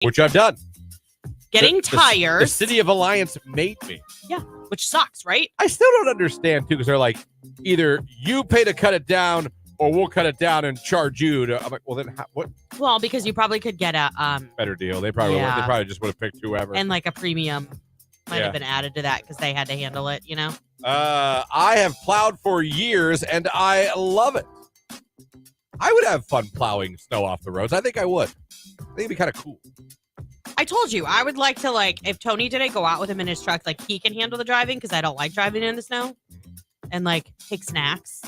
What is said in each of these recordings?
Which I've done. Getting tires. The City of Alliance made me. Yeah, which sucks, right? I still don't understand, too, because they're like, either you pay to cut it down or we'll cut it down and charge you. I'm like, well, then what? Well, because you probably could get a better deal. They probably yeah. They probably just would have picked whoever. And like a premium might have been added to that because they had to handle it, you know? I have plowed for years, and I love it. I would have fun plowing snow off the roads. I think I would. I think it'd be kind of cool. I told you, I would like to, like, if Tony didn't go out with him in his truck, like, he can handle the driving because I don't like driving in the snow. And, like, take snacks.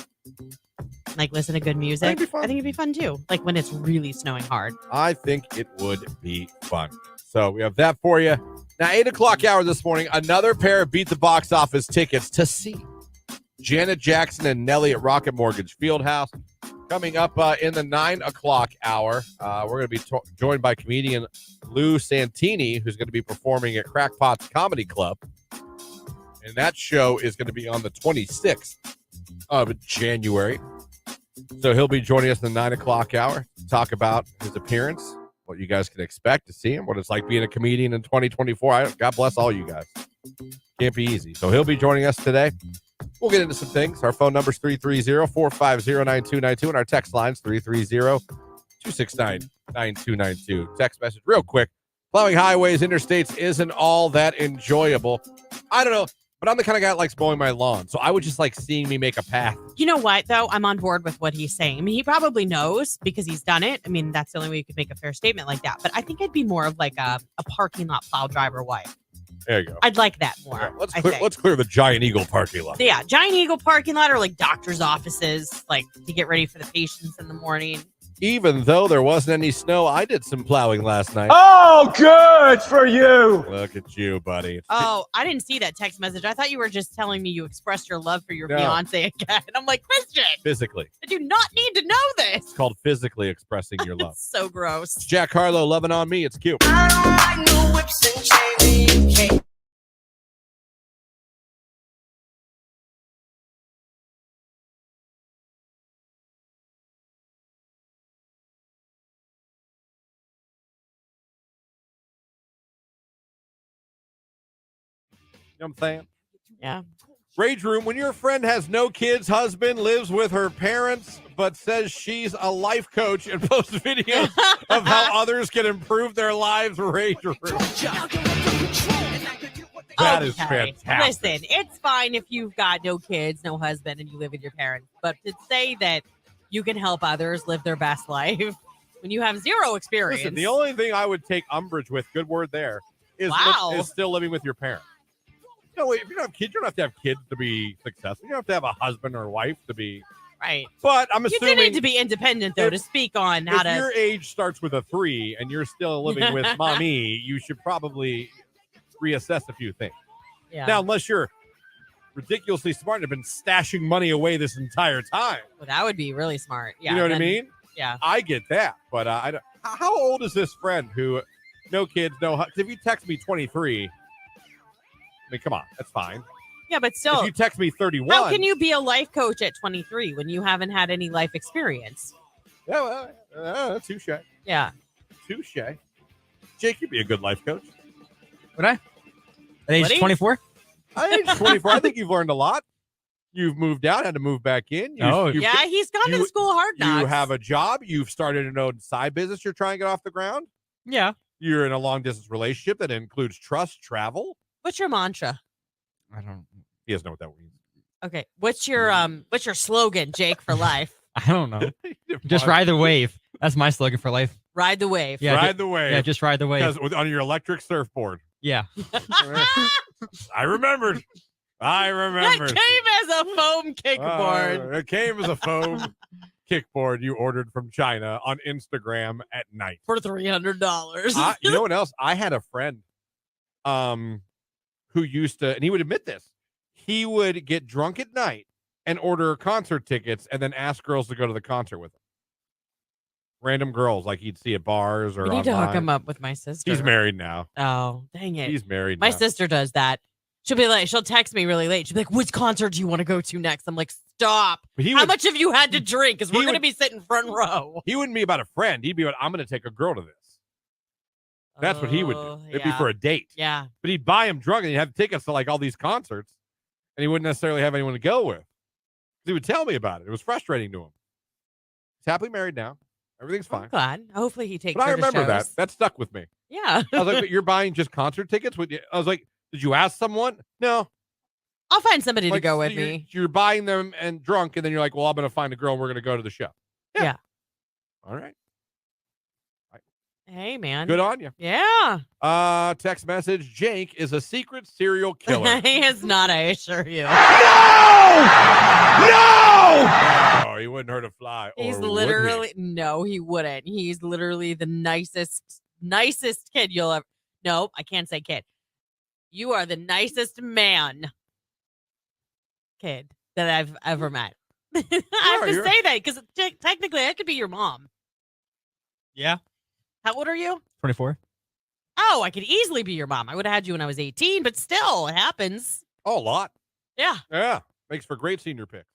Like, listen to good music. I think it'd be fun, too. Like, when it's really snowing hard. I think it would be fun. So we have that for you. Now, 8 o'clock hour this morning, another pair of Beat the Box Office tickets to see Janet Jackson and Nelly at Rocket Mortgage Fieldhouse. Coming up in the 9 o'clock hour, we're going to be joined by comedian Lou Santini, who's going to be performing at Crackpot's Comedy Club. And that show is going to be on the 26th of January. So he'll be joining us in the 9 o'clock hour to talk about his appearance, what you guys can expect to see him, what it's like being a comedian in 2024. God bless all you guys. Can't be easy. So he'll be joining us today. We'll get into some things. Our phone number is 330-450-9292, and our text line is 330-269-9292. Text message real quick. Plowing highways, interstates isn't all that enjoyable. I don't know, but I'm the kind of guy that likes mowing my lawn, so I would just like seeing me make a path. You know what, though? I'm on board with what he's saying. I mean, he probably knows because he's done it. I mean, that's the only way you could make a fair statement like that. But I think I'd be more of like a parking lot plow driver wife. There you go. I'd like that more. Yeah, let's clear the Giant Eagle parking lot. Yeah, Giant Eagle parking lot or like doctor's offices, like to get ready for the patients in the morning. Even though there wasn't any snow, I did some plowing last night. Oh, good for you. Look at you, buddy. Oh, I didn't see that text message. I thought you were just telling me you expressed your love for your fiance again. I'm like, Christian. Physically. I do not need to know this. It's called physically expressing your love. So gross. It's Jack Harlow, Loving on Me. It's cute. I don't like no whips and chains in UK. You know what I'm saying? Yeah. Rage Room, when your friend has no kids, husband, lives with her parents, but says she's a life coach and posts videos of how others can improve their lives, Rage Room. That is fantastic. Listen, it's fine if you've got no kids, no husband, and you live with your parents. But to say that you can help others live their best life when you have zero experience. Listen, the only thing I would take umbrage with, good word there, is still living with your parents. No, if you don't have kids, you don't have to have kids to be successful. You don't have to have a husband or wife to be. Right. But I'm assuming. You do need to be independent, though, to speak on how to. If your age starts with a 3 and you're still living with mommy, you should probably reassess a few things. Yeah. Now, unless you're ridiculously smart and have been stashing money away this entire time. Well, that would be really smart. Yeah. You know what I mean? Yeah. I get that. But I don't, how old is this friend who, no kids, no. If you text me 23, I mean, come on, that's fine. Yeah, but still. If you text me 31. How can you be a life coach at 23 when you haven't had any life experience? Yeah, well, touche. Yeah. Touche. Jake, you'd be a good life coach. Would I? At age 24? At age 24, I think you've learned a lot. You've moved out, had to move back in. Yeah, he's gone to the school hard knocks. You have a job. You've started an own side business you're trying to get off the ground. Yeah. You're in a long-distance relationship that includes trust, travel. What's your mantra? I don't. He doesn't know what that means. Okay. What's your slogan, Jake, for life? I don't know. Just ride the wave. That's my slogan for life. Ride the wave. Yeah, ride the wave. Yeah, just ride the wave. Because on your electric surfboard. Yeah. I remembered. That came as a foam kickboard. It came as a foam kickboard you ordered from China on Instagram at night. For $300. You know what else? I had a friend who used to, and he would admit this, he would get drunk at night and order concert tickets and then ask girls to go to the concert with him. Random girls like he'd see at bars or I need to hook him up with my sister. He's married now. Oh, dang it. He's married My now. sister does that. She'll text me really late. She'll be like, which concert do you want to go to next? I'm like, stop. How much have you had to drink? Because we're going to be sitting front row. He wouldn't be about a friend. He'd be about, I'm going to take a girl to this. That's what he would do. Oh, It'd be yeah. for a date. Yeah. But he'd buy him drunk and he'd have tickets to like all these concerts, and he wouldn't necessarily have anyone to go with. He would tell me about it. It was frustrating to him. He's happily married now. Everything's I'm fine. glad. Hopefully he takes But I her to remember that. shows. That stuck with me. Yeah. I was like, but you're buying just concert tickets? I was like, did you ask someone? No. I'll find somebody to Like, go so with you're, me. You're buying them and drunk, and then you're like, well, I'm going to find a girl and we're going to go to the show. Yeah. All right. Hey, man. Good on you. Yeah. Text message, Jake is a secret serial killer. He is not, I assure you. No, he wouldn't hurt a fly. He's or would he? literally, no, he wouldn't. He's literally the nicest kid you'll ever, nope, I can't say kid. You are the nicest kid that I've ever met. I have to say that because technically I could be your mom. Yeah. How old are you? 24. Oh, I could easily be your mom. I would have had you when I was 18, but still, it happens. Oh, a lot. Yeah. Yeah. Makes for great senior pick.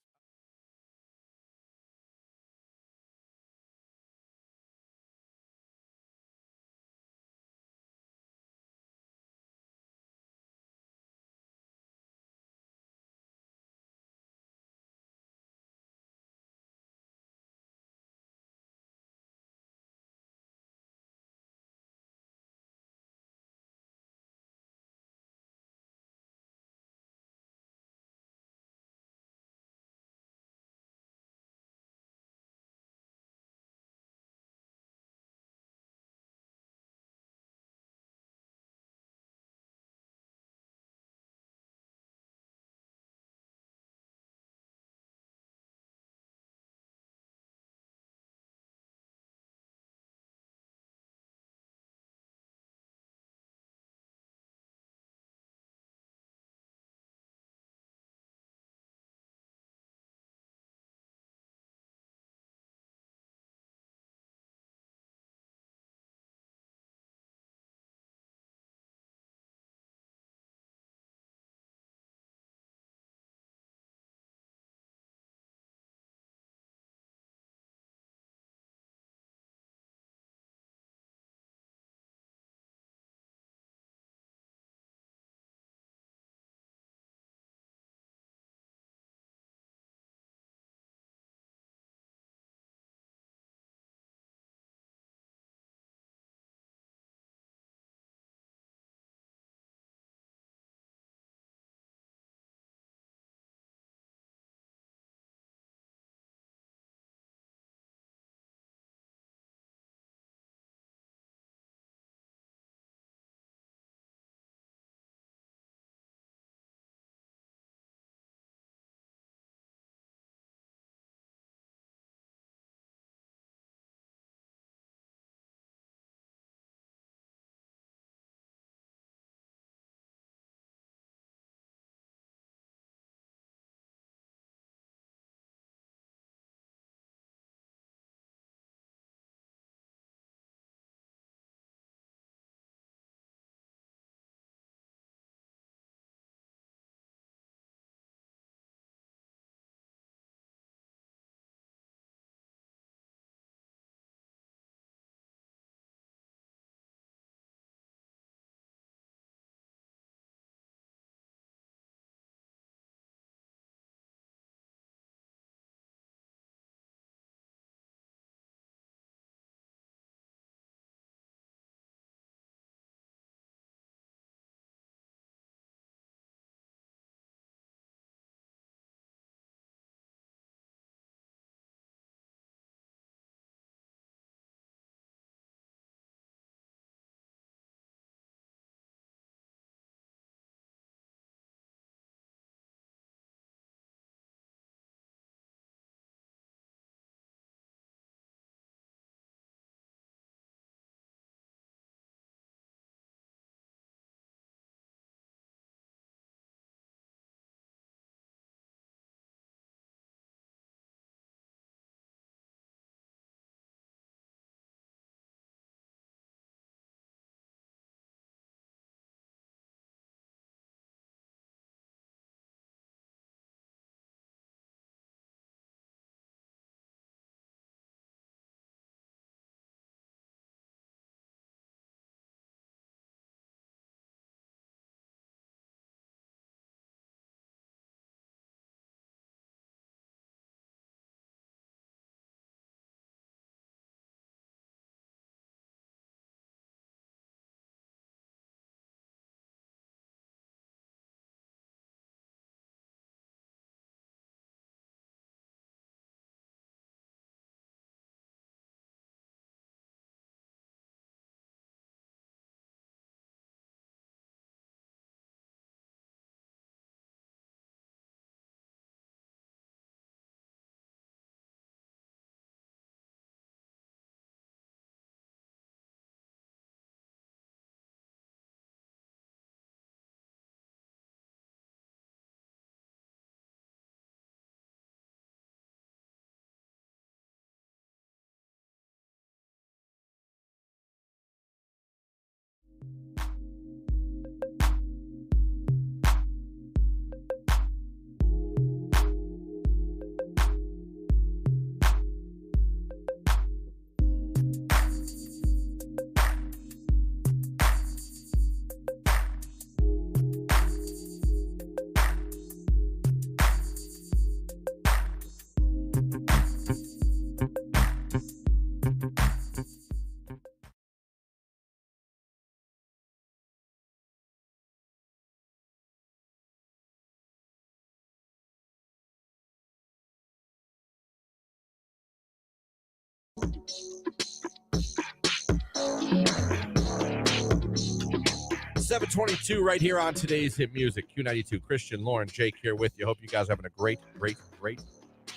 722 right here on today's hit music. Q92, Christian, Lauren, Jake here with you. Hope you guys are having a great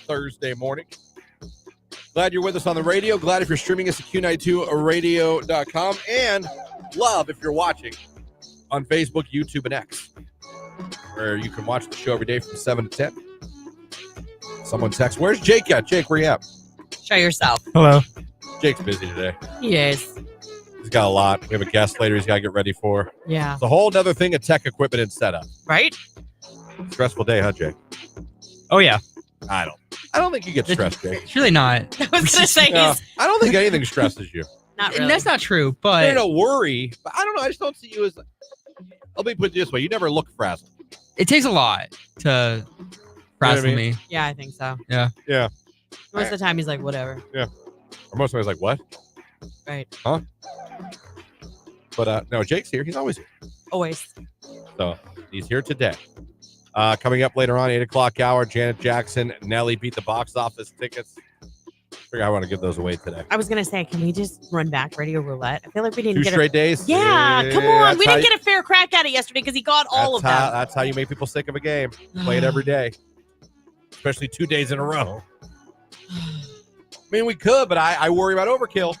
Thursday morning. Glad you're with us on the radio. Glad if you're streaming us at Q92radio.com. And love if you're watching on Facebook, YouTube, and X, where you can watch the show every day from 7 to 10. Someone text, where's Jake at? Jake, where you at? Show yourself. Hello. Jake's busy today. Yes. He's got a lot. We have a guest later he's got to get ready for. Yeah. It's a whole other thing of tech equipment and setup. Right? Stressful day, huh, Jake? Oh, yeah. I don't think you get stressed, Jake. It's really not. I was going to say No, he's I don't think anything stresses you. not And really. that's not true, but No worry. But I don't know. I just don't see you as. Let me put it this way. You never look frazzled. it takes a lot to frazzle I mean? me. Yeah, I think so. Yeah. Yeah. Most of the time he's like, whatever. Or most of it's like, what? Right. Huh? But no, Jake's here. He's always here. Always. So he's here today. Coming up later on, 8 o'clock hour, Janet Jackson, Nelly beat the box office tickets. Figure I want to give those away today. I was going to say, can we just run back Radio Roulette? I feel like we didn't 2 get straight days? Yeah, come on. That's We how didn't get a fair crack at it yesterday because he got all of them. That's how you make people sick of a game. Play it every day. Especially 2 days in a row. I mean, we could, but I worry about overkill.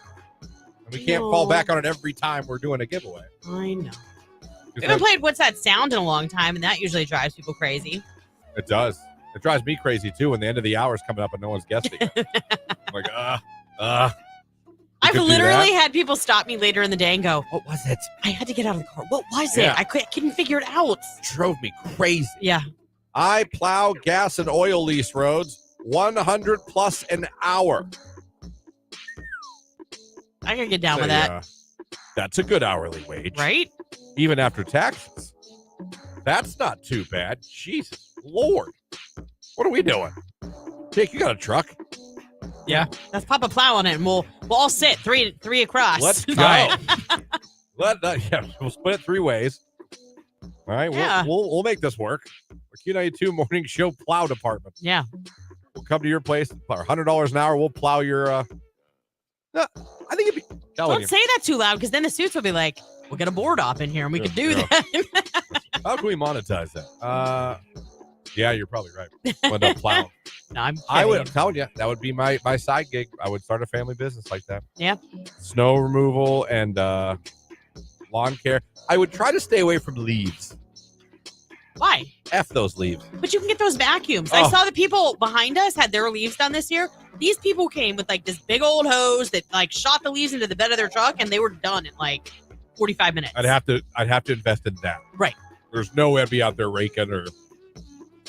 And we can't fall back on it every time we're doing a giveaway. I know. We It's haven't like- played What's That Sound in a long time, and that usually drives people crazy. It does. It drives me crazy, too, when the end of the hour is coming up and no one's guessing it. I'm like, I've could do literally that. had people stop me later in the day and go, what was it? I had to get out of the car. What was Yeah. it? I couldn't figure it out. Drove me crazy. Yeah. I plow gas and oil lease roads 100 plus an hour. I can get down with that. That's a good hourly wage. Right? Even after taxes. That's not too bad. Jesus Lord. What are we doing? Jake, you got a truck? Yeah. Let's pop a plow on it and we'll all sit three across. Let's go. Right. We'll split it 3 ways. All right, Yeah. we'll make this work. Our Q92 Morning Show plow department. Yeah. We'll come to your place for $100 an hour. We'll plow your. No, I think it'd be. Don't say that too loud because then the suits will be like, we'll get a board op in here and we could do Yeah. that. How can we monetize that? Yeah, you're probably right. We'll end up plowing. No, I'm kidding. I'm telling you, that would be my side gig. I would start a family business like that. Yeah. Snow removal and lawn care. I would try to stay away from leaves. Why? F those leaves. But you can get those vacuums. Oh. I saw the people behind us had their leaves done this year. These people came with like this big old hose that like shot the leaves into the bed of their truck and they were done in like 45 minutes. I'd have to invest in that. Right. There's no way I'd be out there raking or.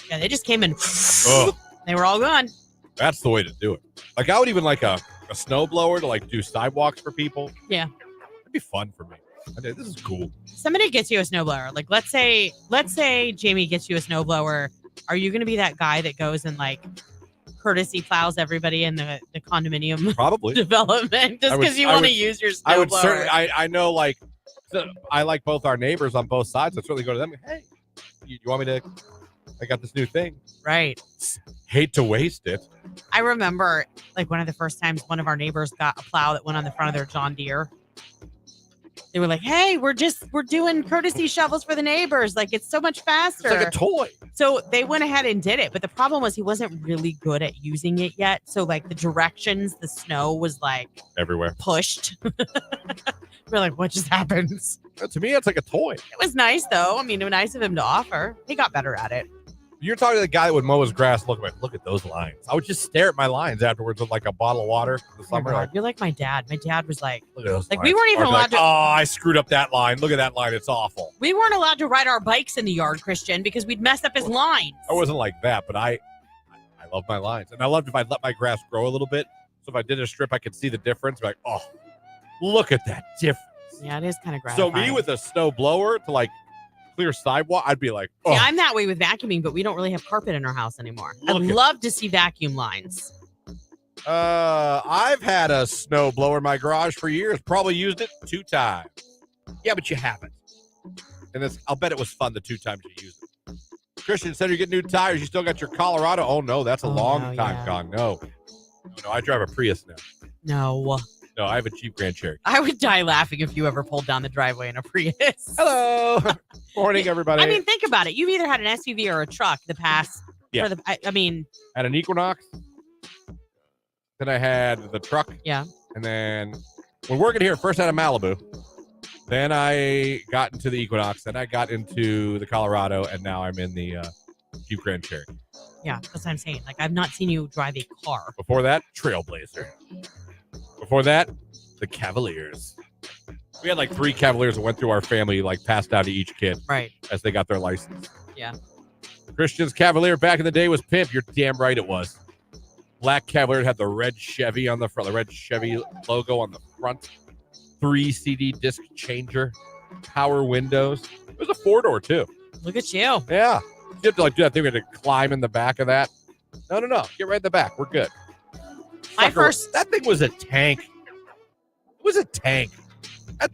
Yeah, they just came in. Oh, They were all gone. that's the way to do it. Like I would even like a snow blower to like do sidewalks for people. Yeah. It'd be fun for me. This is cool. Somebody gets you a snowblower. Like let's say Jamie gets you a snowblower. Are you going to be that guy that goes and like courtesy plows everybody in the condominium Probably. development just I would- because you I want to would- use your snowblower? I would certainly. I know like I like both our neighbors on both sides. I'd certainly go to them. Hey, you want me to? I got this new thing. Right. Hate to waste it. I remember like one of the first times one of our neighbors got a plow that went on the front of their John Deere. They were like, hey, we're doing courtesy shovels for the neighbors. Like it's so much faster. It's like a toy. So they went ahead and did it. But the problem was he wasn't really good at using it yet. So like the directions, the snow was like Everywhere. pushed. We're like, what just happened? To me, it's like a toy. It was nice though. I mean, it was nice of him to offer. He got better at it. You're talking to the guy that would mow his grass. Look at those lines. I would just stare at my lines afterwards with like a bottle of water in the Oh my summer. God, Like, you're like my dad. My dad was like, look at those Like, lines. we weren't even Or I'd be allowed like, to- Oh, I screwed up that line. Look at that line. It's awful. we weren't allowed to ride our bikes in the yard, Christian, because we'd mess up his lines. I wasn't like that, but I love my lines. And I loved if I'd let my grass grow a little bit. So if I did a strip, I could see the difference. Like, oh, look at that difference. Yeah, it is kind of So gratifying. me with a snow blower to like clear sidewalk, I'd be like, oh, See, I'm that way with vacuuming, but we don't really have carpet in our house anymore. I'd Look at- love to see vacuum lines. I've had a snow blower in my garage for years. Probably used it 2 times. Yeah, but you haven't. And I'll bet it was fun the 2 times you used it. Christian said you're getting new tires. You still got your Colorado. Oh no, that's a Oh, long no, time yeah. gone. No, I drive a Prius now. No. No, I have a Jeep Grand Cherokee. I would die laughing if you ever pulled down the driveway in a Prius. Hello. Morning, everybody. I mean, think about it. You've either had an SUV or a truck the past. Yeah. I mean, had an Equinox. Then I had the truck. yeah. And then when working here, first out of Malibu. Then I got into the Equinox. Then I got into the Colorado. And now I'm in the Jeep Grand Cherokee. Yeah, that's what I'm saying. Like, I've not seen you drive a car. Before that, Trailblazer. Before that, the Cavaliers. We had like 3 Cavaliers that went through our family, like passed down to each kid. Right. As they got their license. Yeah. Christian's Cavalier back in the day was pimp. You're damn right it was. Black Cavalier had the red Chevy on the front, the red Chevy logo on the front. 3 CD disc changer, power windows. It was a 4-door too. Look at you. Yeah. You have to like do that thing. We had to climb in the back of that. No. Get right in the back. We're good. That thing was a tank. It was a tank.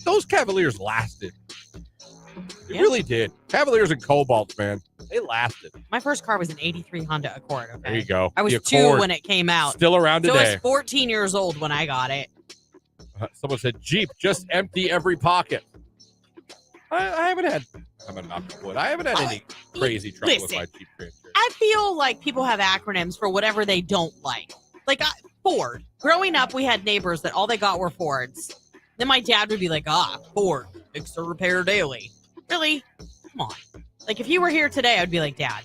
Those Cavaliers lasted. It really did. Cavaliers and Cobalts, man. They lasted. My first car was an 83 Honda Accord. Okay? There you go. I was 2 when it came out. Still around today. So I was 14 years old when I got it. Someone said, Jeep, just empty every pocket. I haven't had, I'm a knock on wood. I haven't had any crazy trouble with my Jeep Grand Cherokee. I feel like people have acronyms for whatever they don't like. Like Ford. Growing up, we had neighbors that all they got were Fords. Then my dad would be like, Ford, fix or repair daily. Really? Come on. Like, if you were here today, I'd be like, Dad,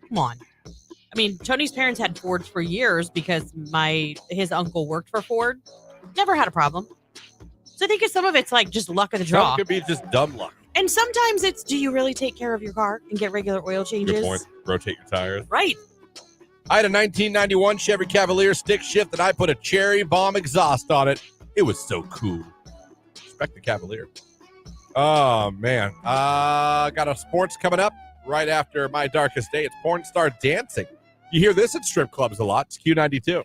come on. I mean, Tony's parents had Fords for years because his uncle worked for Ford. Never had a problem. So I think some of it's like just luck of the draw. Some could be just dumb luck. And sometimes it's, do you really take care of your car and get regular oil changes? Good point. Rotate your tires. Right. I had a 1991 Chevy Cavalier stick shift that I put a cherry bomb exhaust on it. It was so cool. Respect the Cavalier. Oh, man. Got a sports coming up right after My Darkest Day. It's Porn Star Dancing. You hear this at strip clubs a lot. It's Q92.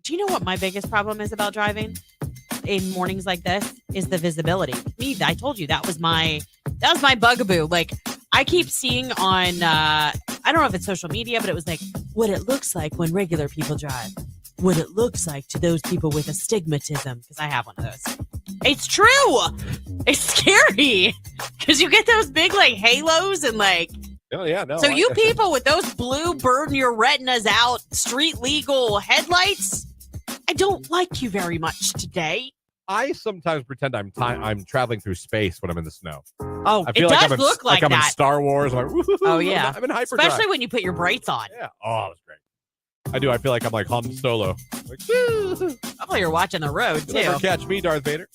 Do you know what my biggest problem is about driving in mornings like this? Is the visibility. Me, I told you that was my bugaboo. Like, I keep seeing on I don't know if it's social media, but it was like what it looks like when regular people drive. What it looks like to those people with astigmatism, because I have one of those. It's true. It's scary because you get those big like halos and like. Oh, yeah, no. So you people with those blue burn your retinas out, street legal headlights, I don't like you very much today. I sometimes pretend I'm traveling through space when I'm in the snow. Oh, I feel it like does look like I'm that. in Star Wars. I'm like, oh, yeah. I'm in hyperdrive. Especially when you put your brights on. Yeah. Oh, it was great. I do. I feel like I'm like Han Solo. Like, Hopefully you're watching the road, too. You'll never catch me, Darth Vader.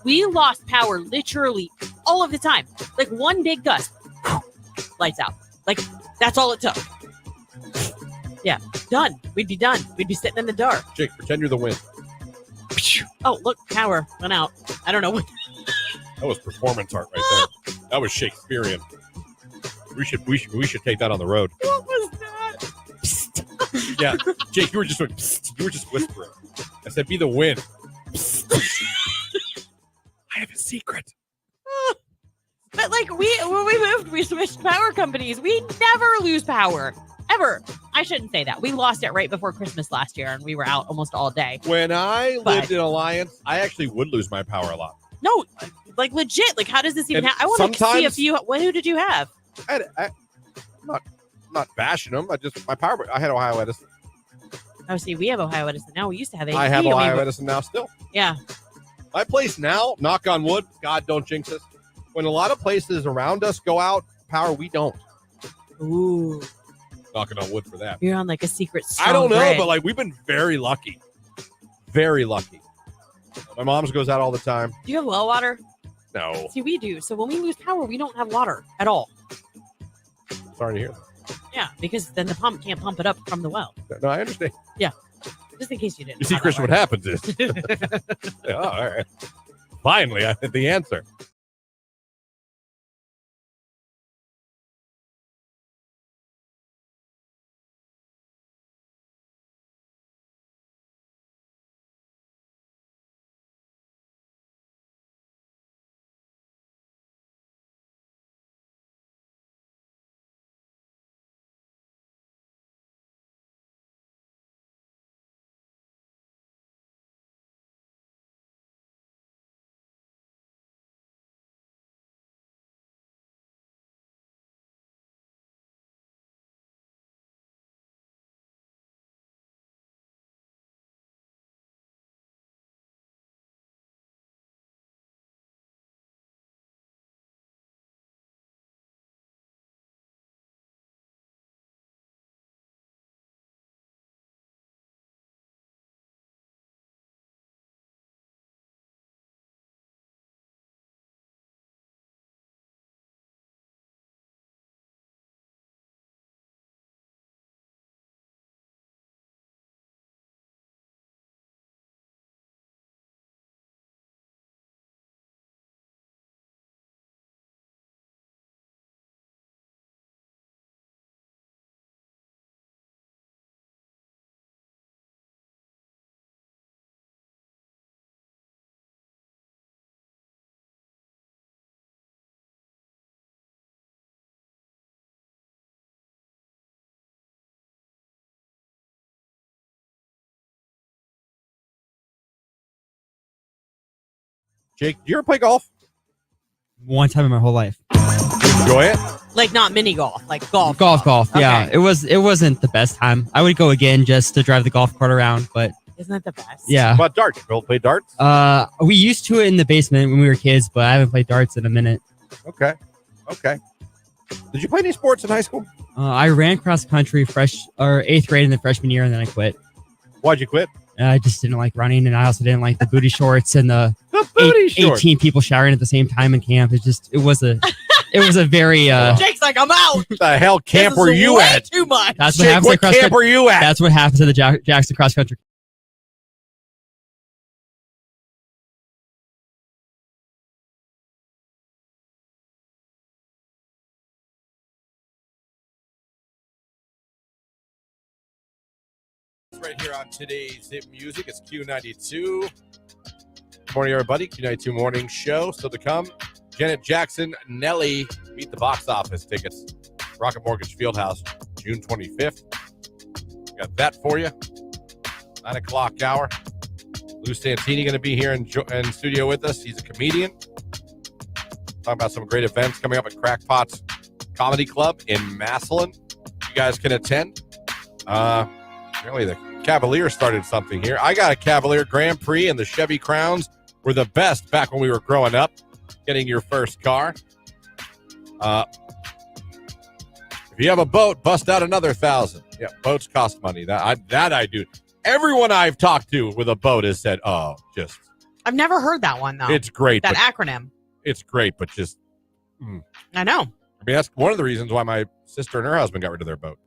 We lost power literally all of the time. Like one big gust, lights out. Like that's all it took. Yeah, done. We'd be done. We'd be sitting in the dark. Jake, pretend you're the wind. Oh, look, power went out. I don't know what. That was performance art right there. That was Shakespearean. We should take that on the road. What was that? Yeah, Jake, you were just whispering. I said, "Be the wind." I have a secret. But like when we moved, we switched power companies. We never lose power. Ever. I shouldn't say that. We lost it right before Christmas last year, and we were out almost all day. When I lived in Alliance, I actually would lose my power a lot. No, like legit. Like, how does this even And happen? I want to see if you. Who did you have? I'm not bashing them. I had Ohio Edison. Oh, see, we have Ohio Edison now. We used to have AT. I have Ohio Edison now still. Yeah. My place now, knock on wood, God, don't jinx us. When a lot of places around us go out, power, we don't. Ooh. Knocking on wood for that. You're on like a secret. I don't know, grid. but like we've been very lucky. Very lucky. My mom's goes out all the time. Do you have well water? No. See, we do. So when we lose power, we don't have water at all. Sorry to hear that. Yeah, because then the pump can't pump it up from the well. No, I understand. Just in case you didn't. You see, Christian, what happens is. Yeah, all right. Finally, I had the answer. Jake, do you ever play golf? One time in my whole life. Enjoy it? Like not mini golf, like golf. Golf. Yeah, Okay. it wasn't the best time. I would go again just to drive the golf cart around, but Isn't that the best? yeah. How about darts? You play darts? We used to it in the basement when we were kids, but I haven't played darts in a minute. Okay. Did you play any sports in high school? I ran cross country eighth grade in the freshman year, and then I quit. Why'd you quit? I just didn't like running, and I also didn't like the booty shorts and the The booty shorts. 18 people showering at the same time in camp. It was a very Jake's like, I'm out. What the hell camp This were is you way at? Too much. that's what Jake, happens what at cross camp country. were you at? That's what happens to the Jackson cross country. Right here on today's hit music. It's Q92. Good morning, everybody. Q92 Morning Show. Still to come. Janet Jackson, Nelly, meet the box office tickets. Rocket Mortgage Fieldhouse, June 25th. Got that for you. 9 o'clock hour. Lou Santini going to be here in studio with us. He's a comedian. Talking about some great events coming up at Crackpot's Comedy Club in Massillon. You guys can attend. Apparently the Cavaliers started something here. I got a Cavalier Grand Prix, and the Chevy Crowns were the best back when we were growing up, getting your first car. If you have a boat, bust out another 1,000. Yeah, boats cost money. That I do. Everyone I've talked to with a boat has said, "Oh, just I've never heard that one, though. It's great. That but acronym. It's great, but just... I know. I mean, that's one of the reasons why my sister and her husband got rid of their boat.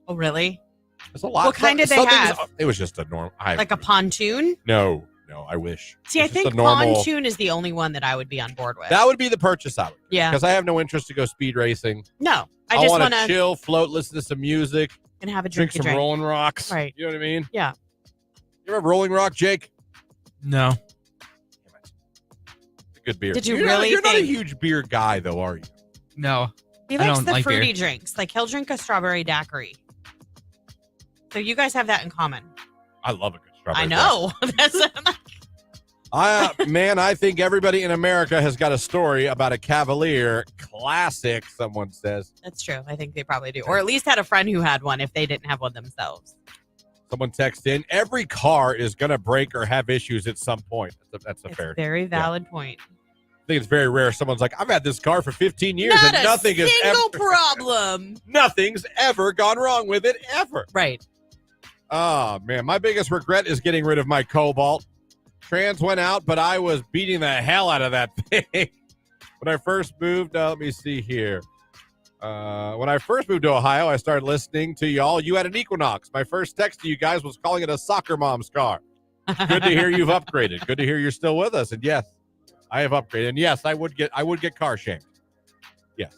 Oh, really? It's a lot. What kind did they have? It was just a normal... Like a pontoon? No, I wish. See, I think pontoon is the only one that I would be on board with. That would be the purchase I would. Yeah. Because I have no interest to go speed racing. No. I just want want to chill, float, listen to some music. And have a drink some Rolling Rocks. Right. You know what I mean? Yeah. You ever have Rolling Rock, Jake? No. It's a good beer. Did you You're really not a think- huge beer guy, though, are you? No. He I likes don't the like fruity beer. drinks. Like, he'll drink a strawberry daiquiri. So you guys have that in common. I love a good strawberry. I know. Man, I think everybody in America has got a story about a Cavalier classic, someone says. That's true. I think they probably do. Or at least had a friend who had one if they didn't have one themselves. Someone texted in, every car is going to break or have issues at some point. That's a fair. Very valid point. I think it's very rare. Someone's like, I've had this car for 15 years Not and a nothing is single ever problem. Nothing's ever gone wrong with it, ever. Right. Oh, man. My biggest regret is getting rid of my Cobalt. Trans went out, but I was beating the hell out of that thing. When I first moved, let me see here. When I first moved to Ohio, I started listening to y'all. You had an Equinox. My first text to you guys was calling it a soccer mom's car. Good to hear you've upgraded. Good to hear you're still with us. And yes, I have upgraded. And yes, I would get car shamed. Yes.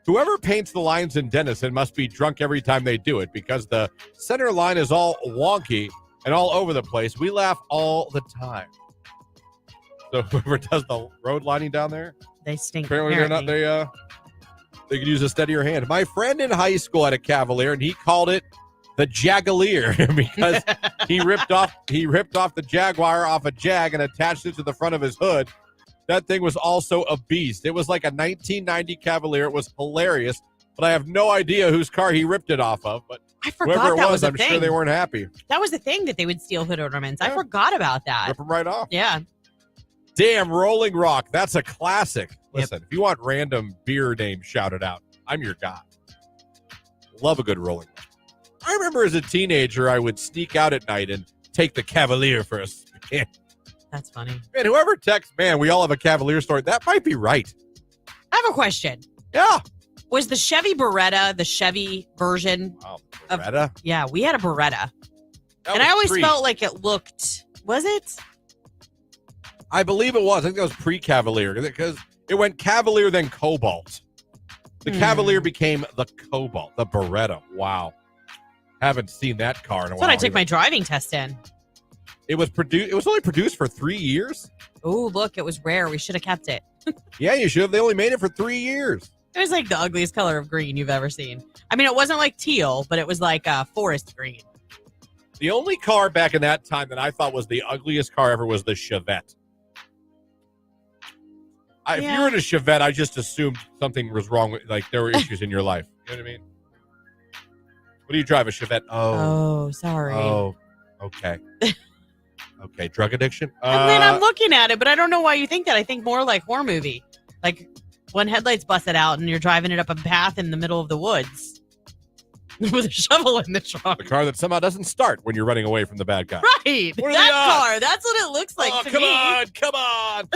Whoever paints the lines in Denison must be drunk every time they do it because the center line is all wonky and all over the place. We laugh all the time. So whoever does the road lining down there, they stink. Apparently they're not. They could use a steadier hand. My friend in high school had a Cavalier, and he called it the Jagalier because he ripped off the Jaguar off a Jag and attached it to the front of his hood. That thing was also a beast. It was like a 1990 Cavalier. It was hilarious, but I have no idea whose car he ripped it off of. But I forgot whoever it that was, a I'm thing. sure they weren't happy. That was the thing that they would steal hood ornaments. Yeah. I forgot about that. Rip them right off. Yeah. Damn, Rolling Rock. That's a classic. Listen, if you want random beer names shouted out, I'm your guy. Love a good Rolling Rock. I remember as a teenager, I would sneak out at night and take the Cavalier for a spin. That's funny. Man, whoever texts, man, we all have a Cavalier story. That might be right. I have a question. Yeah. Was the Chevy Beretta the Chevy version? Beretta? Yeah, we had a Beretta. That And was I always pre. felt like it looked, was it? I believe it was. I think that was pre-Cavalier because it went Cavalier, then Cobalt. The Cavalier became the Cobalt, the Beretta. Wow. Haven't seen that car in a That's while. what I took either. my driving test in. It was produced. It was only produced for 3 years. Oh, look, it was rare. We should have kept it. Yeah, you should have. They only made it for 3 years. It was like the ugliest color of green you've ever seen. I mean, it wasn't like teal, but it was like forest green. The only car back in that time that I thought was the ugliest car ever was the Chevette. If you were in a Chevette, I just assumed something was wrong with, like, there were issues in your life. You know what I mean? What do you drive, a Chevette? Oh, sorry. Oh, okay. Okay, drug addiction? And then I'm looking at it, but I don't know why you think that. I think more like horror movie. Like when headlights busted out and you're driving it up a path in the middle of the woods with a shovel in the trunk. the car that somehow doesn't start when you're running away from the bad guy. Right. What are That the odds? car. That's what it looks like Oh, to come me. come on.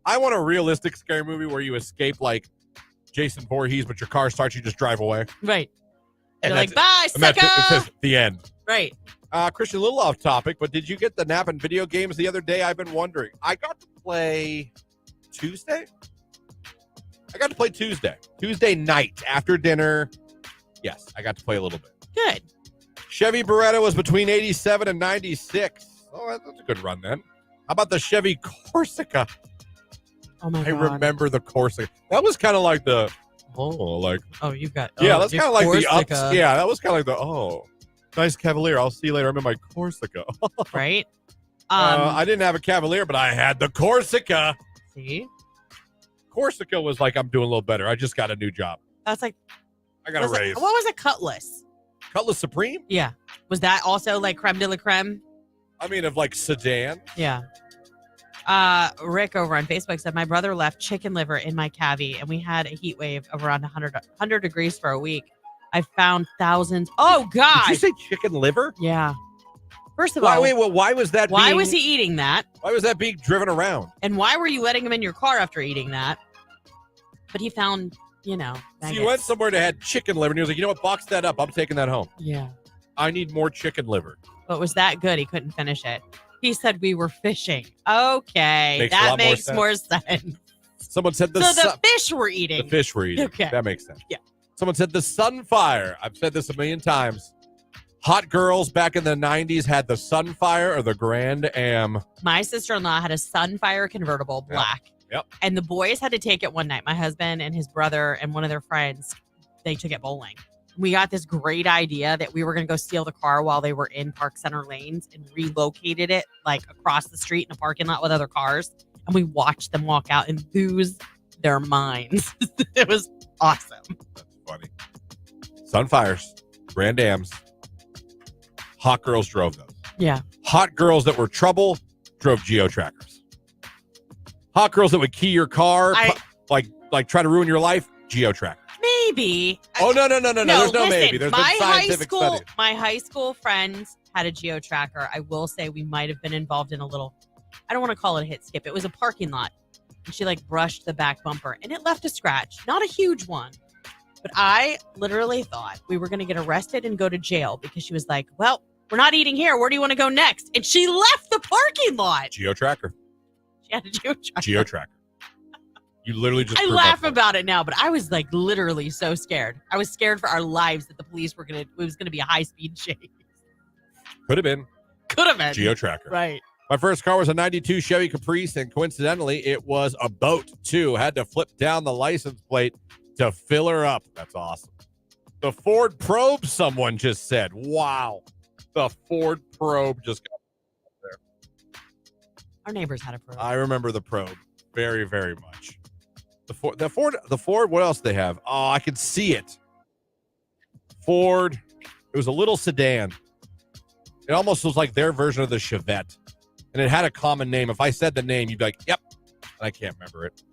I want a realistic scary movie where you escape like Jason Voorhees, but your car starts, you just drive away. Right. And You're like, that's bye, it. And sucker. it says the end. Right. Christian, a little off topic, but did you get the nap and video games the other day? I've been wondering. I got to play Tuesday. Tuesday night after dinner. Yes, I got to play a little bit. Good. Chevy Beretta was between 87 and 96. Oh, that's a good run then. How about the Chevy Corsica? Oh, my I God. remember the Corsica. That was kind of like the, You've got. yeah, that's kind of like the ups. Corsica. Yeah, that was kind of like the, nice Cavalier. I'll see you later. I'm in my Corsica. Right. I didn't have a Cavalier, but I had the Corsica. See? Corsica was like, I'm doing a little better. I just got a new job. That's like. I got a raise. What was a Cutlass? Cutlass Supreme? Yeah. Was that also like creme de la creme? I mean, of like sedan. Yeah. Rick over on Facebook said, my brother left chicken liver in my cavie and we had a heat wave of around 100 degrees for a week. I found thousands. Oh, God. Did you say chicken liver? Yeah. First of all, why was that? why was he eating that? Why was that being driven around? And why were you letting him in your car after eating that? But he found, So nuggets. you went somewhere that had chicken liver, and he was like, you know what? Box that up. I'm taking that home. Yeah. I need more chicken liver. But it was that good, he couldn't finish it. He said we were fishing. Okay. Makes a that lot makes more sense. Someone said The fish were eating. The fish were eating. Okay. That makes sense. Yeah. Someone said the Sunfire. I've said this a million times. Hot girls back in the 90s had the Sunfire or the Grand Am. My sister-in-law had a Sunfire convertible, black. Yep. And the boys had to take it one night. My husband and his brother and one of their friends, they took it bowling. We got this great idea that we were going to go steal the car while they were in Park Center lanes and relocated it like across the street in a parking lot with other cars. And we watched them walk out and lose their minds. It was awesome. That's funny. Sunfires, Grand Ams. Hot girls drove those. Yeah. Hot girls that were trouble drove geo-trackers. Hot girls that would key your car, like try to ruin your life, geo-tracker. Maybe. Oh, no. There's no listen, maybe. There's been scientific studies. My high school friends had a geo-tracker. I will say we might have been involved in a little, I don't want to call it a hit skip. It was a parking lot. And she brushed the back bumper and it left a scratch. Not a huge one. But I literally thought we were going to get arrested and go to jail because she was like, well, we're not eating here. Where do you want to go next? And she left the parking lot. Geo-tracker. She had a geo-tracker. Geo-tracker. You literally just I laugh about it now, but I was literally so scared. I was scared for our lives that the police it was going to be a high-speed chase. Could have been. Geo-tracker. Right. My first car was a 92 Chevy Caprice, and coincidentally, it was a boat, too. Had to flip down the license plate to fill her up. That's awesome. The Ford Probe, someone just said. Wow. The Ford Probe just got there. Our neighbors had a Probe. I remember the Probe very, very much. The Ford, what else do they have? Oh, I can see it. Ford. It was a little sedan. It almost was like their version of the Chevette. And it had a common name. If I said the name, you'd be like, yep. And I can't remember it.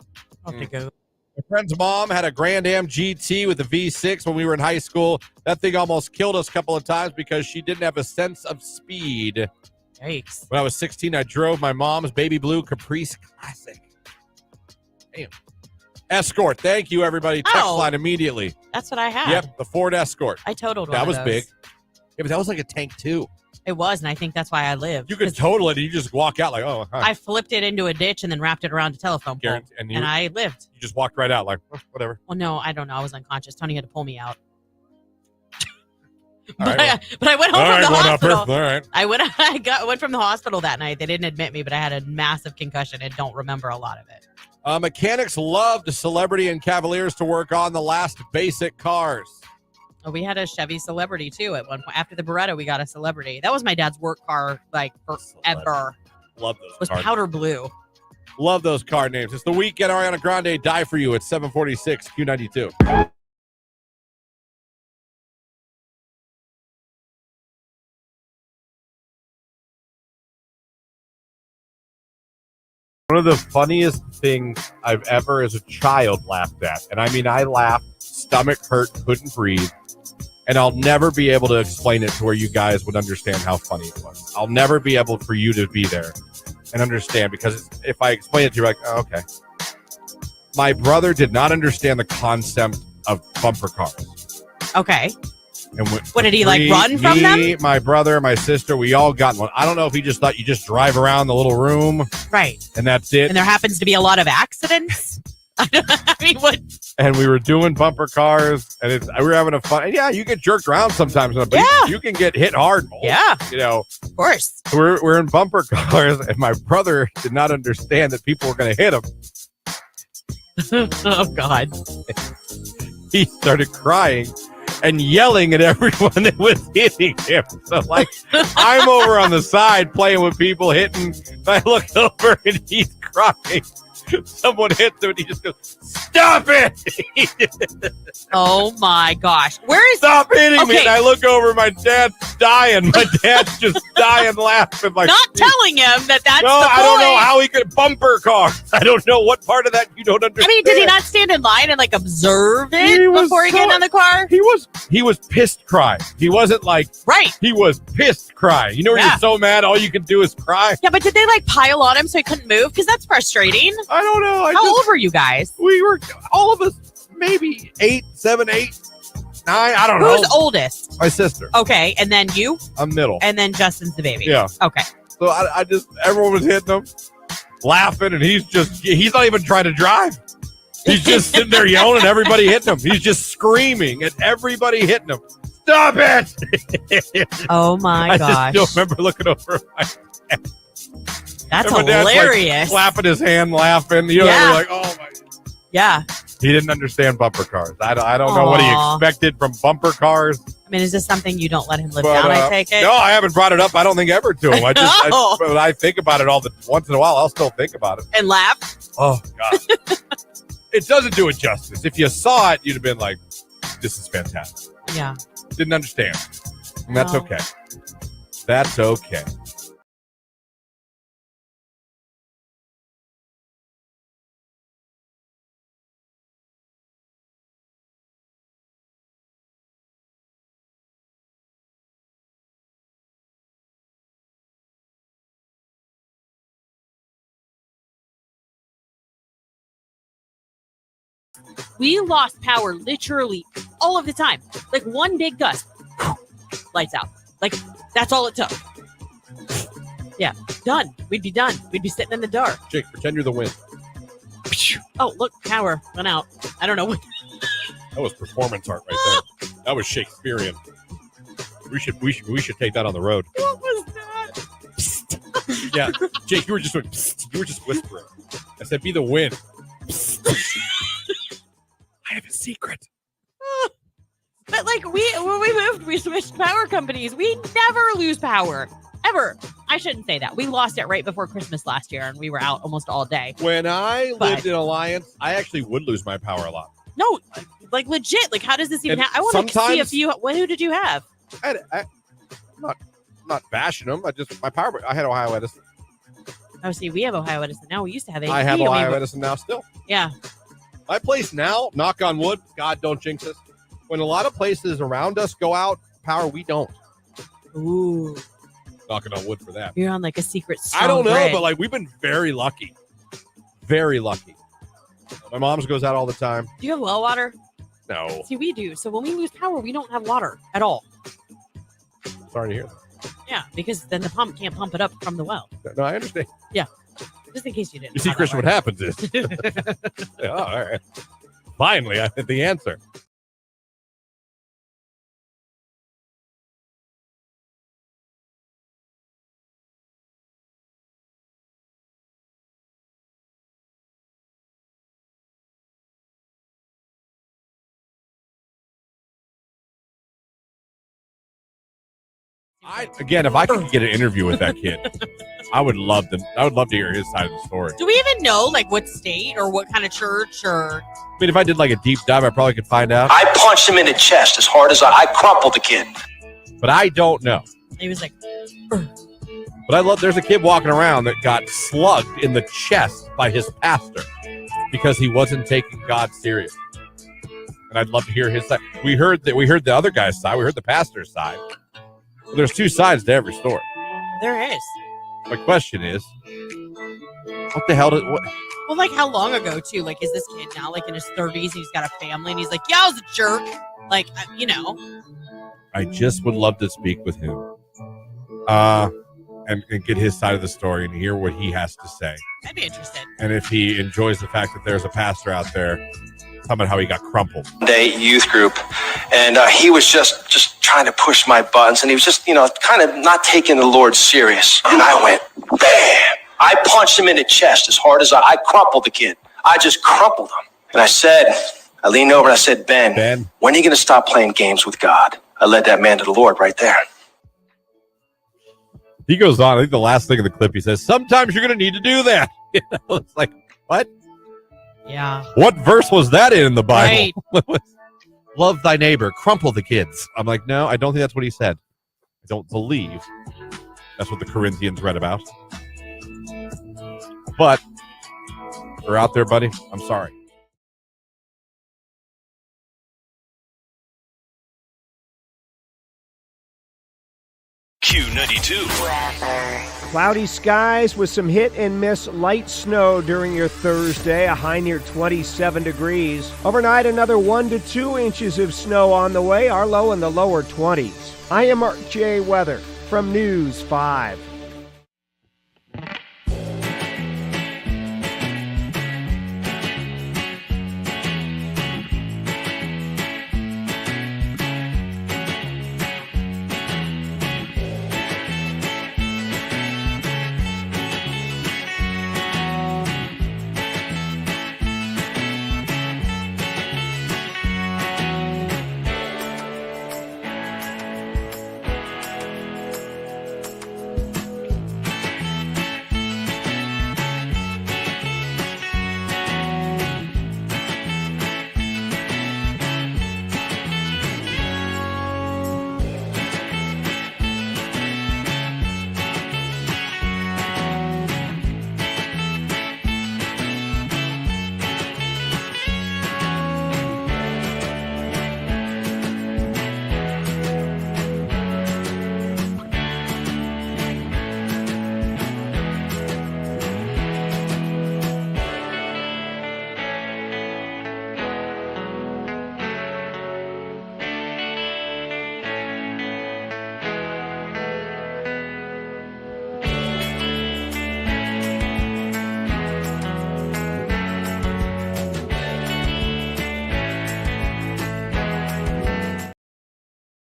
I'll have to go. My friend's mom had a Grand Am GT with a V6 when we were in high school. That thing almost killed us a couple of times because she didn't have a sense of speed. Yikes. When I was 16, I drove my mom's baby blue Caprice Classic. Damn. Escort. Thank you, everybody. Text line immediately. That's what I had. Yep, the Ford Escort. I totaled one That of was those. big. Yeah, but that was like a tank, too. It was, and I think that's why I lived. You could total it, and you just walk out like, oh, huh. I flipped it into a ditch and then wrapped it around a telephone pole, and I lived. You just walked right out like, whatever. Well, no, I don't know. I was unconscious. Tony had to pull me out. All but, right, but I went home from the hospital. All right. I went from the hospital that night. They didn't admit me, but I had a massive concussion and don't remember a lot of it. Mechanics loved Celebrity and Cavaliers to work on the last basic cars. Oh, we had a Chevy Celebrity, too, at one point. After the Beretta, we got a Celebrity. That was my dad's work car, forever. Love those It was car powder blue. Love those car names. It's the weekend. Ariana Grande, Die For You at 746 Q92. One of the funniest things I've ever as a child laughed at. And I mean, I laughed, stomach hurt, couldn't breathe. And I'll never be able to explain it to where you guys would understand how funny it was. I'll never be able for you to be there and understand, because if I explain it to you, you're like, oh, okay. My brother did not understand the concept of bumper cars. Okay. And what did he run from them? My brother, my sister, we all got one. I don't know if he just thought you just drive around the little room, right? And that's it. And there happens to be a lot of accidents. I mean, what? And we were doing bumper cars, and we were having a fun. And yeah, you get jerked around sometimes, but you can get hit hard. Yeah, of course. We're in bumper cars, and my brother did not understand that people were going to hit him. Oh God! He started crying and yelling at everyone that was hitting him. So, I'm over on the side playing with people hitting. And I look over and he's crying. someone hits him and he just goes, "Stop it!" Oh my gosh. Where is Stop hitting me. Okay. And I look over, my dad's dying. My dad's just dying laughing. Like, not telling him that that's no, the point? I don't know how he could bumper cars. I don't know what part of that you don't understand. I mean, did he not stand in line and like observe it He was before he so- got in the car? He was pissed crying. He wasn't like, Right. he was pissed crying. You know when Yeah. you're so mad, all you can do is cry? Yeah, but did they like pile on him so he couldn't move? Because that's frustrating. I don't know. How old were you guys? We were, all of us, maybe 8, 7, 8, 9. I don't know. Who's oldest? My sister. Okay, and then you, I'm middle. and then Justin's the baby. Yeah. Okay. So I just, everyone was hitting him, laughing, and he's not even trying to drive. He's just sitting there yelling at everybody hitting him. He's just screaming at everybody hitting him. Stop it! Oh my I gosh. just still remember looking over at my That's and my dad's, like, hilarious. clapping his hand, laughing. You know, Yeah. we're like, oh my. Yeah. He didn't understand bumper cars. I don't know what he Aw. expected from bumper cars. I mean, is this something you don't let him live But, down, I take it? No, I haven't brought it up. I don't think ever to him. No. But I think about it once in a while. I'll still think about it. And laugh? Oh God, it doesn't do it justice. If you saw it, you'd have been like, "This is fantastic." Yeah. Didn't understand, and that's No. okay. That's okay. We lost power literally all of the time. Like one big gust, lights out. Like that's all it took. Yeah, done. We'd be done. We'd be sitting in the dark. Jake, pretend you're the wind. Oh, look, power went out. I don't know what. That was performance art right there. That was Shakespearean. We should take that on the road. What was that? Yeah, Jake, you were just whispering. I said, "Be the wind." I have a secret. But like when we moved, we switched power companies. We never lose power. Ever. I shouldn't say that. We lost it right before Christmas last year and we were out almost all day. When I But- lived in Alliance, I actually would lose my power a lot. No, like legit. Like how does this even And happen? I want to see sometimes- if you who did you have? I'm not bashing them. I had Ohio Edison. Oh, see, we have Ohio Edison now. We used to have AP. I have and we Ohio Edison now still. Yeah. My place now, knock on wood, God, don't jinx us. When a lot of places around us go out, power, we don't. Ooh. Knocking on wood for that. You're on like a secret I don't know, grid. but like we've been very lucky. Very lucky. My mom's goes out all the time. Do you have well water? No. See, we do. So when we lose power, we don't have water at all. Sorry to hear that. Yeah, because then the pump can't pump it up from the well. No, I understand. Just in case you didn't. You see, know how Christian, what that happens is. Yeah, all right. Finally, I had the answer. If I could get an interview with that kid, I would love to hear his side of the story. Do we even know like what state or what kind of church or? I mean, if I did like a deep dive, I probably could find out. I punched him in the chest as hard as I crumpled the kid. But I don't know. He was like, But there's a kid walking around that got slugged in the chest by his pastor because he wasn't taking God serious. And I'd love to hear his side. We heard the other guy's side. We heard the pastor's side. Well, there's two sides to every story. there is. My question is, what the hell what? Well, like how long ago too? Like, is this kid now like in his 30s? And he's got a family, and he's like, yeah, I was a jerk. Like, you know. I just would love to speak with him, and get his side of the story and hear what he has to say. I'd be interested. And if he enjoys the fact that there's a pastor out there talking about how he got crumpled. Day youth group, and he was just trying to push my buttons, and he was just kind of not taking the Lord serious. And I went bam. I punched him in the chest as hard as I crumpled the kid. I just crumpled him, and I leaned over and I said, Ben, when are you going to stop playing games with God? I led that man to the Lord right there. He goes on. I think the last thing in the clip he says, sometimes you're going to need to do that. It's like, what? Yeah. What verse was that in the Bible? Right. Love thy neighbor, crumple the kids. I'm like, no, I don't think that's what he said. I don't believe that's what the Corinthians read about. But we're out there, buddy. I'm sorry. Q92. Cloudy skies with some hit and miss light snow during your Thursday, a high near 27 degrees. Overnight, another 1 to 2 inches of snow on the way, our low in the lower 20s. I am Mark J. Weather from News 5.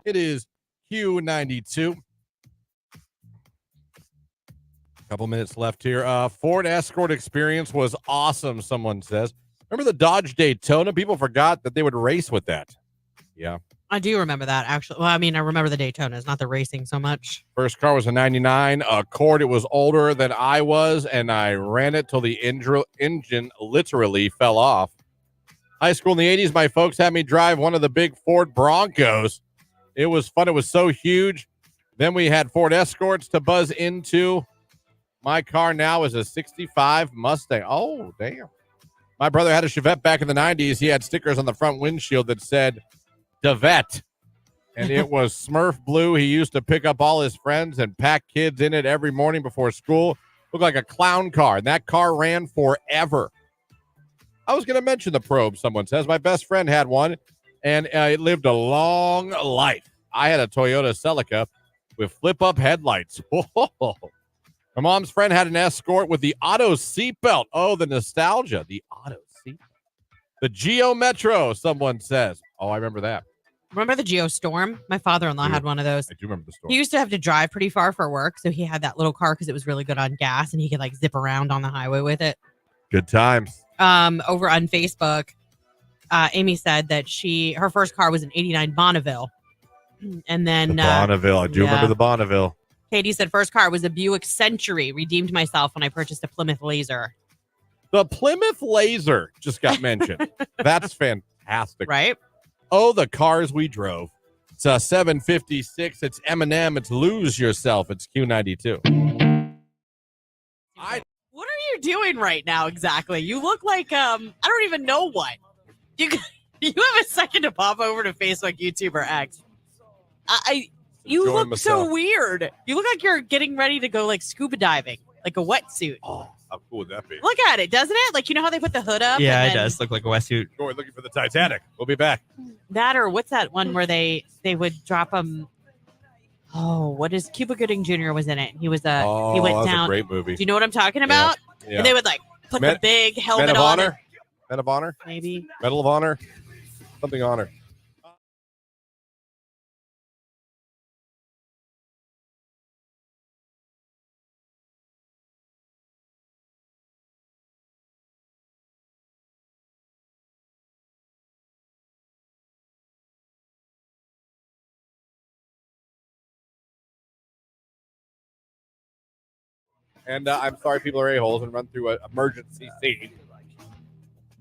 It is Q92. Couple minutes left here. Ford Escort experience was awesome, someone says. Remember the Dodge Daytona? People forgot that they would race with that. Yeah. I do remember that, actually. Well, I mean, I remember the Daytonas, not the racing so much. First car was a 99 Accord. It was older than I was, and I ran it till the engine literally fell off. High school in the 80s, my folks had me drive one of the big Ford Broncos. It was fun. It was so huge. Then we had Ford Escorts to buzz into. My car now is a 65 Mustang. Oh, damn. My brother had a Chevette back in the 90s. He had stickers on the front windshield that said Devette. And it was Smurf blue. He used to pick up all his friends and pack kids in it every morning before school. Looked like a clown car. And that car ran forever. I was going to mention the Probe, someone says. My best friend had one, and it lived a long life. I had a Toyota Celica with flip-up headlights. My mom's friend had an Escort with the auto seatbelt. Oh, the nostalgia. The auto seatbelt. The Geo Metro, someone says. Oh, I remember that. Remember the Geo Storm? My father-in-law had one of those. I do remember the story. He used to have to drive pretty far for work, so he had that little car because it was really good on gas, and he could like zip around on the highway with it. Good times. Over on Facebook, Amy said that her first car was an 89 Bonneville. And then Bonneville. I do remember the Bonneville. Katie said first car was a Buick Century. Redeemed myself when I purchased a Plymouth Laser. The Plymouth Laser just got mentioned. That's fantastic. Right? Oh, the cars we drove. It's a 756. It's Eminem. It's Lose Yourself. It's Q92. What are you doing right now exactly? You look like I don't even know what. You have a second to pop over to Facebook, YouTube, or X. You look so weird. You look like you're getting ready to go like scuba diving, like a wetsuit. Oh, how cool would that be? Look at it, doesn't it? Like, you know how they put the hood up? Yeah, it does look like a wetsuit. We're looking for the Titanic. We'll be back. That, or what's that one where they would drop them? Oh, what is Cuba Gooding Jr. was in it? He was he went that's down. a great movie. Do you know what I'm talking about? Yeah. And they would like put the big helmet Men of on. Honor? Men of Honor? Maybe. Medal of Honor? Something honor. And I'm sorry people are a-holes and run through an emergency scene.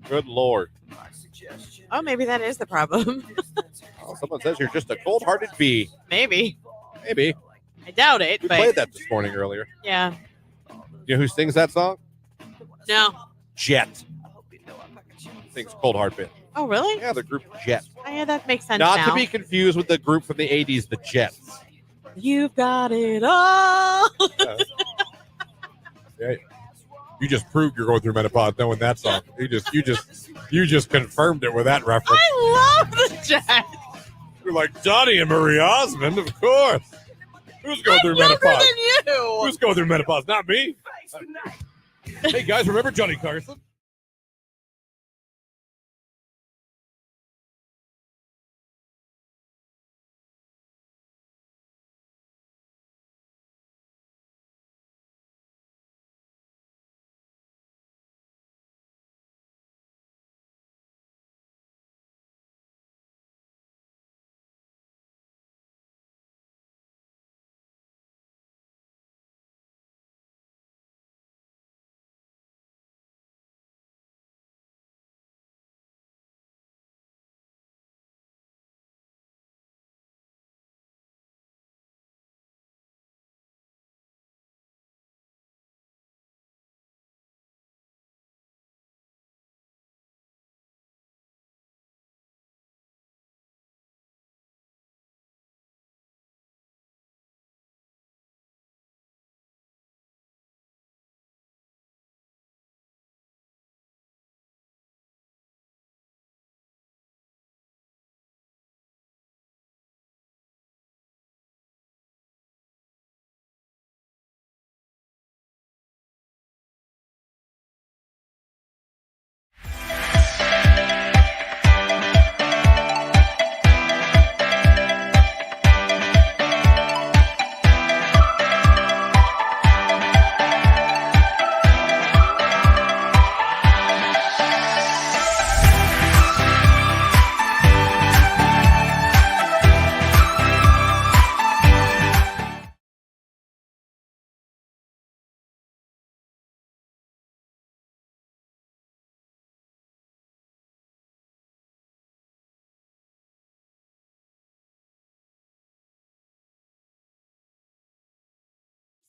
Good Lord. Oh, maybe that is the problem. Oh, someone says you're just a cold-hearted bee. Maybe. Maybe. I doubt it, We but played that this morning earlier. yeah. You know who sings that song? No. Jet. Sings Cold Hard Bit. Oh, really? Yeah, the group Jet. Oh, yeah, that makes sense Not now. to be confused with the group from the 80s, the Jets. You've got it all. Yeah. You just proved you're going through menopause knowing that song. You just confirmed it with that reference. I love the Jets. You're like Donnie and Marie Osmond, of course. Who's going through Younger menopause? than you. Who's going through menopause? Not me. Hey guys, remember Johnny Carson?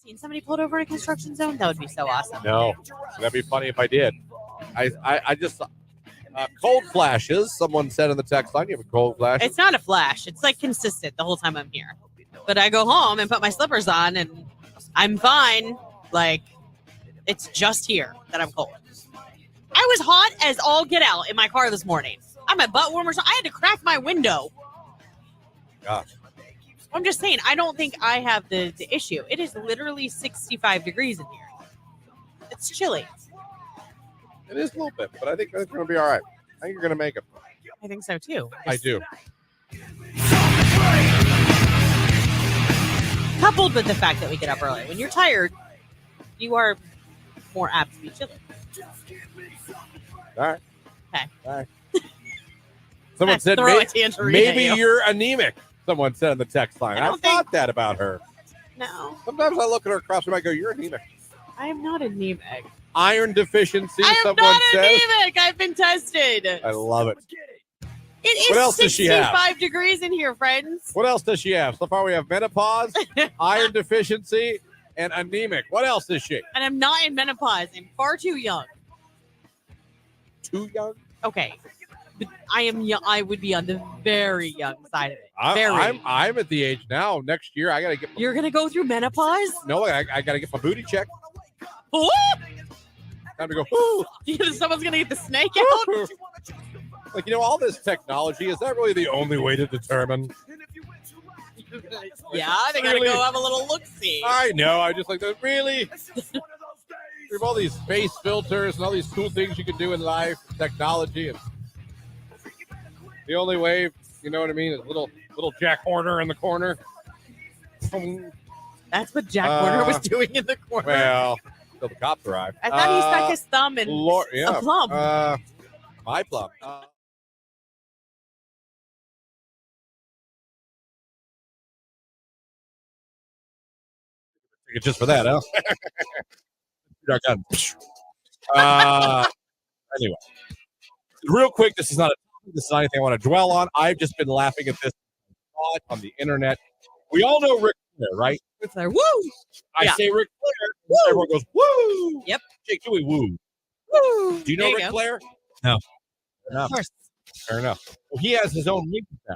Seen somebody pulled over in a construction zone? That would be so awesome. No. That'd be funny if I did. I just cold flashes. Someone said in the text line, you have a cold flash. It's not a flash. It's like consistent the whole time I'm here. But I go home and put my slippers on and I'm fine. Like, it's just here that I'm cold. I was hot as all get out in my car this morning. I'm a butt warmer, so I had to crack my window. Gosh. I'm just saying, I don't think I have the issue. It is literally 65 degrees in here. It's chilly. It is a little bit, but I think it's going to be all right. I think you're going to make it. I think so too. I do. Coupled with the fact that we get up early. When you're tired, you are more apt to be chilly. All right. Okay. All right. Someone said Throw a tangerine maybe at you. you're anemic. Someone said in the text line. I thought that about her. No. Sometimes I look at her across the room, I go, you're anemic. I am not anemic. Iron deficiency, I am someone not says. anemic. I've been tested. I love it. It is What else does she have? 65 degrees in here, friends. What else does she have? So far we have menopause, iron deficiency, and anemic. What else is she? And I'm not in menopause. I'm far too young. Too young? Okay. But I am young. I would be on the very young side of it. I'm at the age now. Next year I gotta get. You're gonna go through menopause? No, I gotta get my booty checked. Oh! Time to go. Ooh. Someone's gonna get the snake out. Like, all this technology, is that really the only way to determine? Yeah, they gotta Really? go have a little look-see. I know. I just like that. Really? We have all these space filters and all these cool things you can do in life, technology, and the only way, you know what I mean, is little Jack Horner in the corner. That's what Jack Horner was doing in the corner. Well, until the cops arrive. I thought he stuck his thumb in yeah, a plum. My plum. Just for that, huh? Anyway. Real quick, this is not anything I want to dwell on. I've just been laughing at this a lot on the internet. We all know Ric Flair, right? Ric Flair, woo! I say Ric Flair, and everyone goes, woo! Yep. Jake, do we woo? Woo! Do you know Ric Flair? No. Of course. Fair enough. Well, he has his own wings now.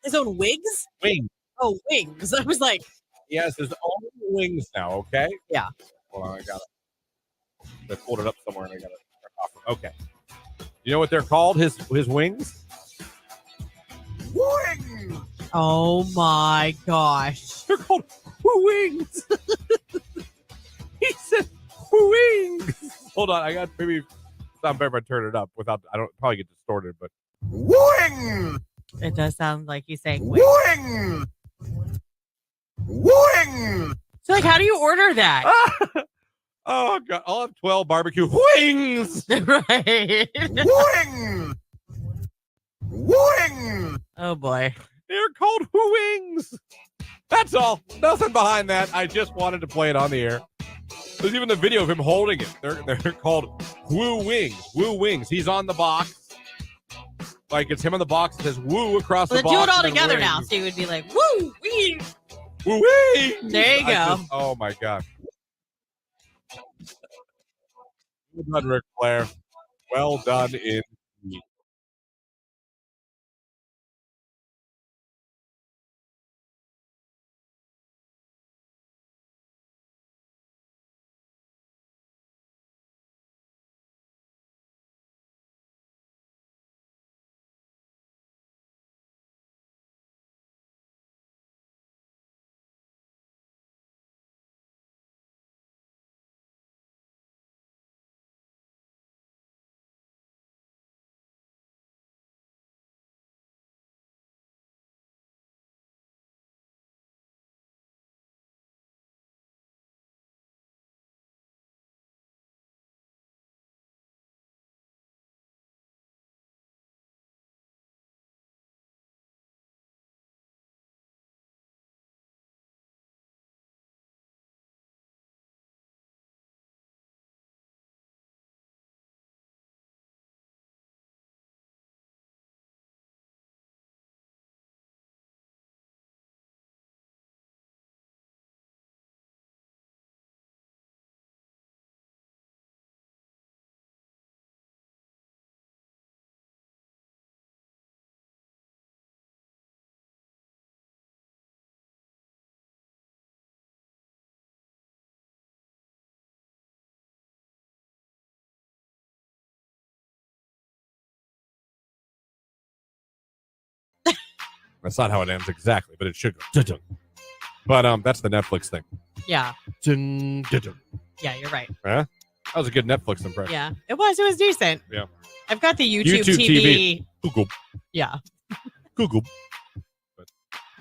His own wigs? Wings. Oh, wings. I was like, He has his own wings now, okay? Yeah. Hold on, I pulled it up somewhere and I got it. Okay. You know what they're called? His wings? Wings! oh my gosh. They're called wings. He said wings. Hold on, I got maybe sound better if I turn it up without. I don't probably get distorted, but wings. It does sound like he's saying wings. Wings. Wings. So, like, how do you order that? Oh God! I'll have 12 barbecue wings. Right. Wings. Wings. Oh boy. They're called wings. That's all. Nothing behind that. I just wanted to play it on the air. There's even the video of him holding it. They're called Woo Wings. Woo Wings. He's on the box. Like it's him on the box. It says Woo across the box. Do it all and together wings. now. So you would be like, woo, wings. Woo Wings. There you go. Oh my God. Well done, Ric Flair. Well done indeed. That's not how it ends exactly, but it should go. Dun-dun. But that's the Netflix thing. Yeah. Dun, dun-dun. Yeah, you're right. Huh? That was a good Netflix impression. Yeah. It was decent. Yeah. I've got the YouTube TV. Google. Yeah. Google. But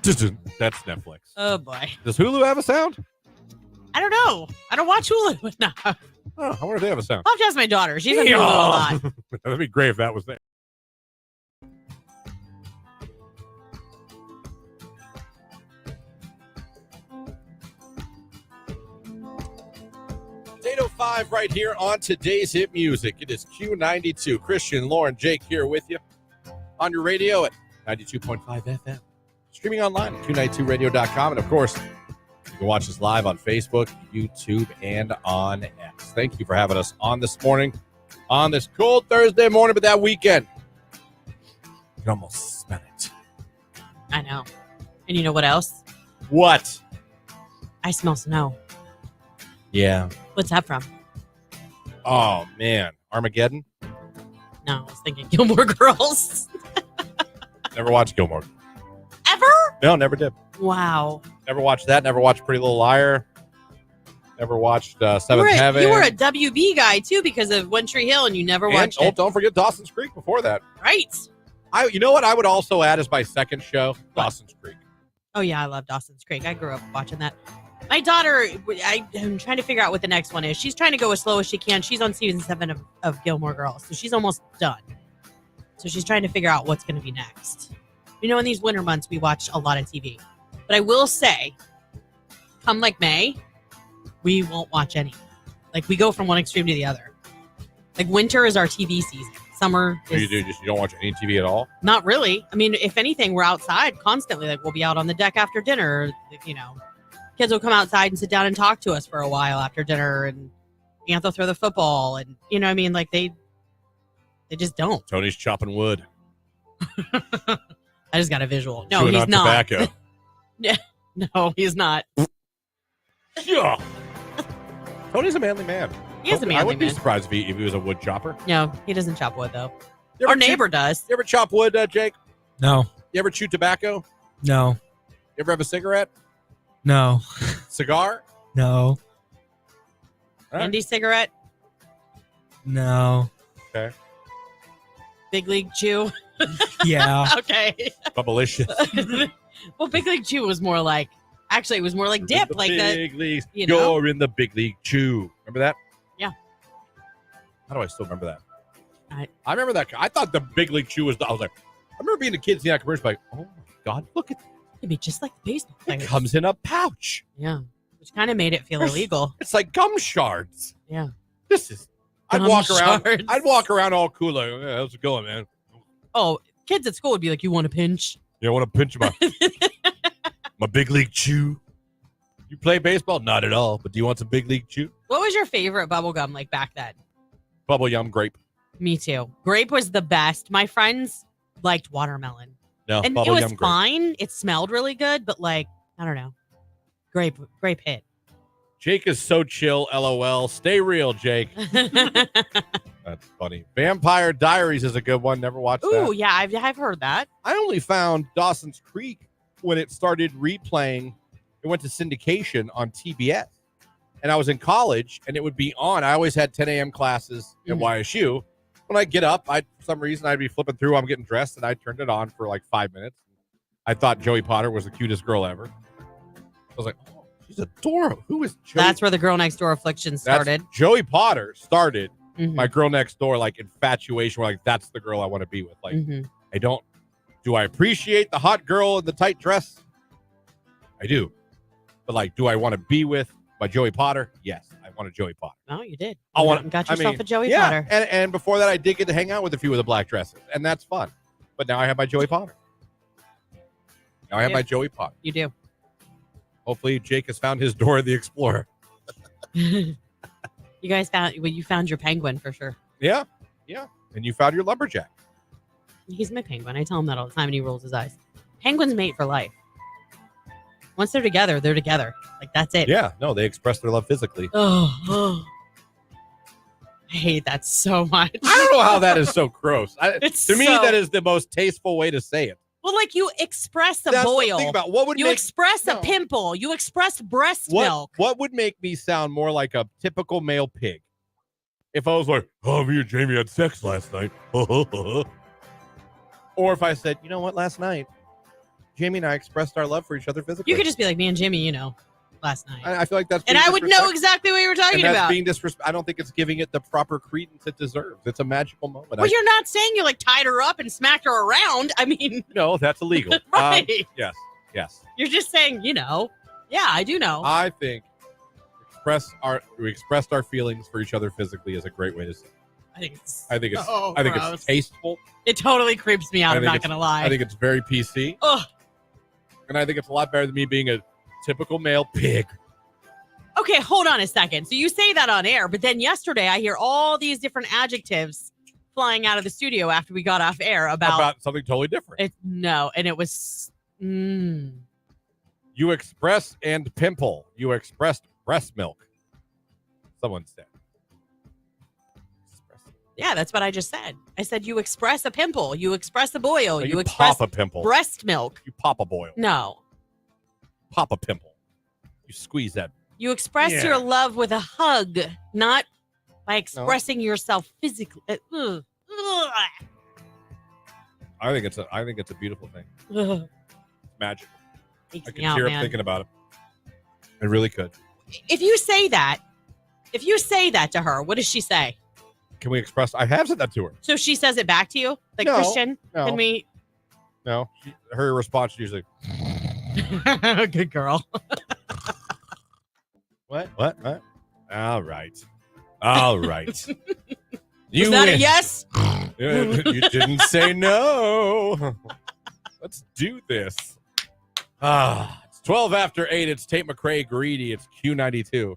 dun-dun. That's Netflix. Oh boy. Does Hulu have a sound? I don't know. I don't watch Hulu enough. Oh, I wonder if they have a sound. I'll just ask my daughter. She's on Hulu a lot. That'd be great if that was there. It's 8:05 right here on today's hit music. It is Q92. Christian, Lauren, Jake here with you on your radio at 92.5 FM. Streaming online at Q92radio.com. And of course, you can watch us live on Facebook, YouTube, and on X. Thank you for having us on this morning, on this cold Thursday morning, but that weekend. You can almost smell it. I know. And you know what else? What? I smell snow. Yeah. What's that from? Oh, man. Armageddon? No, I was thinking Gilmore Girls. Never watched Gilmore. Ever? No, never did. Wow. Never watched that. Never watched Pretty Little Liar. Never watched Seventh Heaven. You were a WB guy, too, because of One Tree Hill, and you never watched it. Don't forget Dawson's Creek before that. Right. You know what I would also add as my second show? Dawson's Creek. Oh, yeah, I love Dawson's Creek. I grew up watching that. My daughter, I'm trying to figure out what the next one is. She's trying to go as slow as she can. She's on season 7 of Gilmore Girls, so she's almost done. So she's trying to figure out what's going to be next. You know, in these winter months, we watch a lot of TV. But I will say, come like May, we won't watch any. Like, we go from one extreme to the other. Like, winter is our TV season. Summer So is you don't watch any TV at all? not really. I mean, if anything, we're outside constantly. Like we'll be out on the deck after dinner. You know, kids will come outside and sit down and talk to us for a while after dinner, and they'll throw the football, and you know what I mean. Like they just don't. Tony's chopping wood. I just got a visual. No, Chewing he's on not. tobacco. No, he's not. Yeah. Tony's a manly man. He is a I manly wouldn't be man. surprised if he was a wood chopper. No, he doesn't chop wood though. You ever Our neighbor does. You ever chop wood, Jake? No. You ever chew tobacco? No. You ever have a cigarette? No. Cigar? No. All right. Andy cigarette, No. Okay. Big League Chew. Yeah. Okay. Bubblicious. Well, Big League Chew was more like, actually, it was more like dip, The like that. big leagues. you know? You're in the big league chew. Remember that? Yeah. How do I still remember that? I remember that. I thought the big league chew was. I was like, I remember being a kid seeing that commercial. Like, oh my god, look at It'd be just like the baseball it players. comes in a pouch. Yeah, which kind of made it feel illegal. It's like gum shards. Yeah. This is. I'd Gum walk around. shards. I'd walk around all cool. Like, yeah, how's it going, man? Oh, kids at school would be like, "You want a pinch?" You want to pinch my big league chew? You play baseball? Not at all. But do you want some big league chew? What was your favorite bubble gum like back then? Bubble yum grape. Me too. Grape was the best. My friends liked watermelon, No, and bubble it was yum grape. fine. It smelled really good, but like I don't know, grape hit. Jake is so chill. LOL. Stay real, Jake. That's funny. Vampire Diaries is a good one. Never watched Ooh, that. yeah, I've heard that. I only found Dawson's Creek when it started replaying. It went to syndication on TBS. And I was in college, and it would be on. I always had 10 a.m. classes at YSU. When I get up, for some reason, I'd be flipping through. I'm getting dressed, and I turned it on for like 5 minutes. I thought Joey Potter was the cutest girl ever. I was like, oh, she's adorable. Who is Joey? That's where the Girl Next Door affliction started. Joey Potter started Mhm. my girl next door, like infatuation. Where like, that's the girl I want to be with. Like, do I appreciate the hot girl in the tight dress? I do. But like, do I want to be with my Joey Potter? Yes, I want a Joey Potter. Oh, you did. I want. You got yourself a Joey yeah, Potter. And before that, I did get to hang out with a few of the black dresses, and that's fun. But now I have my Joey Potter. Now I have my Joey Potter. You do. Hopefully, Jake has found his Dora the Explorer. You guys found your penguin for sure. Yeah, and you found your lumberjack. He's my penguin. I tell him that all the time, and he rolls his eyes. Penguins mate for life. Once they're together, they're together. Like that's it. Yeah, no, they express their love physically. Oh. I hate that so much. I don't know how that is so gross. It's me, so- that is the most tasteful way to say it. Well, like you express a That's the boil. thing about what would You make express a pimple. You express breast milk. What would make me sound more like a typical male pig? If I was like, oh, me and Jamie had sex last night. Or if I said, you know what, last night, Jamie and I expressed our love for each other physically. You could just be like me and Jimmy, last night. I feel like that's and being I would know disrespectful. exactly what you were talking And that's about. being disrespectful. I don't think it's giving it the proper credence it deserves. It's a magical moment. Well, you're not saying you like tied her up and smacked her around. I mean, No, that's illegal. Right. Yes. you're just saying, Yeah, I do know. I think we expressed our feelings for each other physically is a great way to say it. I think it's I think gross. it's tasteful. It totally creeps me out. I'm not it's- gonna lie. I think it's very PC. Ugh. And I think it's a lot better than me being a typical male pig. Okay, hold on a second. So you say that on air, but then yesterday I hear all these different adjectives flying out of the studio after we got off air About something totally different. it. No, and it was. You express and pimple. You expressed breast milk. Someone said. Yeah, that's what I just said. I said you express a pimple, you express a boil, No, you express pop a pimple. breast milk. You pop a boil. No, Pop a pimple. You squeeze that. you express Yeah. your love with a hug, not by expressing yourself physically. Ugh. Ugh. I think it's a beautiful thing. Ugh. Magical. Takes I me can out, tear up man. thinking about it. I really could. If you say that to her, what does she say? Can we express? I have said that to her. So she says it back to you, like No, Christian. no. Can we? No, her response is usually, Good girl. What? All right. You Was that a win. yes? You didn't say no. Let's do this. It's 12 after 8. It's Tate McRae, Greedy. It's Q92.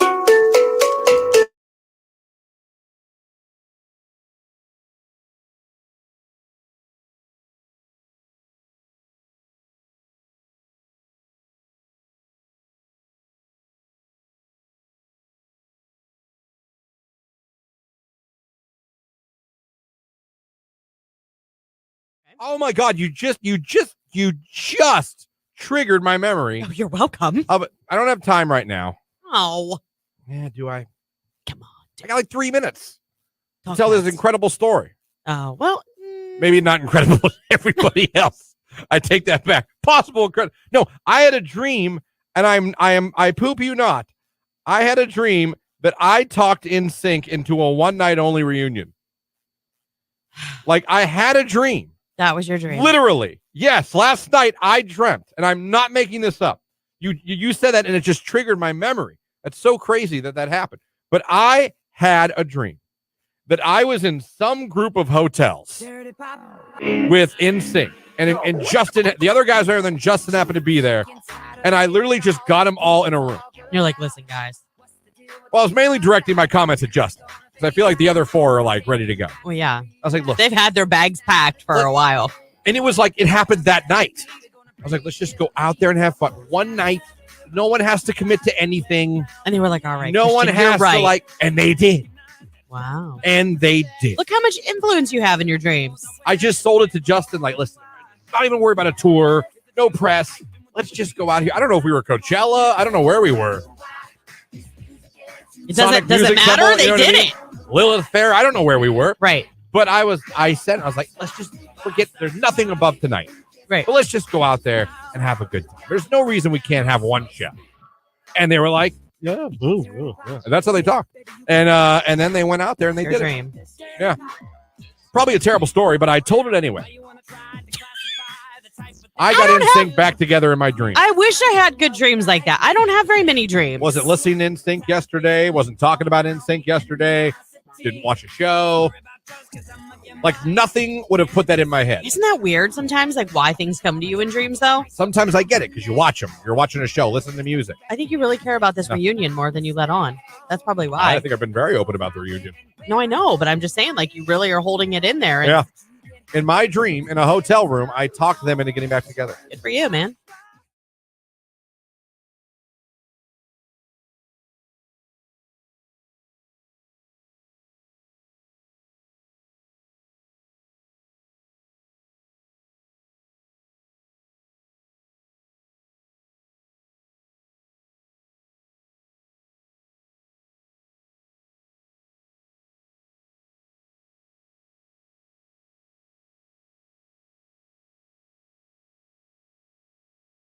Oh my God! You just triggered my memory. Oh, you're welcome. I don't have time right now. Oh, Yeah, do I? come on. I got like 3 minutes to Talk tell this fast. incredible story. Oh, well. Maybe not incredible to everybody else. I take that back. Possible incredible. No, I had a dream, and I poop you not. I had a dream that I talked NSYNC into a one night only reunion. Like I had a dream. That was your dream. Literally. Yes. Last night I dreamt, and I'm not making this up. You said that, and it just triggered my memory. That's so crazy that happened. But I had a dream that I was in some group of hotels with NSYNC, and Justin, the other guys there, then Justin happened to be there, and I literally just got them all in a room. You're like, listen, guys. Well, I was mainly directing my comments at Justin, because I feel like the other four are like ready to go. Well, yeah. I was like, look. They've had their bags packed for a while. And it was like, it happened that night. I was like, let's just go out there and have fun. One night. No one has to commit to anything. And they were like, all right. No one has to like, and they did. Wow. And they did. Look how much influence you have in your dreams. I just sold it to Justin. Like, listen, not even worry about a tour. No press. Let's just go out here. I don't know if we were Coachella. I don't know where we were. It doesn't matter. They did it. Lilith Fair. I don't know where we were. Right. But I was like, let's just forget. There's nothing above tonight. Right. But let's just go out there and have a good time. There's no reason we can't have one show. And they were like, yeah. And that's how they talked. And then they went out there and they Your did dream. it. Yeah. Probably a terrible story, but I told it anyway. I got NSYNC back together in my dream. I wish I had good dreams like that. I don't have very many dreams. Wasn't listening to NSYNC yesterday. Wasn't talking about NSYNC yesterday. Didn't watch a show. Like nothing would have put that in my head. Isn't that weird sometimes, like why things come to you in dreams, though? Sometimes I get it because you watch them. You're watching a show, listen to music. I think you really care about this reunion more than you let on. That's probably why. I think I've been very open about the reunion. No, I know, but I'm just saying, like, you really are holding it in there. And Yeah. In my dream, in a hotel room, I talked them into getting back together. Good for you, man.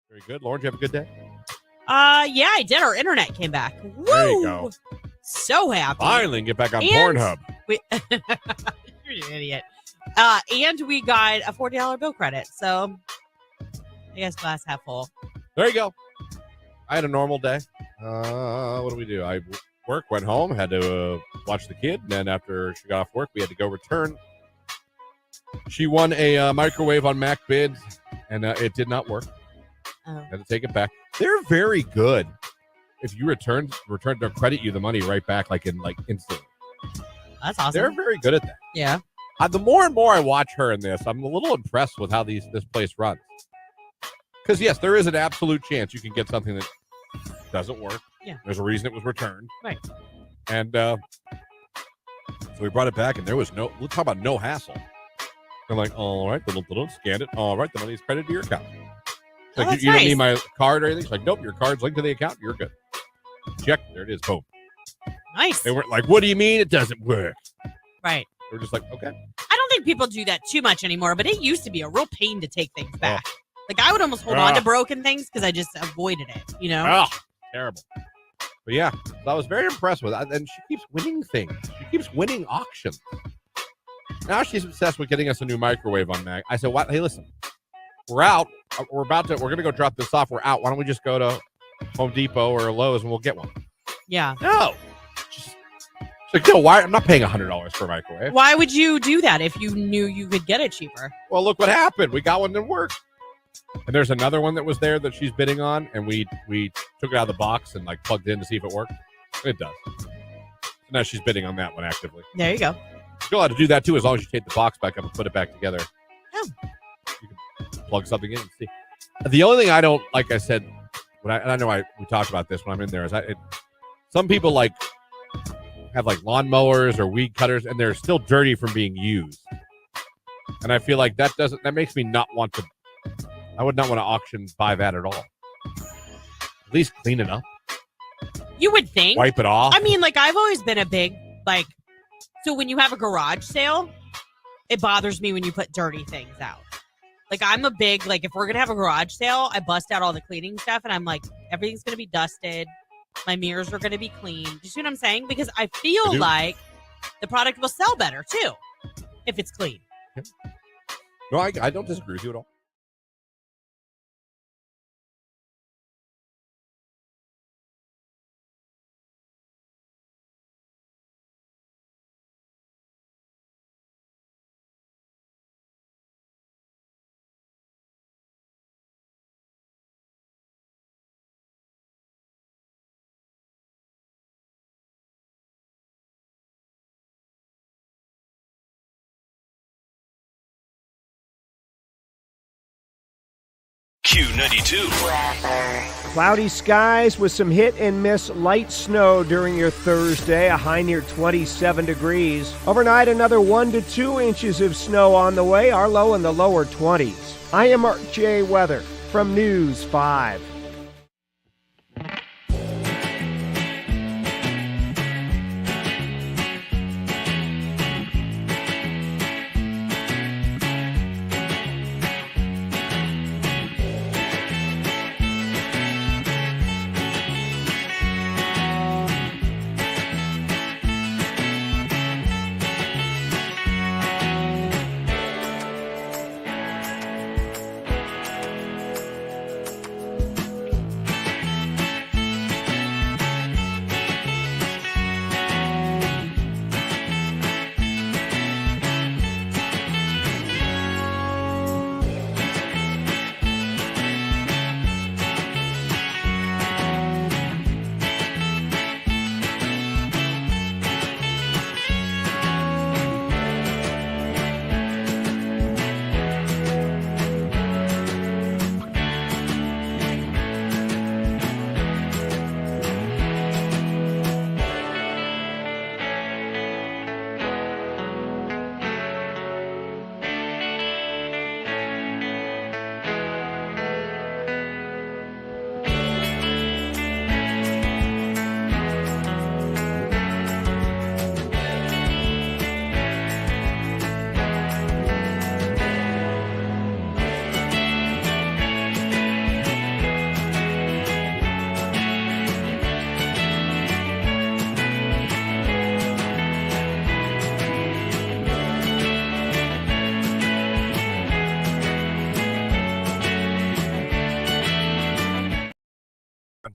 Very good. Lauren, did you have a good day? Yeah, I did. Our internet came back. Woo! There you go. So happy. Finally, get back on And Pornhub. You're an idiot. And we got a $40 bill credit. So I guess glass half full. There you go. I had a normal day. What do we do? I went home, had to watch the kid. And then after she got off work, we had to go return. She won a microwave on Mac Bids, and it did not work. Oh. Had to take it back. They're very good. If you return, they'll credit you the money right back, like instantly. That's awesome. They're very good at that. Yeah. The more and more I watch her in this, I'm a little impressed with how this place runs. Because yes, there is an absolute chance you can get something that doesn't work. Yeah. There's a reason it was returned. Right. And so we brought it back, and there was let's talk about no hassle. They're like, all right, scan it. All right, the money's credited to your account. Like, that's you don't nice. need my card or anything. It's like, nope, your card's linked to the account. You're good. Check. There it is. Boom. Nice. They weren't like, what do you mean it doesn't work? Right. We're just like, okay. I don't think people do that too much anymore, but it used to be a real pain to take things back. Like, I would almost hold on to broken things because I just avoided it, you know? Oh, terrible. But yeah, so I was very impressed with it. And she keeps winning things. She keeps winning auctions. Now she's obsessed with getting us a new microwave on Mac. I said, what? Hey, listen, we're out. We're going to go drop this off. We're out. Why don't we just go to Home Depot or Lowe's and we'll get one? Yeah. No. She's like, no, why? I'm not paying $100 for a microwave. Why would you do that if you knew you could get it cheaper? Well, look what happened. We got one that worked. And there's another one that was there that she's bidding on, and we took it out of the box and like plugged it in to see if it worked. It does. So now she's bidding on that one actively. There you go. You're allowed to do that too, as long as you take the box back up and put it back together. Oh. You can plug something in and see. The only thing I don't, like I said, and I know we talked about this when I'm in there, is some people like have like lawnmowers or weed cutters, and they're still dirty from being used. And I feel like that makes me not want to. I would not want to buy that at all. At least clean it up. You would think. Wipe it off. I mean, like, I've always been a big, like, so when you have a garage sale, it bothers me when you put dirty things out. Like, I'm a big, like, if we're going to have a garage sale, I bust out all the cleaning stuff, and I'm like, everything's going to be dusted. My mirrors are going to be clean. Do you see what I'm saying? Because I feel like the product will sell better, too, if it's clean. No, I don't disagree with you at all. Q92. Cloudy skies with some hit and miss light snow during your Thursday, a high near 27 degrees. Overnight, another 1 to 2 inches of snow on the way, our low in the lower 20s. I am Mark J. Weather from News 5.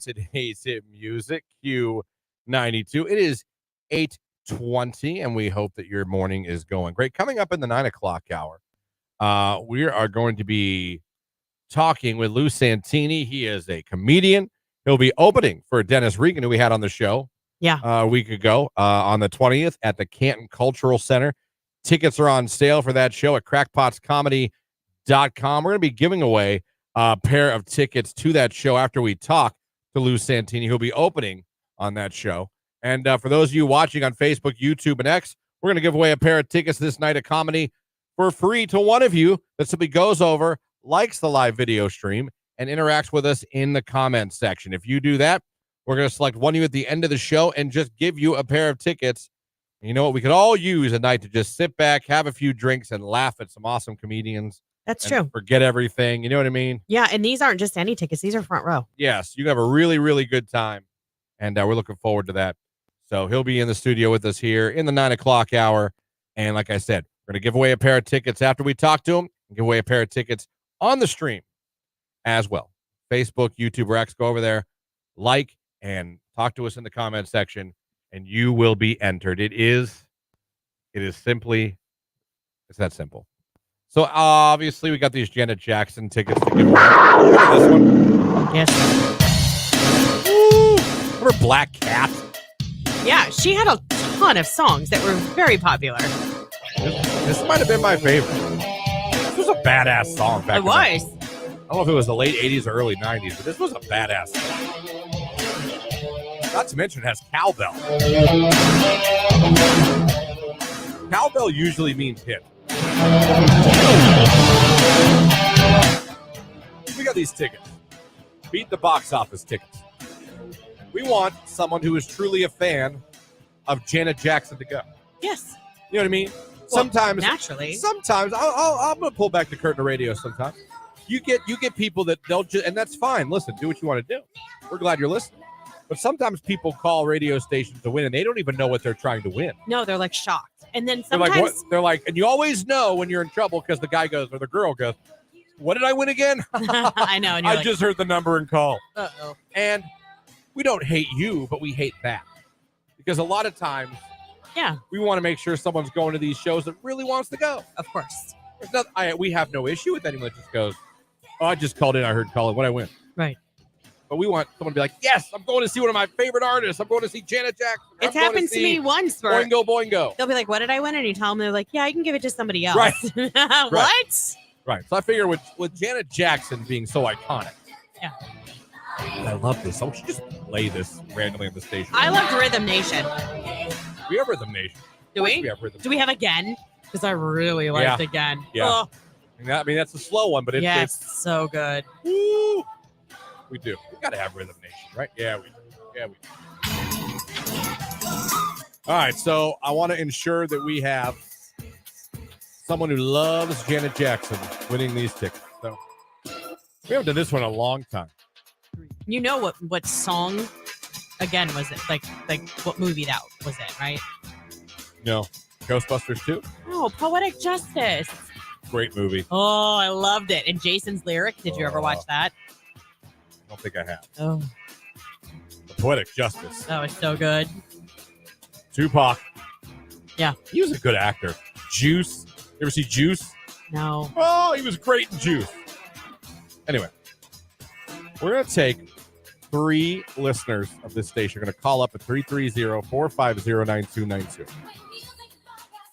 Today's hit music, Q92. It is 8:20, and we hope that your morning is going great. Coming up in the 9 o'clock hour, we are going to be talking with Lou Santini. He is a comedian. He'll be opening for Dennis Regan, who we had on the show a week ago on the 20th at the Canton Cultural Center. Tickets are on sale for that show at crackpotscomedy.com. We're going to be giving away a pair of tickets to that show after we talk to Lou Santini, who'll be opening on that show. And for those of you watching on Facebook, YouTube, and X, we're going to give away a pair of tickets this night of comedy for free to one of you that simply goes over, likes the live video stream, and interacts with us in the comments section. If you do that, we're going to select one of you at the end of the show and just give you a pair of tickets. And you know what? We could all use a night to just sit back, have a few drinks, and laugh at some awesome comedians. That's true. Forget everything. You know what I mean? Yeah, and these aren't just any tickets. These are front row. Yes, you have a really, really good time, and we're looking forward to that. So he'll be in the studio with us here in the 9 o'clock hour. And like I said, we're going to give away a pair of tickets after we talk to him, and give away a pair of tickets on the stream as well. Facebook, YouTube, or X, go over there, like, and talk to us in the comment section, and you will be entered. It is simply, it's that simple. So obviously we got these Janet Jackson tickets to give away. Remember this one? Yes. Ooh, remember Black Cat? Yeah, she had a ton of songs that were very popular. This might have been my favorite. This was a badass song back It was. I don't know if it was the late 80s or early 90s, but this was a badass song. Not to mention it has cowbell. Cowbell usually means hit. We got these tickets. Beat the box office tickets. We want someone who is truly a fan of Janet Jackson to go. Yes. You know what I mean? Well, Sometimes I'm gonna pull back the curtain of radio sometimes. You get people that don't just, and that's fine. Listen, do what you want to do. We're glad you're listening. But sometimes people call radio stations to win and they don't even know what they're trying to win. No, they're like shocked. And then They're sometimes like, what? They're like, and you always know when you're in trouble because the guy goes or the girl goes, "What did I win again?" I know. And you're I like, just heard the number and call. uh-oh. And we don't hate you, but we hate that. Because a lot of times, Yeah, we want to make sure someone's going to these shows that really wants to go. of course. There's not, we have no issue with anyone that just goes, "Oh, I just called in. I heard Colin. What'd I win?" Right. But we want someone to be like, "Yes, I'm going to see one of my favorite artists. I'm going to see Janet Jackson." It's happened to me once where Boingo, boingo. they'll be like, "What did I win?" And you tell them, they're like, "Yeah, I can give it to somebody else." Right. What? Right. So I figure with Janet Jackson being so iconic. Yeah. I love this. I should just play this randomly on the station. I loved Rhythm Nation. We have Rhythm Nation. Do we? We have Rhythm Do we have Again? Because I really liked Yeah. Again. Yeah. Oh, I mean, that's a slow one, but yes, it's so good. woo. We do. We got to have Rhythm Nation, right? Yeah, we do. Yeah, we do. All right, so I want to ensure that we have someone who loves Janet Jackson winning these tickets. So we haven't done this one in a long time. You know what song Again was it? Like what movie that was it, right? No, Ghostbusters 2. Oh, Poetic Justice. Great movie. Oh, I loved it. And Jason's lyric, did you ever watch that? I don't think I have. Oh, The Poetic Justice. that was so good. Tupac. Yeah. He was a good actor. Juice. You ever see Juice? No. Oh, he was great in Juice. Anyway, we're going to take 3 listeners of this station. We're going to call up at 330-450-9292.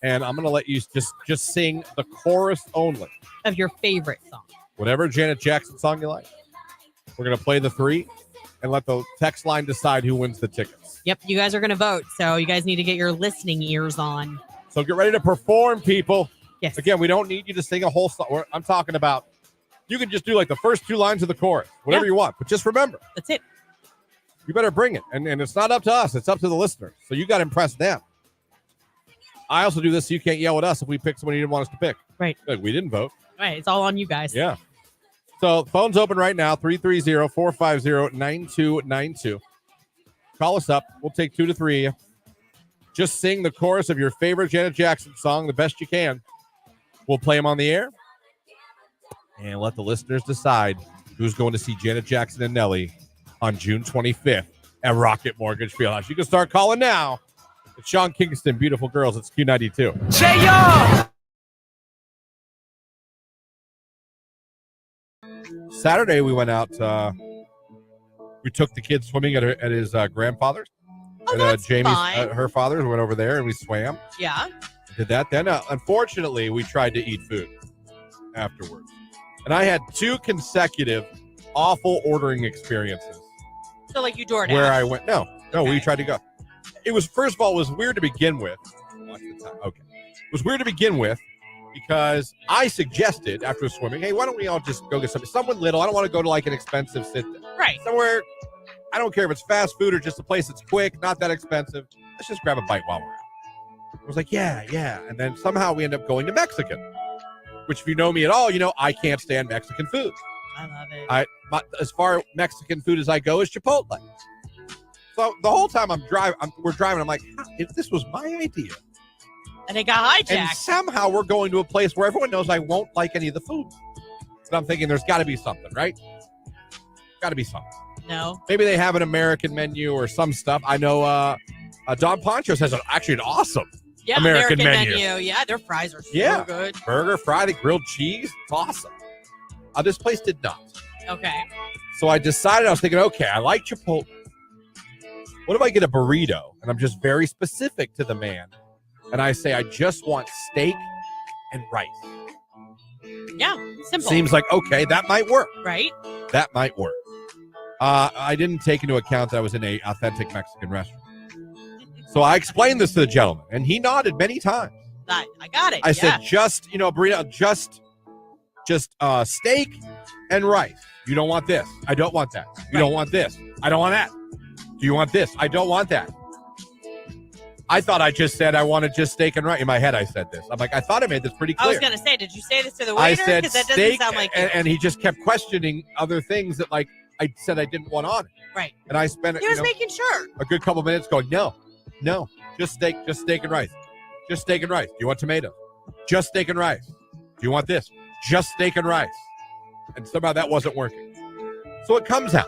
And I'm going to let you just sing the chorus only. Of your favorite song. Whatever Janet Jackson song you like. We're going to play the 3 and let the text line decide who wins the tickets. Yep, you guys are going to vote. So you guys need to get your listening ears on. So get ready to perform, people. Yes. Again, we don't need you to sing a whole song. I'm talking about, you can just do like the first 2 lines of the chorus, whatever you want. But just remember, That's it. you better bring it. And it's not up to us. It's up to the listeners. So you got to impress them. I also do this so you can't yell at us if we pick someone you didn't want us to pick. Right. Good. We didn't vote. Right. It's all on you guys. Yeah. So phone's open right now, 330-450-9292. Call us up. We'll take 2 to 3 of you. Just sing the chorus of your favorite Janet Jackson song the best you can. We'll play them on the air. And let the listeners decide who's going to see Janet Jackson and Nelly on June 25th at Rocket Mortgage Fieldhouse. You can start calling now. It's Sean Kingston, Beautiful Girls. It's Q92. Say yo! Saturday, we went out. We took the kids swimming at his grandfather's. Oh, And, that's Jamie's, fine. her father went over there and we swam. Yeah. Did that. Then, unfortunately, we tried to eat food afterwards. And I had 2 consecutive awful ordering experiences So like you DoorDash. where I went, no, Okay. we tried to go. It was, first of all, it was weird to begin with. Watch the time. Okay. It was weird to begin with because I suggested after swimming, hey, why don't we all just go get someone little? I don't want to go to like an expensive sit-down. Right. Somewhere, I don't care if it's fast food or just a place that's quick, not that expensive. Let's just grab a bite while we're out. I was like, yeah. And then somehow we end up going to Mexican, which if you know me at all, you know I can't stand Mexican food. I love it. As far Mexican food as I go is Chipotle. So the whole time we're driving, I'm like, if this was my idea. And it got hijacked. And somehow we're going to a place where everyone knows I won't like any of the food. But I'm thinking there's got to be something, right? Got to be something. No. Maybe they have an American menu or some stuff. I know Don Poncho's has actually an awesome Yeah, American menu. Yeah, their fries are so Yeah. good. Burger, fried, grilled cheese. It's awesome. This place did not. Okay. So I decided, I was thinking, okay, I like Chipotle. What if I get a burrito? And I'm just very specific to the man. And I say, I just want steak and rice. Yeah, simple. Seems like, okay, that might work. Right? That might work. I didn't take into account that I was in an authentic Mexican restaurant. So I explained this to the gentleman, and he nodded many times. I got it. I said, just, burrito, just steak and rice. You don't want this. I don't want that. You don't want this. I don't want that. Do you want this? I don't want that. I thought I just said I wanted just steak and rice. In my head, I said this. I'm like, I thought I made this pretty clear. I was going to say, did you say this to the I waiter? said Because that steak, doesn't sound like you. and he just kept questioning other things that, like, I said I didn't want on it. Right. And I spent He was making sure. a good couple minutes going, no, just steak and rice. Just steak and rice. Do you want tomatoes? Just steak and rice. Do you want this? Just steak and rice. And somehow that wasn't working. So it comes out.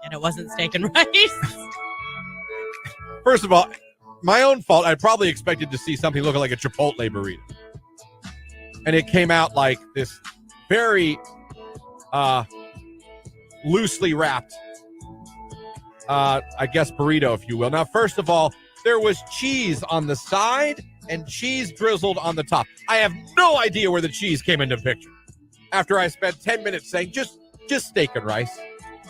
And it wasn't steak and rice. First of all, my own fault. I probably expected to see something looking like a Chipotle burrito. And it came out like this very loosely wrapped, I guess, burrito, if you will. Now, first of all, there was cheese on the side and cheese drizzled on the top. I have no idea where the cheese came into the picture. After I spent 10 minutes saying, just steak and rice.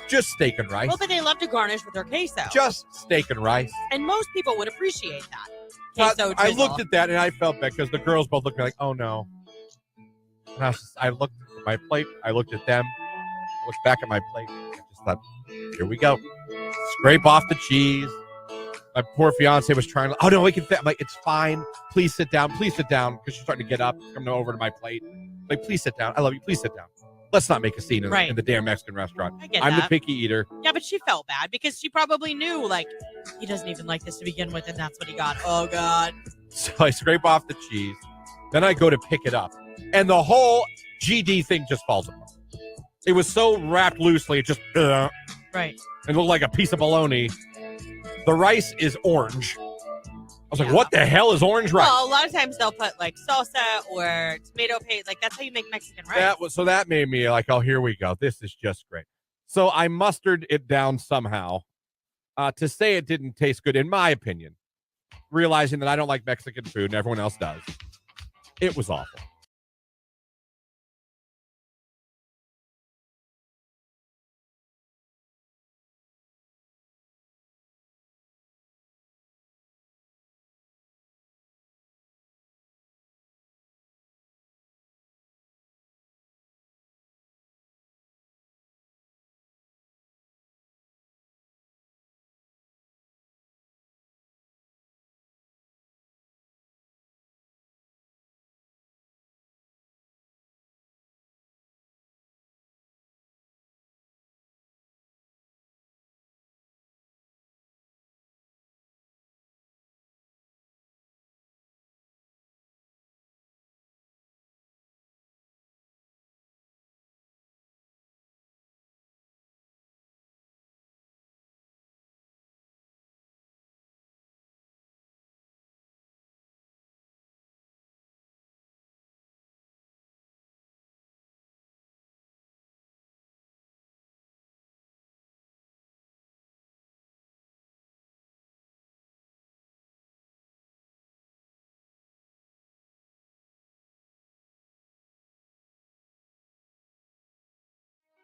Just steak and rice. Well, but they love to garnish with their queso. Just steak and rice. And most people would appreciate that. Queso I drizzle. looked at that and I felt bad because the girls both looked at me like, oh no. And I looked at my plate. I looked at them. I looked back at my plate. I just thought, here we go. Scrape off the cheese. My poor fiance was trying to, oh no, we can fit. I'm like, it's fine. Please sit down. Please sit down. Because she's starting to get up, coming over to my plate. Like, please sit down. I love you. Please sit down. Let's not make a scene in the damn Mexican restaurant. I get I'm that. the picky eater. Yeah, but she felt bad because she probably knew, like, he doesn't even like this to begin with, and that's what he got. Oh, God. So I scrape off the cheese. Then I go to pick it up. And the whole GD thing just falls apart. It was so wrapped loosely, it just, Right. it looked like a piece of bologna. The rice is orange. I was like, what the hell is orange rice? Well, a lot of times they'll put, like, salsa or tomato paste. Like, that's how you make Mexican rice. So that made me like, oh, here we go. This is just great. So I mustered it down somehow to say it didn't taste good, in my opinion, realizing that I don't like Mexican food and everyone else does. It was awful.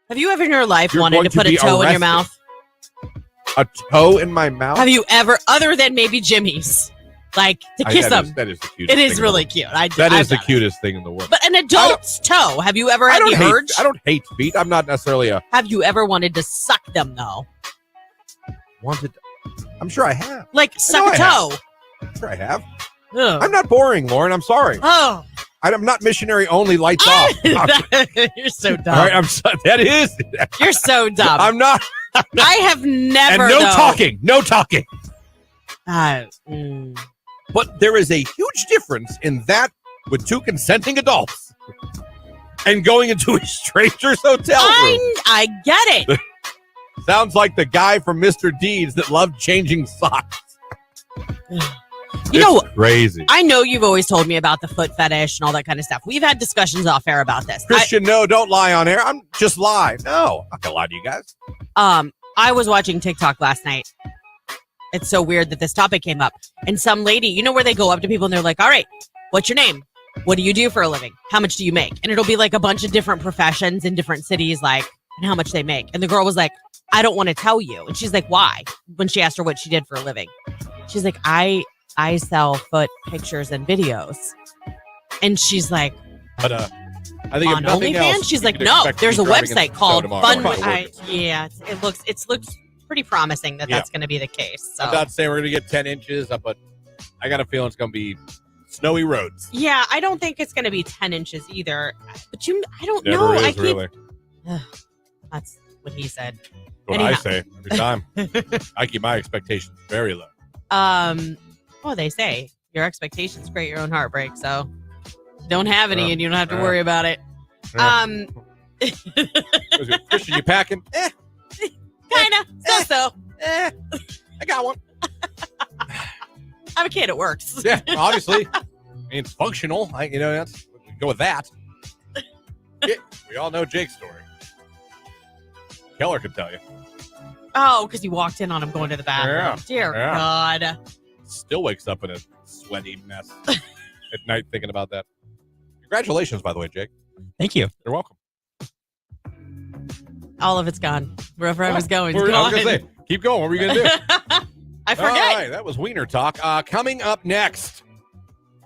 Have you ever in your life You're wanted going to put to a be toe in your arrested. mouth? A toe in my mouth? Have you ever, other than maybe Jimmy's, like to kiss them? That is the cutest It is thing really in the cute. world. That is the cutest thing in the world. But an adult's toe, have you ever had the urge? I don't hate feet. I'm not necessarily a Have you ever wanted to suck them though? wanted. I'm sure I have. Like suck a toe? I'm sure I have. Ugh. I'm not boring, Lauren. I'm sorry. Oh, I'm not missionary only. Lights off. you're so dumb. All right, that is. You're so dumb. I'm not. I have never. And no though. talking. No talking. Mm. But there is a huge difference in that with two consenting adults and going into a stranger's hotel room. I get it. Sounds like the guy from Mr. Deeds that loved changing socks. You know, crazy. I know you've always told me about the foot fetish and all that kind of stuff. We've had discussions off air about this. Christian, no, don't lie on air. I'm just lie. No, I'm not gonna lie to you guys. I was watching TikTok last night. It's so weird that this topic came up. And some lady, you know where they go up to people and they're like, all right, what's your name? What do you do for a living? How much do you make? And it'll be like a bunch of different professions in different cities, like, and how much they make. And the girl was like, I don't want to tell you. And she's like, why? When she asked her what she did for a living. She's like, I sell foot pictures and videos. And she's like, but I think on OnlyFans? She's like, no, there's a website called Fun. Yeah, it looks pretty promising that's going to be the case. So. I'm not saying we're going to get 10 inches, but I got a feeling it's going to be snowy roads. Yeah, I don't think it's going to be 10 inches either. But I don't Never know. Is, really. That's what he said. What I say every time. I keep my expectations very low. Well, they say your expectations create your own heartbreak. So don't have any and you don't have to worry about it. Christian, you packing? Kinda. So. I got one. I have a kid. It works. Yeah, obviously. I mean, it's functional. That's go with that. Yeah, we all know Jake's story. Keller could tell you. Oh, because you walked in on him going to the bathroom. Dear God. Still wakes up in a sweaty mess at night thinking about that. Congratulations, by the way, Jake. Thank you. You're welcome. All of it's gone. Wherever I was going, I was going to say, keep going. What were you going to do? I forget. All right, that was Wiener Talk. Coming up next,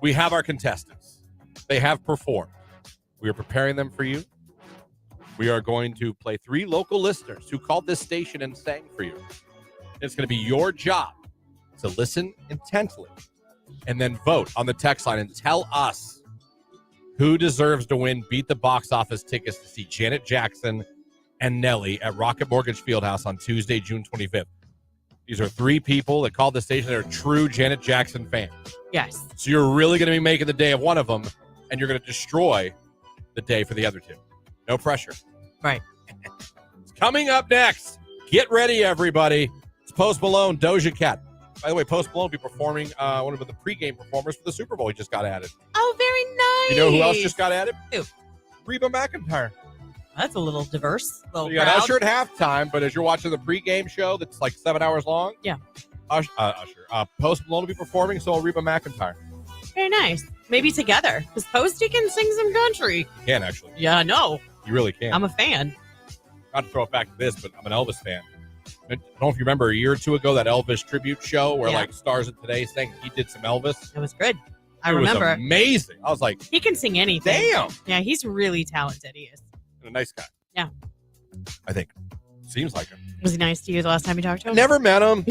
we have our contestants. They have performed. We are preparing them for you. We are going to play 3 local listeners who called this station and sang for you. It's going to be your job to listen intently and then vote on the text line and tell us who deserves to win Beat the Box Office tickets to see Janet Jackson and Nelly at Rocket Mortgage Fieldhouse on Tuesday, June 25th. These are 3 people that called the station that are true Janet Jackson fans. Yes. So you're really going to be making the day of one of them, and you're going to destroy the day for the other 2. No pressure. Right. It's coming up next. Get ready, everybody. It's Post Malone, Doja Cat. By the way, Post Malone will be performing one of the pregame performers for the Super Bowl. He just got added. Oh, very nice. You know who else just got added? Who? Reba McEntire. That's a little diverse. So you got Usher at halftime, but as you're watching the pregame show that's like 7 hours long, Post Malone will be performing, so will Reba McEntire. Very nice. Maybe together, because Posty can sing some country. You can, actually. Yeah, I know. You really can. I'm a fan. Not to throw it back to this, but I'm an Elvis fan. I don't know if you remember a year or 2 ago that Elvis tribute show where like Stars of Today sang he did some Elvis. It was good. I remember. It was amazing. I was like, he can sing anything. Damn. Yeah, he's really talented. He is. And a nice guy. Yeah. I think. Seems like him. Was he nice to you the last time you talked to him? Never met him.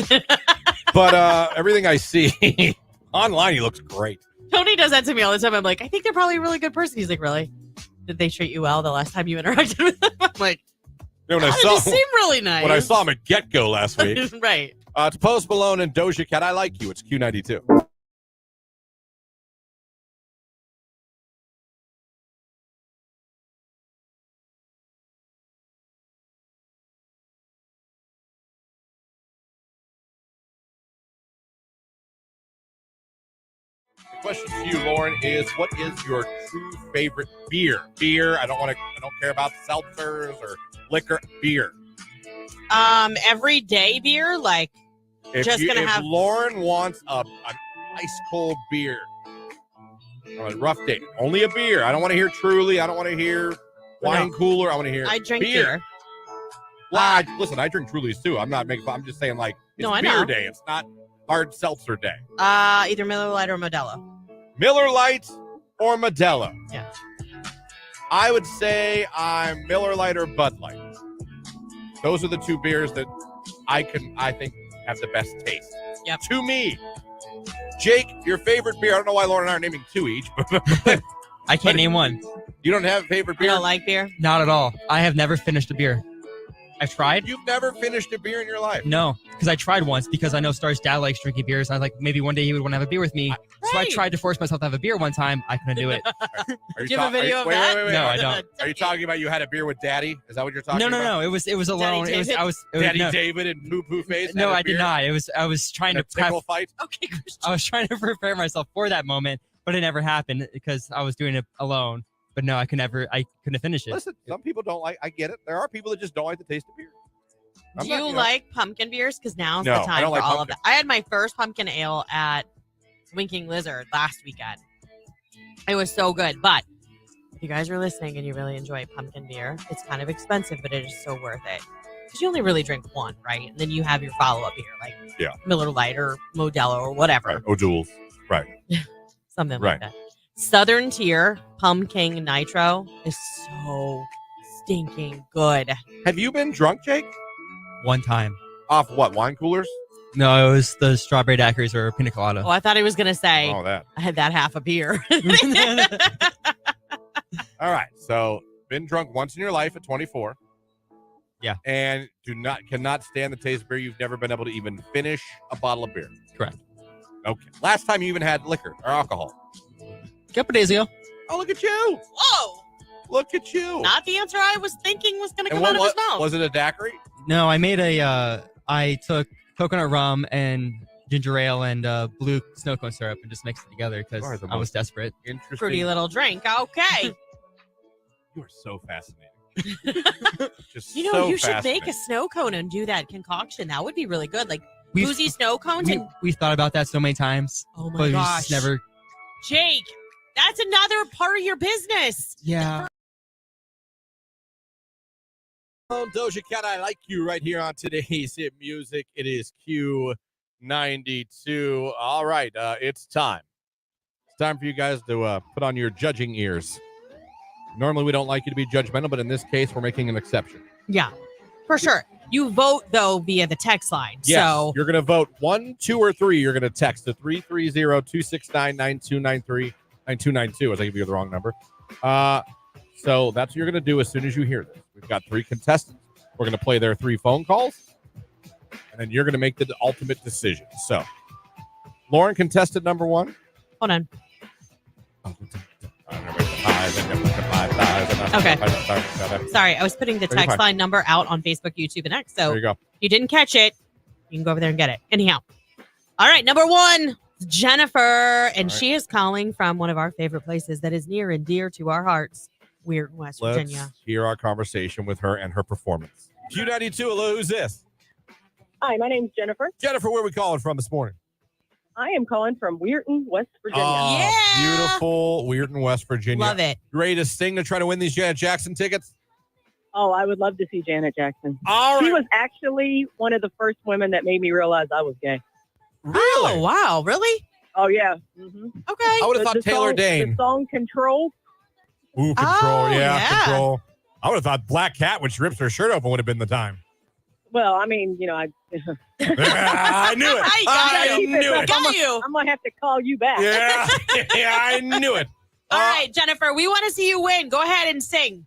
But everything I see online, he looks great. Tony does that to me all the time. I'm like, I think they're probably a really good person. He's like, really? Did they treat you well the last time you interacted with them? I'm like, when I saw, seem really nice. When I saw him at Get-Go last week. Right. To Post Malone and Doja Cat, I Like You. It's Q92. The question to you, Lauren, is what is your true favorite beer? I don't care about seltzers or liquor. Beer. Everyday beer, like if Lauren wants an ice cold beer on a rough day, only a beer. I don't want to hear Truly. I don't want to hear wine cooler. I want to hear I drink beer. Well, listen, I drink Trulies too. I'm just saying like it's beer day. It's not hard seltzer day. Either Miller Lite or Modelo. Miller Lite or Modelo. Yeah. I would say I'm Miller Lite or Bud Light. Those are the 2 beers that I think have the best taste. Yep. To me. Jake, your favorite beer. I don't know why Lauren and I are naming 2 each. But I can't name one. You don't have a favorite beer? You don't like beer? Not at all. I have never finished a beer. I've tried. You've never finished a beer in your life. No, because I tried once because I know Star's dad likes drinking beers. I was like, maybe one day he would want to have a beer with me. So I Right. tried to force myself to have a beer one time. I couldn't do it. Are Do you have a video of that? Wait, No, I don't. Are you talking about you had a beer with Daddy? Is that what you're talking No. about? It was alone. It was Daddy no, David and Poo Poo Face. no, had a I did beer not. I was trying and to a prep. tickle fight. Okay, Christian. I was trying to prepare myself for that moment, but it never happened because I was doing it alone. But no, I couldn't finish it. Listen, some people don't like. I get it. There are people that just don't like the taste of beer. I'm Do not, you know, like pumpkin beers? Because now's No, the I time don't for like all pumpkin. of that. I had my first pumpkin ale at Winking Lizard last weekend. It was so good. But if you guys are listening and you really enjoy pumpkin beer, it's kind of expensive, but it is so worth it. Because you only really drink one, right? And then you have your follow-up beer, like Miller Lite or Modelo or whatever. right. O'Doul's. Right. Something Right. like that. Southern Tier Pumpkin Nitro is so stinking good. Have you been drunk, Jake? One time. Off what? Wine coolers? No, it was the strawberry daiquiris or pina colada. Oh, I thought he was going to say Oh, that. I had that half a beer. All right. So, been drunk once in your life at 24. Yeah. And cannot stand the taste of beer. You've never been able to even finish a bottle of beer. Correct. Okay. Last time you even had liquor or alcohol. A couple days ago. Oh, look at you. Whoa. Look at you. Not the answer I was thinking was going to And come out of his what mouth. was it? A daiquiri? No, I made I took coconut rum and ginger ale and blue snow cone syrup and just mixed it together because You are the I was most desperate. Interesting. Fruity little drink. Okay. You are so fascinating. Just You know, so you should make fascinating. a snow cone and do that concoction. That would be really good. Like We've- boozy snow cones. And We've thought about that so many times, oh but my we gosh. just never. Jake, that's another part of your business. Yeah. Doja Cat, I Like You right here on today's hit music. It is Q92. All right, it's time. It's time for you guys to put on your judging ears. Normally, we don't like you to be judgmental, but in this case, we're making an exception. Yeah, for sure. You vote, though, via the text line. Yes, So you're going to vote 1, 2, or 3. You're going to text to 330-269-9293. 9292, as I give you the wrong number. So that's what you're going to do as soon as you hear this. We've got 3 contestants. We're going to play their 3 phone calls, and then you're going to make the ultimate decision. So, Lauren, contestant number 1. hold on. Okay. Sorry, I was putting the You're text fine. line number out on Facebook, YouTube, and X. So There you go. you didn't catch it, you can go over there and get it. Anyhow. All right, number 1, Jennifer. And All right. she is calling from one of our favorite places that is near and dear to our hearts, Weirton, West Virginia. Let's hear our conversation with her and her performance. Q92, hello, who's this? Hi, my name's Jennifer. Jennifer, where are we calling from this morning? I am calling from Weirton, West Virginia. Oh, Yeah. beautiful Weirton, West Virginia. Love it. You ready to sing to try to win these Janet Jackson tickets? Oh, I would love to see Janet Jackson. All She right. was actually one of the first women that made me realize I was gay. Really? Oh, wow. Really? Oh, yeah. Mm-hmm. Okay. I would have thought Taylor song, Dane. The song Control. Ooh, control. Oh, yeah, yeah. control. I would have thought Black Cat, when she rips her shirt open, would have been the time. Well, I mean, you know, I knew it. I knew it. Got you. I'm going to have to call you back. Yeah, yeah, I knew it. All right, Jennifer, we want to see you win. Go ahead and sing.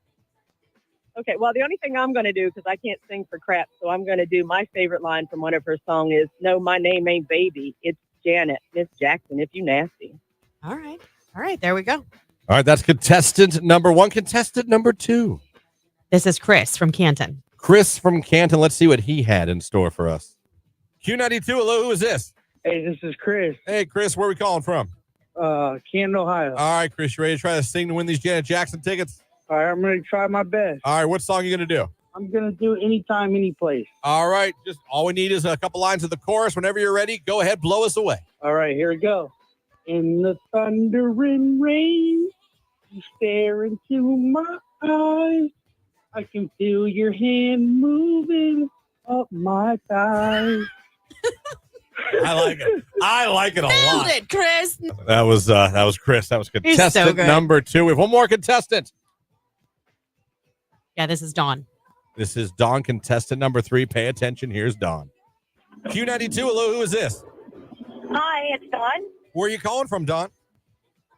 Okay, well, the only thing I'm going to do, because I can't sing for crap, so I'm going to do my favorite line from one of her songs is, "No, my name ain't Baby. It's Janet. Miss Jackson, if you nasty." All right, there we go. All right, that's contestant number 1. Contestant number 2. This is Chris from Canton. Chris from Canton. Let's see what he had in store for us. Q92, hello, who is this? Hey, this is Chris, Hey, Chris, where are we calling from? Canton, Ohio. All right, Chris, you ready to try to sing to win these Janet Jackson tickets? All right, I'm going to try my best. All right, what song are you going to do? I'm going to do Anytime, Any Place. All right, just all we need is a couple lines of the chorus. Whenever you're ready, go ahead, blow us away. All right, here we go. In the thundering rain, you stare into my eyes. I can feel your hand moving up my thighs. I like it. I like it a Nailed lot. it, Chris. That was Chris. That was He's so contestant good. number 2. We have one more contestant. Yeah, this is Dawn. This is Dawn, contestant number 3. Pay attention. Here's Dawn. Q92, hello, who is this? Hi, it's Dawn, Where are you calling from, Dawn?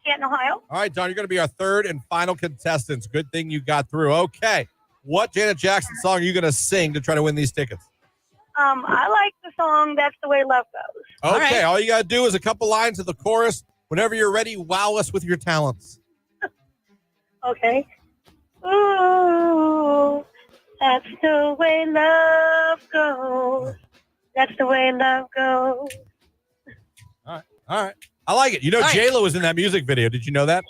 Canton, Ohio. All right, Dawn, you're going to be our 3rd and final contestants. Good thing you got through. Okay. What Janet Jackson song are you going to sing to try to win these tickets? I like the song "That's the Way Love Goes." Okay, all you got to do is a couple lines of the chorus. Whenever you're ready, wow us with your talents. Okay. Ooh, that's the way love goes. That's the way love goes. All right. I like it. You know, All right. J-Lo was in that music video. Did you know that?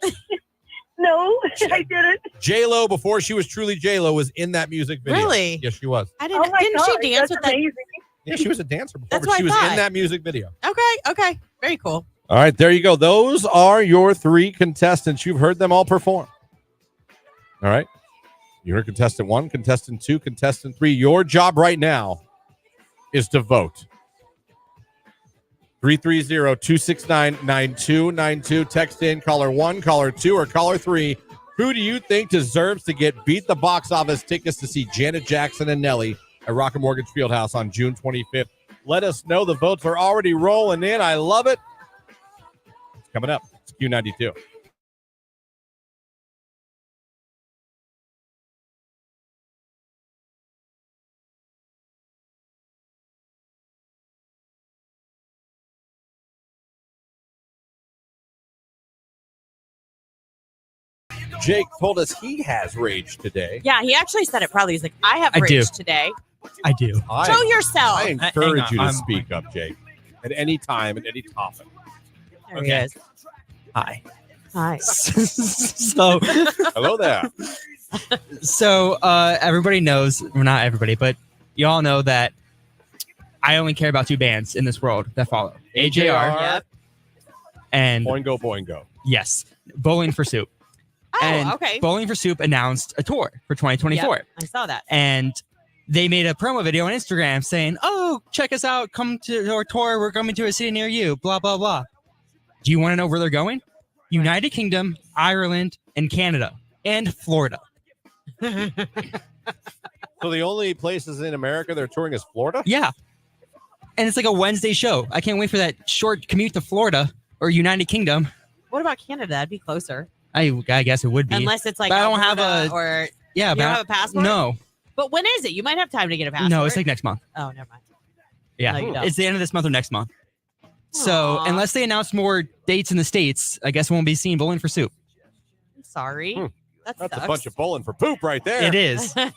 No, I didn't. J-Lo, before she was truly J-Lo, was in that music video. Really? Yes, she was. I didn't. Oh my Didn't God, she dance that's with that? amazing. Yeah, she was a dancer before, That's but what she I was thought. in that music video. Okay. Very cool. All right, there you go. Those are your 3 contestants. You've heard them all perform. All right. You heard contestant 1, contestant 2, contestant 3. Your job right now is to vote. 330-269-9292. Text in caller 1, caller 2, or caller 3. Who do you think deserves to get Beat the Box Office tickets to see Janet Jackson and Nelly at Rocket Mortgage Fieldhouse on June 25th? Let us know. The votes are already rolling in. I love it. It's coming up. It's Q92. Jake told us he has rage today. Yeah, he actually said it proudly. He's like, I have I rage do. today. I do. Show yourself. I encourage Hang on, you to I'm- speak up, Jake, at any time, at any topic. There he is. Hi. Hi. So, Hello there. everybody knows, well, not everybody, but you all know that I only care about 2 bands in this world that follow. AJR Yep. and, Boingo, boingo. yes, Bowling for Soup. Oh, And okay. Bowling for Soup announced a tour for 2024. Yep, I saw that. And they made a promo video on Instagram saying, "Oh, check us out. Come to our tour. We're coming to a city near you, blah, blah, blah." Do you want to know where they're going? United Kingdom, Ireland, and Canada, and Florida. So the only places in America they're touring is Florida? Yeah. And it's like a Wednesday show. I can't wait for that short commute to Florida or United Kingdom. What about Canada? That'd be closer. I guess it would be. Unless it's like But I don't have Alberta a- or Yeah, you but don't have a passport? No. But when is it? You might have time to get a passport. No, it's like next month. Oh, never mind. Yeah. No, you don't. It's the end of this month or next month. So Aw. unless they announce more dates in the States, I guess we won't be seeing Bowling for Soup. I'm sorry. That That's sucks. a bunch of bowling for poop right there. It is. Weather.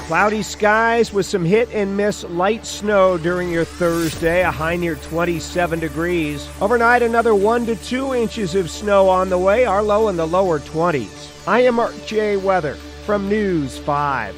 Cloudy skies with some hit and miss light snow during your Thursday, a high near 27 degrees. Overnight, another 1 to 2 inches of snow on the way, our low in the lower 20s. I am Mark J. Weather from News 5.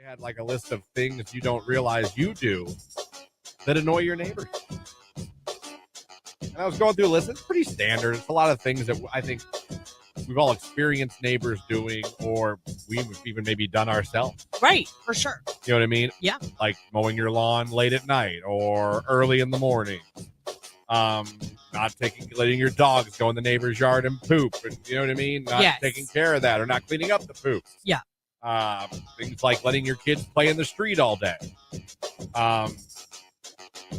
They had like a list of things you don't realize you do that annoy your neighbors. And I was going through a list. It's pretty standard. It's a lot of things that I think we've all experienced neighbors doing, or we've even maybe done ourselves. Right, for sure. You know what I mean? Yeah. Like mowing your lawn late at night or early in the morning. Letting your dogs go in the neighbor's yard and poop, and you know what I mean? Not taking care of that or not cleaning up the poop. Yeah. Things like letting your kids play in the street all day.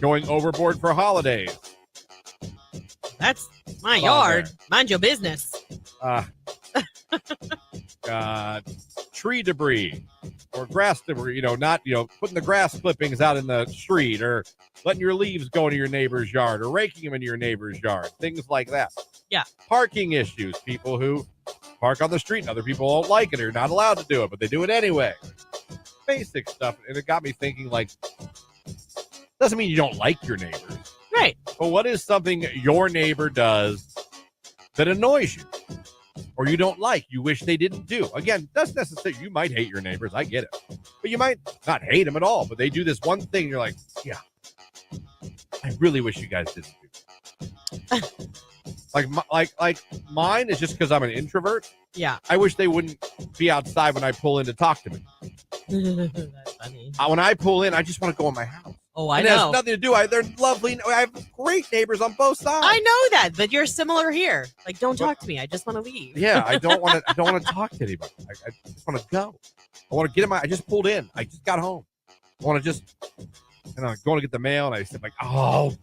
Going overboard for holidays. That's my yard. Mind your business. Tree debris or grass debris, not, putting the grass clippings out in the street or letting your leaves go into your neighbor's yard or raking them into your neighbor's yard, things like that. Yeah. Parking issues, people who park on the street and other people don't like it or not allowed to do it, but they do it anyway. Basic stuff. And it got me thinking, like, doesn't mean you don't like your neighbors. Right. But what is something your neighbor does that annoys you or you don't like, you wish they didn't do? Again, that's necessary. You might hate your neighbors. I get it. But you might not hate them at all. But they do this one thing. You're like, yeah, I really wish you guys didn't do that. like mine is just because I'm an introvert. Yeah. I wish they wouldn't be outside when I pull in to talk to me. That's funny. When I pull in, I just want to go in my house. Oh, I and it know. has nothing to do. They're lovely. I have great neighbors on both sides. I know that, but you're similar here. Like, don't talk to me. I just want to leave. Yeah, I don't want to talk to anybody. I just want to go. I want to get in I just pulled in. I just got home. I want to just, going to get the mail, and I said, like, oh,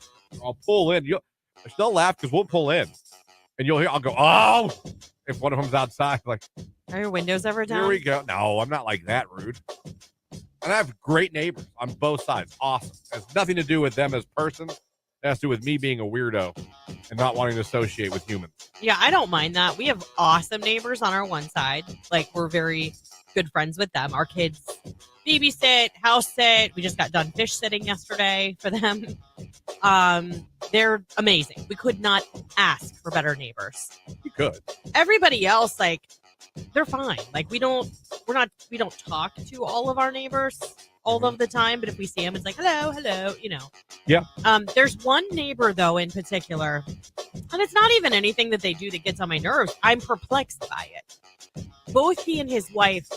I'll pull in. They'll laugh because we'll pull in, and you'll hear, I'll go, oh, if one of them's outside, like, are your windows ever down? Here we go. No, I'm not like that rude. And I have great neighbors on both sides. Awesome. It has nothing to do with them as persons. It has to do with me being a weirdo and not wanting to associate with humans. Yeah, I don't mind that. We have awesome neighbors on our one side. Like, we're very good friends with them. Our kids babysit, house sit. We just got done fish sitting yesterday for them. They're amazing. We could not ask for better neighbors. You could. Everybody else, like, they're fine. Like, we don't talk to all of our neighbors all of the time, but if we see them, it's like, hello, Yeah. There's one neighbor, though, in particular, and it's not even anything that they do that gets on my nerves. I'm perplexed by it. Both he and his wife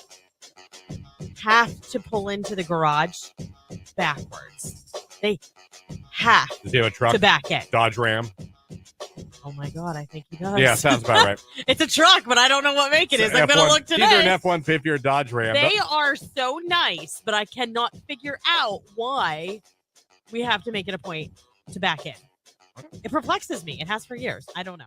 have to pull into the garage backwards. They have Does he have a truck? to back in. Dodge Ram? Oh, my God, I think he does. Yeah, sounds about right. It's a truck, but I don't know what make it is. I'm going to look today. Either an F-150 or a Dodge Ram. They are so nice, but I cannot figure out why we have to make it a point to back in. It perplexes me. It has for years. I don't know.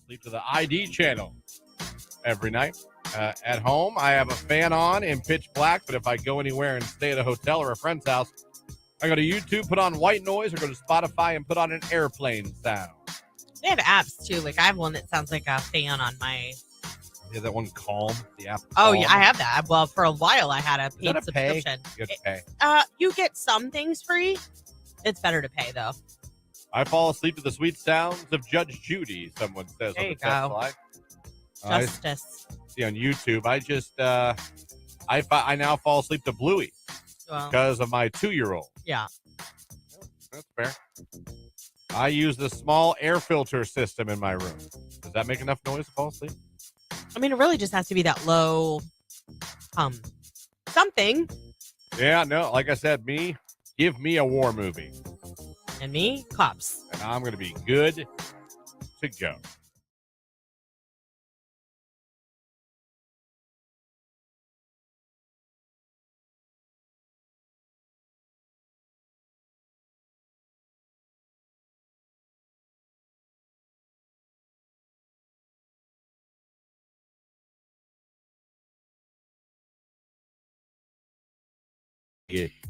asleep to the ID channel every night. At home, I have a fan on in pitch black, but if I go anywhere and stay at a hotel or a friend's house, I go to YouTube, put on white noise, or go to Spotify and put on an airplane sound. They have apps too. Like I have one that sounds like a fan on my. Yeah, that one Calm, the app. Oh Calm. yeah, I have that. Well, for a while I had a Is paid that a pay? subscription. You have to pay. You get some things free. It's better to pay though. I fall asleep to the sweet sounds of Judge Judy, someone says There on you the text go. line. Justice. See on YouTube. I just I now fall asleep to Bluey Well, because of my 2-year-old. yeah. That's fair. I use the small air filter system in my room. Does that make enough noise to fall asleep? I mean, it really just has to be that low, something. Yeah, no. Like I said, give me a war movie, And me, cops. and I'm going to be good to go.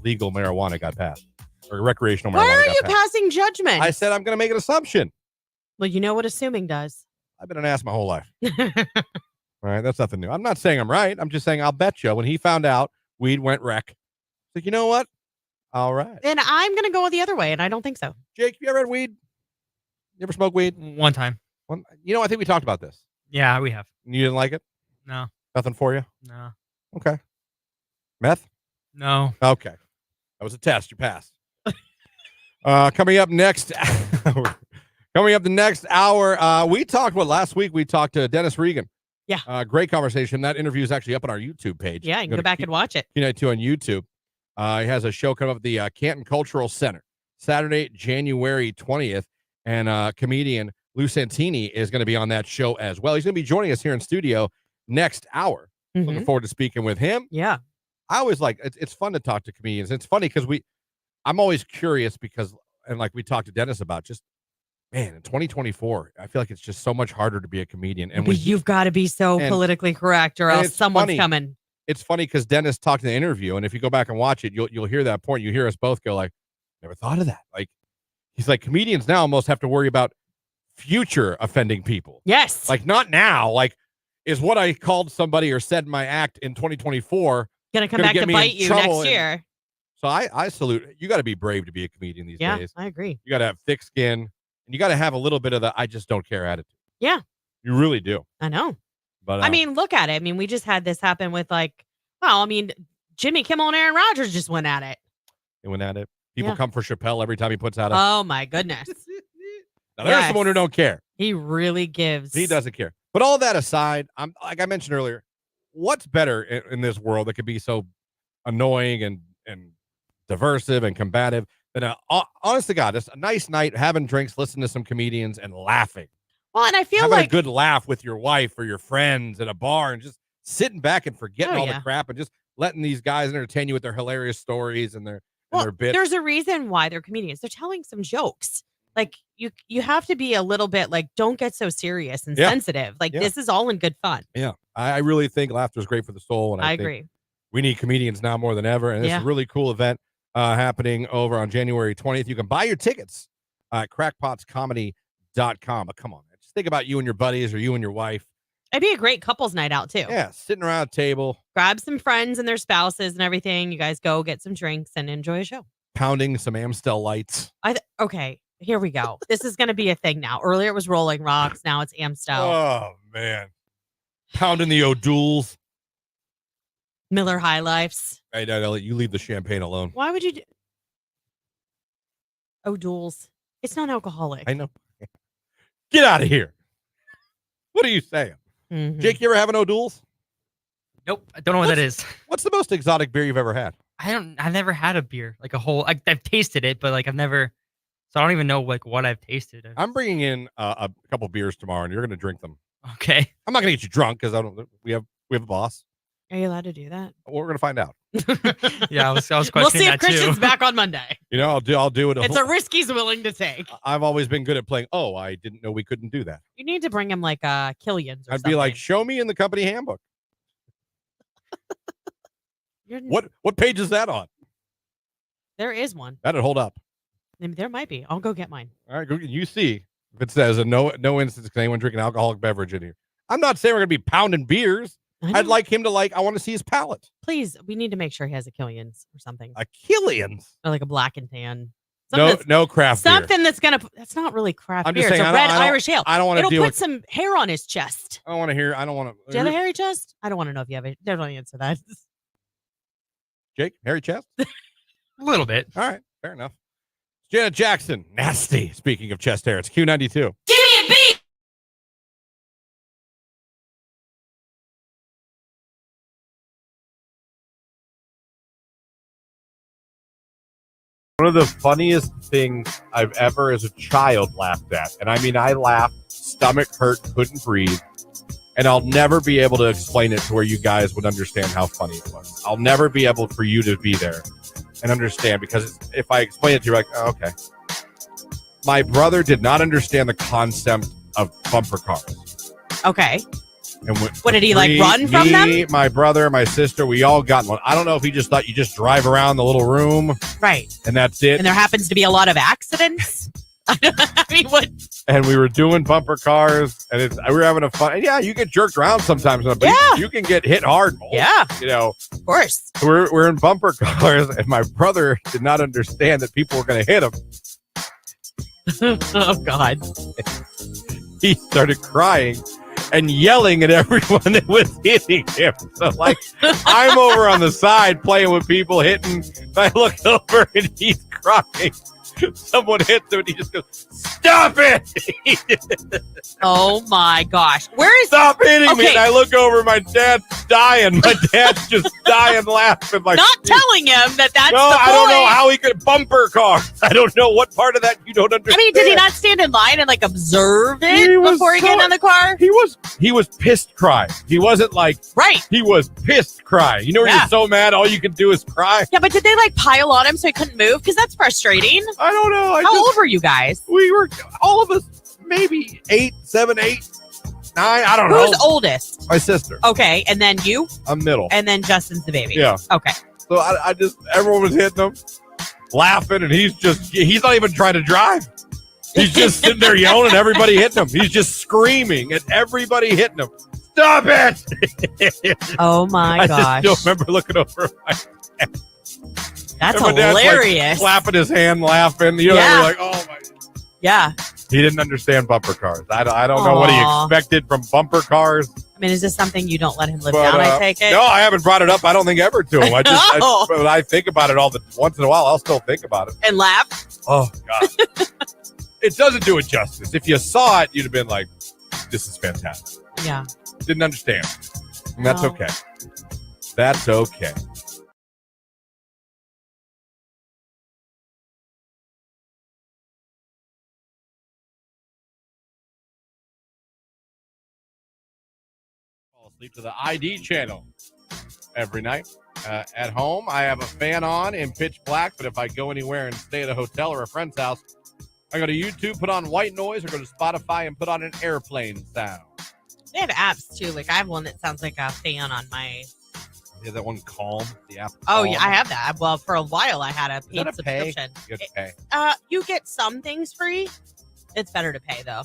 Legal marijuana got passed, or recreational marijuana. Why are got you passed. passing judgment? I said I'm going to make an assumption. Well, you know what assuming does. I've been an ass my whole life. All right, that's nothing new. I'm not saying I'm right. I'm just saying I'll bet you when he found out weed went wreck. He's like, you know what? All right. And I'm going to go the other way, and I don't think so. Jake, you ever had weed? You ever smoke weed? One time. You know, I think we talked about this. Yeah, we have. You didn't like it? No. Nothing for you? No. Okay. Meth? No. Okay. That was a test. You passed. Coming up next hour. Coming up the next hour, we talked, last week we talked to Dennis Regan. Yeah. Great conversation. That interview is actually up on our YouTube page. Yeah, you can go back and watch it. Q92 on YouTube. He has a show coming up at the Canton Cultural Center, Saturday, January 20th. And comedian Lou Santini is going to be on that show as well. He's going to be joining us here in studio next hour. Looking forward to speaking with him. Yeah. I always like it's fun to talk to comedians. It's funny because I'm always curious because, and like we talked to Dennis about, just man, in 2024, I feel like it's just so much harder to be a comedian. And But you've got to be so politically correct, or else it's someone's funny. coming. It's funny because Dennis talked in the interview, and if you go back and watch it, you'll hear that point. You hear us both go like, "Never thought of that." Like he's like, comedians now almost have to worry about future offending people. Yes. Like not now. Like, is what I called somebody or said in my act in 2024 Gonna come back get to me in bite you trouble? next year. So I salute. You got to be brave to be a comedian these Yeah, days. I agree. You got to have thick skin, and you got to have a little bit of the I just don't care attitude. Yeah. You really do. I know. But I mean, look at it. I mean, we just had this happen with Jimmy Kimmel and Aaron Rodgers just went at it. they went at it. People Yeah. come for Chappelle every time he puts out a. Oh my goodness. Now there's someone who don't care. He really gives. He doesn't care. But all that aside, I'm like I mentioned earlier, what's better in this world that could be so annoying and diversive and combative than honest to God, just a nice night having drinks, listening to some comedians and laughing. Well, and I feel having like a good laugh with your wife or your friends at a bar and just sitting back and forgetting all the crap and just letting these guys entertain you with their hilarious stories and their bits. there's a reason why they're comedians. They're telling some jokes. Like you have to be a little bit like, don't get so serious and sensitive. Like this is all in good fun. Yeah, I really think laughter is great for the soul, and I think agree. we need comedians now more than ever. And this is a really cool event happening over on January 20th. You can buy your tickets at crackpotscomedy.com. But come on, man. Just think about you and your buddies or you and your wife. It'd be a great couples night out too. Yeah, sitting around a table. Grab some friends and their spouses and everything. You guys go get some drinks and enjoy a show. Pounding some Amstel Lights. Okay, here we go. This is going to be a thing now. Earlier it was Rolling Rocks. Now it's Amstel. Oh, man. Pounding the O'Douls. Miller High Lifes. Hey, no, you leave the champagne alone. Why would you do O'Douls? It's non-alcoholic. I know. Get out of here. What are you saying? Mm-hmm. Jake, you ever have an O'Douls? Nope. I don't know what that is. What's the most exotic beer you've ever had? I've never had a beer, like a whole, I've tasted it, but like I've never, so I don't even know like what I've tasted. I'm bringing in a couple beers tomorrow and you're going to drink them. Okay. I'm not going to get you drunk because we have a boss. Are you allowed to do that? Well, we're gonna find out. Yeah, I was questioning We'll see if that too. Christian's back on Monday. You know, I'll do it. It's a risk he's willing to take. I've always been good at playing. Oh, I didn't know we couldn't do that. You need to bring him like Killian's or I'd something. be like, show me in the company handbook. You're- What page is that on? There is one. That'd hold up. There might be. I'll go get mine. All right, you see if it says no instance can anyone drink an alcoholic beverage in here. I'm not saying we're gonna be pounding beers. I'd like him to I want to see his palate. Please, we need to make sure he has a Killian's or something. A Killian's? Or like a black and tan. No craft beer. Something that's gonna. That's not really craft I'm beer. just saying, It's a red Irish ale. I don't want to It'll deal put with. some hair on his chest. I don't want to hear. I don't want to. Do you have a hairy chest? I don't want to know if you have it. Don't answer that. Jake, hairy chest? A little bit. All right, fair enough. Janet Jackson, nasty. Speaking of chest hair, it's Q92. Give me a beat. One of the funniest things I've ever as a child laughed at. And I mean, I laughed, stomach hurt, couldn't breathe. And I'll never be able to explain it to where you guys would understand how funny it was. I'll never be able for you to be there and understand, because if I explain it to you, like, oh, okay. My brother did not understand the concept of bumper cars. Okay. And what did he run from them? My brother, my sister, we all got one. I don't know if he just thought you just drive around the little room. Right. And that's it. And there happens to be a lot of accidents. I mean, what? And we were doing bumper cars, and we were having a fun. And yeah, you get jerked around sometimes, but you can get hit hard. Yeah. You know, of course. We're in bumper cars, and my brother did not understand that people were going to hit him. Oh, God. He started crying and yelling at everyone that was hitting him. So, I'm over on the side playing with people hitting. I look over, and he's crying. Someone hits him, and he just goes, "Stop it!" Oh my gosh! Stop hitting me? And I look over, my dad's dying. My dad's just dying laughing. Not telling him that's no, the I don't know point. how he could bumper cars. I don't know what part of that you don't understand. I mean, did he not stand in line and observe it before he got in the car? He was pissed crying. He wasn't right. He was pissed crying. You know, when you're so mad, all you can do is cry. Yeah, but did they pile on him so he couldn't move? Because that's frustrating. I don't know. How old were you guys? We were all of us maybe 8, 7, 8, 9. I don't know. Who's oldest? My sister. Okay, and then you? I'm middle. And then Justin's the baby. Yeah. Okay. So I just, everyone was hitting him, laughing, and he's not even trying to drive. He's just sitting there yelling at everybody hitting him. He's just screaming at everybody hitting him. Stop it! Oh my gosh. I just don't remember looking over at my dad. That's and my dad's, hilarious. clapping his hand, laughing. You know, we're oh my. Yeah. He didn't understand bumper cars. I don't know what he expected from bumper cars. I mean, is this something you don't let him live down, I take it? No, I haven't brought it up, I don't think, ever to him. But I think about it once in a while. I'll still think about it. And laugh? Oh, God. It doesn't do it justice. If you saw it, you'd have been like, this is fantastic. Yeah. Didn't understand. And that's okay. That's okay. Sleep to the ID channel every night. At home, I have a fan on in pitch black, but if I go anywhere and stay at a hotel or a friend's house, I go to YouTube, put on white noise, or go to Spotify and put on an airplane sound. They have apps too. I have one that sounds like a fan on my. Yeah, that one Calm, the app. Oh Calm. yeah, I have that. Well, for a while I had a paid Is that a pay? subscription. You have to pay. You get some things free. It's better to pay though.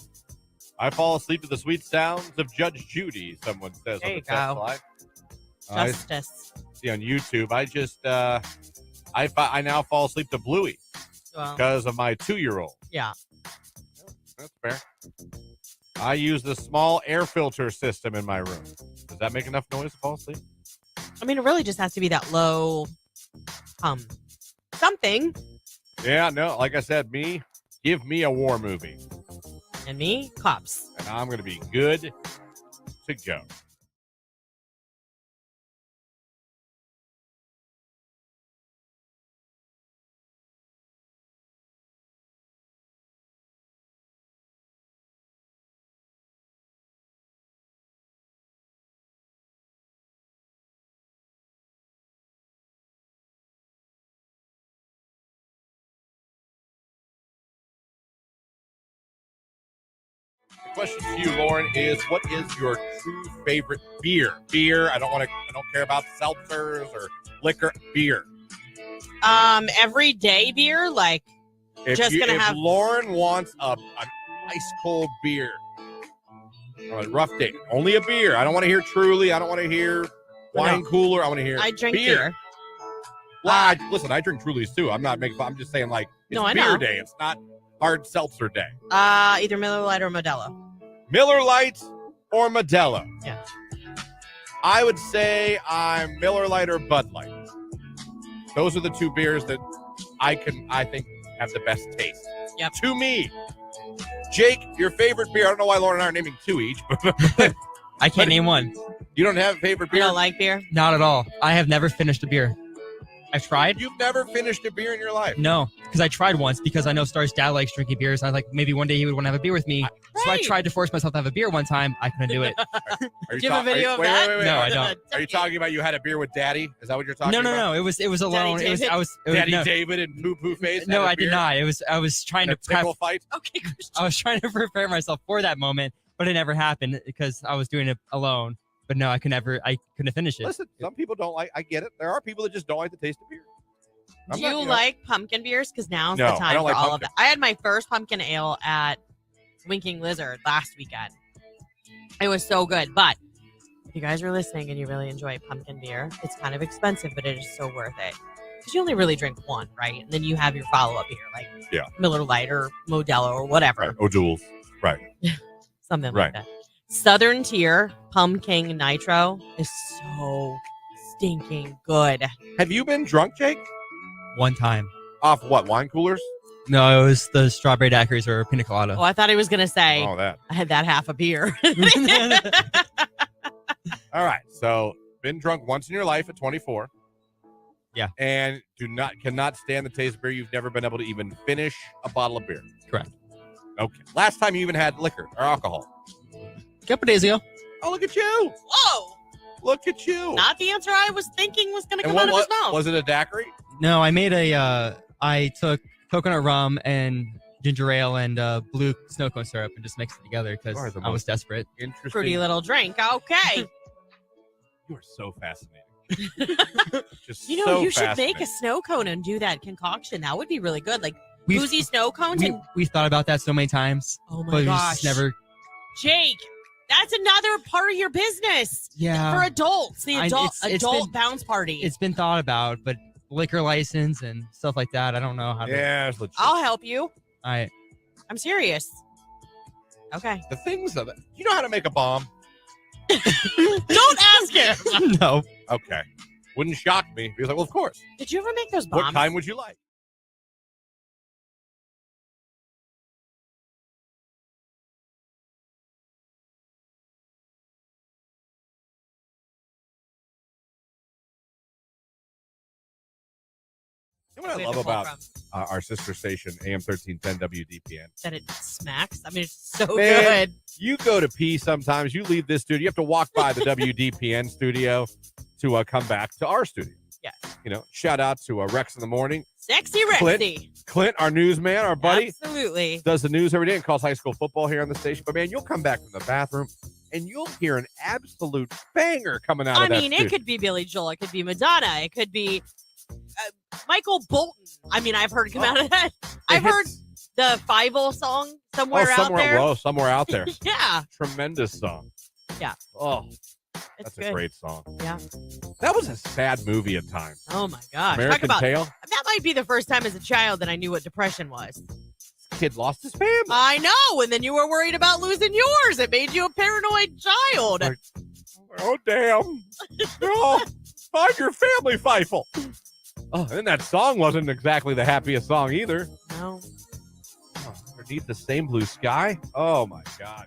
I fall asleep to the sweet sounds of Judge Judy, someone says There on the you text go. line. Justice. See on YouTube. I just I now fall asleep to Bluey because of my 2-year-old. Yeah. That's fair. I use the small air filter system in my room. Does that make enough noise to fall asleep? I mean, it really just has to be that low something. Yeah, no, like I said, give me a war movie. And me, cops. And I'm going to be good to go. question to you, Lauren, is what is your true favorite beer? Beer. I don't care about seltzers or liquor. Beer. Everyday beer, like If have. Lauren wants an ice cold beer on a rough day, only a beer. I don't want to hear Truly. I don't want to hear wine cooler. I want to hear. I drink beer. Well, listen, I drink Trulies too. I'm not making. I'm just saying, like, it's beer day. It's not hard seltzer day. Either Miller Lite or Modelo. Miller Lite or Modelo. Yeah. I would say I'm Miller Lite or Bud Light. Those are the two beers that I think have the best taste. Yep. To me. Jake, your favorite beer. I don't know why Lauren and I are naming two each, but I can't name one. You don't have a favorite beer? You don't like beer? Not at all. I have never finished a beer. I've tried. You've never finished a beer in your life? No, because I tried once because I know Star's dad likes drinking beers. I was like, maybe one day he would want to have a beer with me. So I tried to force myself to have a beer one time. I couldn't do it. Do you have a video of that? Wait, no, I don't. Are you talking about you had a beer with Daddy? Is that what you're talking about? No. It was alone. Daddy David and Poo Poo Face. No, I did not. I was trying to tickle fight. Okay, Christian. I was trying to prepare myself for that moment, but it never happened because I was doing it alone. But no, I couldn't finish it. Listen, some people don't like. I get it. There are people that just don't like the taste of beer. Do you like pumpkin beers? Because now's the No, I time don't for like all of pumpkin. that. I had my first pumpkin ale at Winking Lizard last weekend. It was so good. But if you guys are listening and you really enjoy pumpkin beer, it's kind of expensive, but it is so worth it. Because you only really drink one, right? And then you have your follow-up beer, like Miller Lite or Modelo or whatever. Right. O'Doul's. Right. Something like that. Southern Tier Pumpkin Nitro is so stinking good. Have you been drunk, Jake? One time. Off what? Wine coolers? No, it was the strawberry daiquiris or pina colada. Oh, I thought he was going to say that. I had that half a beer. All right. So, been drunk once in your life at 24. Yeah. And cannot stand the taste of beer. You've never been able to even finish a bottle of beer. Correct. Okay. Last time you even had liquor or alcohol? A couple days ago. Oh, look at you. Whoa. Look at you. Not the answer I was thinking was going to come out of his mouth. Was it a daiquiri? No, I made I took coconut rum and ginger ale and blue snow cone syrup and just mixed it together because I was desperate. Interesting. Fruity little drink. Okay. You are so fascinating. Just you should make a snow cone and do that concoction. That would be really good. Like boozy snow cones. We've thought about that so many times. Oh my but gosh. We just never. Jake, that's another part of your business. Yeah. For adults, the adult been, bounce party. It's been thought about, but liquor license and stuff like that, I don't know how to. Yeah, it's legit. I'll help you. I'm serious. Okay. The things of it. You know how to make a bomb? Don't ask him. No. Okay. Wouldn't shock me. He was like, well, of course. Did you ever make those bombs? What kind would you like? You know what I love about our sister station, AM 1310 WDPN? That it smacks. I mean, it's so Man, good. You go to pee sometimes. You leave this studio. You have to walk by the WDPN studio to come back to our studio. Yes. You know, shout out to Rex in the morning. Sexy Rexy. Clint, our newsman, our buddy. Absolutely. Does the news every day and calls high school football here on the station. But, man, you'll come back from the bathroom and you'll hear an absolute banger coming out of that studio. It could be Billy Joel. It could be Madonna. It could be Michael Bolton. I mean, I've heard come out of that. I've heard the Fievel song somewhere out there. Whoa, somewhere out there. Yeah. Tremendous song. Yeah. Oh, it's that's a great song. Yeah. That was a sad movie at times. Oh, my gosh. American Tail. That might be the first time as a child that I knew what depression was. Kid lost his family. I know. And then you were worried about losing yours. It made you a paranoid child. Oh, damn. Oh, find your family, Feifel. Oh, and that song wasn't exactly the happiest song either. No. Oh, underneath the same blue sky. Oh, my God.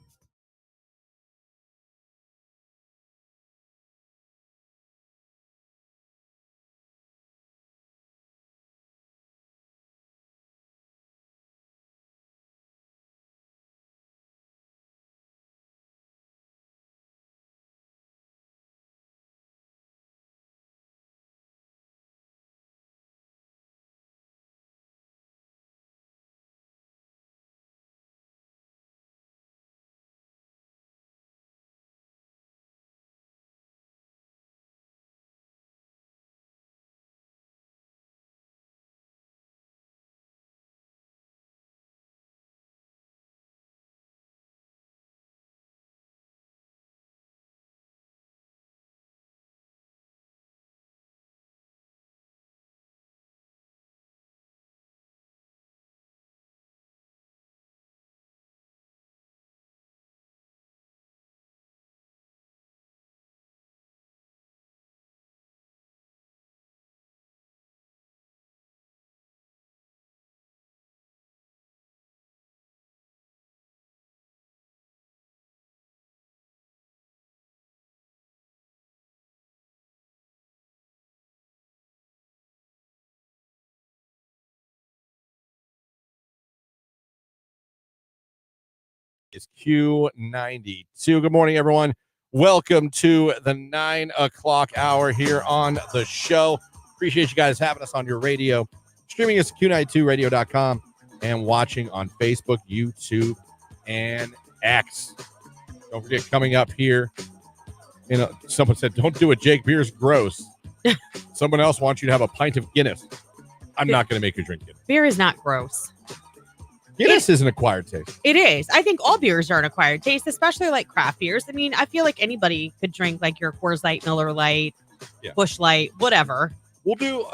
It's Q92. Good morning, everyone. Welcome to the 9 o'clock hour here on the show. Appreciate you guys having us on your radio. Streaming us at Q92radio.com and watching on Facebook, YouTube, and X. Don't forget, coming up here, someone said, don't do it, Jake. Beer's gross. Someone else wants you to have a pint of Guinness. I'm not going to make you drink Guinness. Beer is not gross. Guinness is an acquired taste. It is. I think all beers are an acquired taste, especially like craft beers. I mean, I feel like anybody could drink like your Coors Light, Miller Lite, Busch Light, whatever. We'll do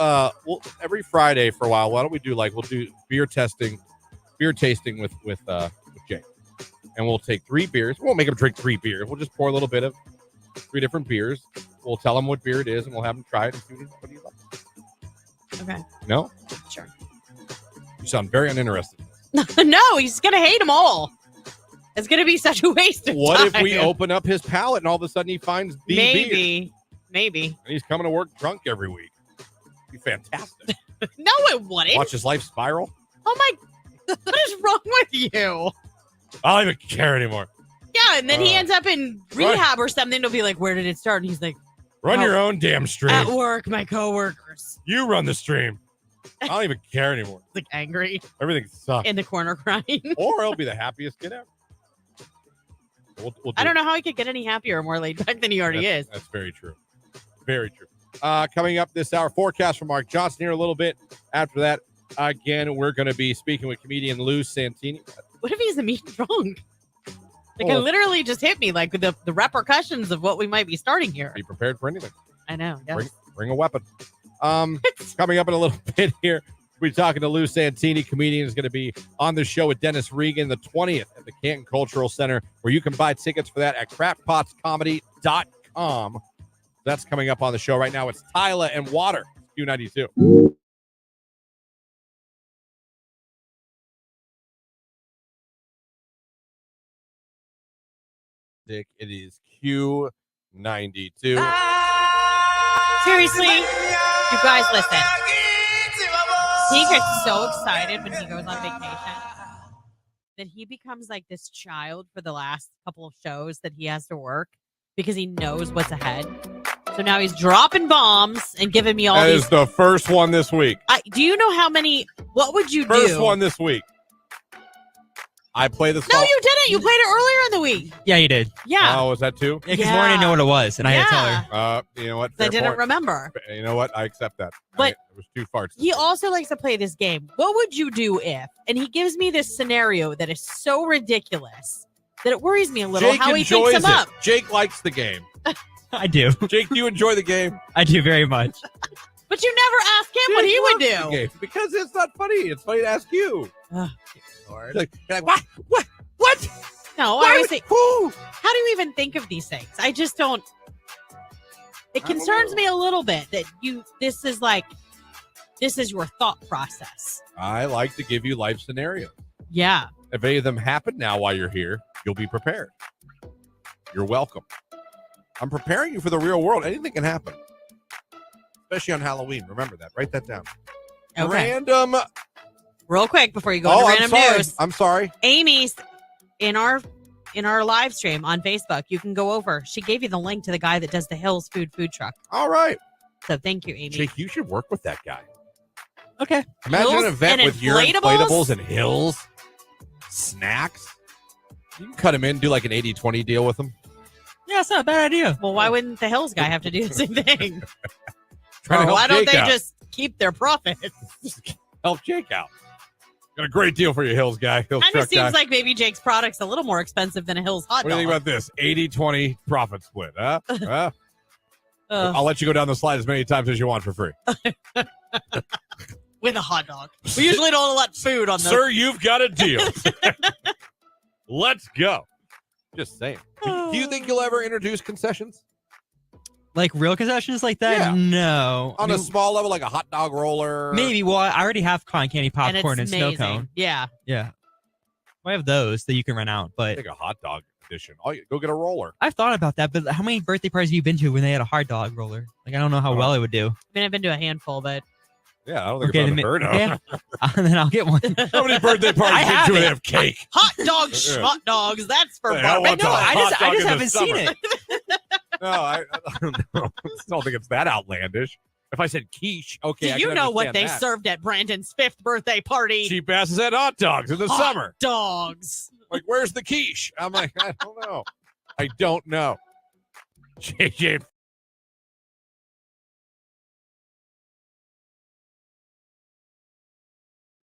every Friday for a while. Why don't we do we'll do beer tasting with Jake, and we'll take 3 beers. We won't make him drink 3 beers. We'll just pour a little bit of 3 different beers. We'll tell him what beer it is, and we'll have him try it and see what he likes. Okay. No? Sure. You sound very uninterested. No, he's gonna hate them all. It's gonna be such a waste of time. What if we open up his palate and all of a sudden he finds the beer? Maybe. And he's coming to work drunk every week. It'd be fantastic. No, it wouldn't. Watch his life spiral. Oh my! What is wrong with you? I don't even care anymore. Yeah, and then he ends up in rehab or something. They'll be like, "Where did it start?" And he's like, "Run your own damn stream." At work, my coworkers. You run the stream. I don't even care anymore. Like angry. Everything sucks. In the corner crying. Or he'll be the happiest kid ever. I don't know how he could get any happier or more laid back than he already is. That's very true. Very true. Coming up this hour, forecast from Mark Johnson here a little bit. After that, again, we're going to be speaking with comedian Lou Santini. What if he's a mean drunk? Like, it literally just hit me, like, with the repercussions of what we might be starting here. Be prepared for anything. I know. Yes. Bring a weapon. Coming up in a little bit here, we'll be talking to Lou Santini. Comedian is going to be on the show with Dennis Regan the 20th at the Canton Cultural Center, where you can buy tickets for that at craftpotscomedy.com. That's coming up on the show right now. It's Tyla and Water, Q92. It is Q92. Seriously, you guys listen. He gets so excited when he goes on vacation that he becomes like this child for the last couple of shows that he has to work because he knows what's ahead. So now he's dropping bombs and giving me all That these. is the first one this week. Do you know how many? What would you do? First one this week. I play the song. No, you didn't. You played it earlier in the week. Yeah, you did. Yeah. Oh, was that too? Yeah, because Lauren didn't know what it was, and I had to tell her. You know what? I Fair didn't point. remember. You know what? I accept that. But it was too far. He also likes to play this game. What would you do if? And he gives me this scenario that is so ridiculous that it worries me a little Jake how he enjoys thinks him up. Jake likes the game. I do. Jake, do you enjoy the game? I do very much. But you never ask him what he would The do. game, because it's not funny. It's funny to ask you. Oh, Lord. You're like, what? No, I always think, how do you even think of these things? I just don't. It concerns me a little bit that this is your thought process. I like to give you life scenarios. Yeah. If any of them happen now while you're here, you'll be prepared. You're welcome. I'm preparing you for the real world. Anything can happen. Especially on Halloween. Remember that. Write that down. Okay. Random. Real quick before you go into random news. I'm sorry. Amy's in our live stream on Facebook. You can go over. She gave you the link to the guy that does the Hills food truck. All right. So thank you, Amy. Jake, you should work with that guy. Okay. Imagine Hills an event and with your inflatables? inflatables and Hills. Snacks. You can cut him in, do like an 80-20 deal with him. Yeah, it's not a bad idea. Well, why wouldn't the Hills guy have to do the same thing? Trying to help why don't Jake they out. just keep their profits? Help Jake out. Got a great deal for you, Hills guy. Hills Kind of truck guy. seems like maybe Jake's product's a little more expensive than a Hills hot What dog. do you think about this? 80-20 profit split, huh? Huh? I'll let you go down the slide as many times as you want for free. With a hot dog. We usually don't let food on the... Sir, you've got a deal. Let's go. Just saying. Do you think you'll ever introduce concessions? Like real concessions like that? Yeah. No. On a small level, like a hot dog roller? Maybe. Well, I already have cotton candy and it's popcorn and snow amazing. cone. Yeah. Yeah. I have those that you can rent out, but Like a hot dog edition. Go get a roller. I've thought about that. But how many birthday parties have you been to when they had a hot dog roller? Like, I don't know how well it would do. I mean, I've been to a handful, but Yeah, I don't think Okay, it's then, unheard of. yeah. Then I'll get one. How many birthday parties do they have cake? Hot dogs, Yeah. hot dogs. That's for Hey, I want barbecue. a hot I dog just in the haven't seen summer. it. No, I don't know. I don't think it's that outlandish. If I said quiche, okay. Do you know what they serve? served at Brandon's 5th birthday party? Cheap asses had hot dogs in the Hot summer. dogs. Like, where's the quiche? I'm like, I don't know. I don't know. JJ.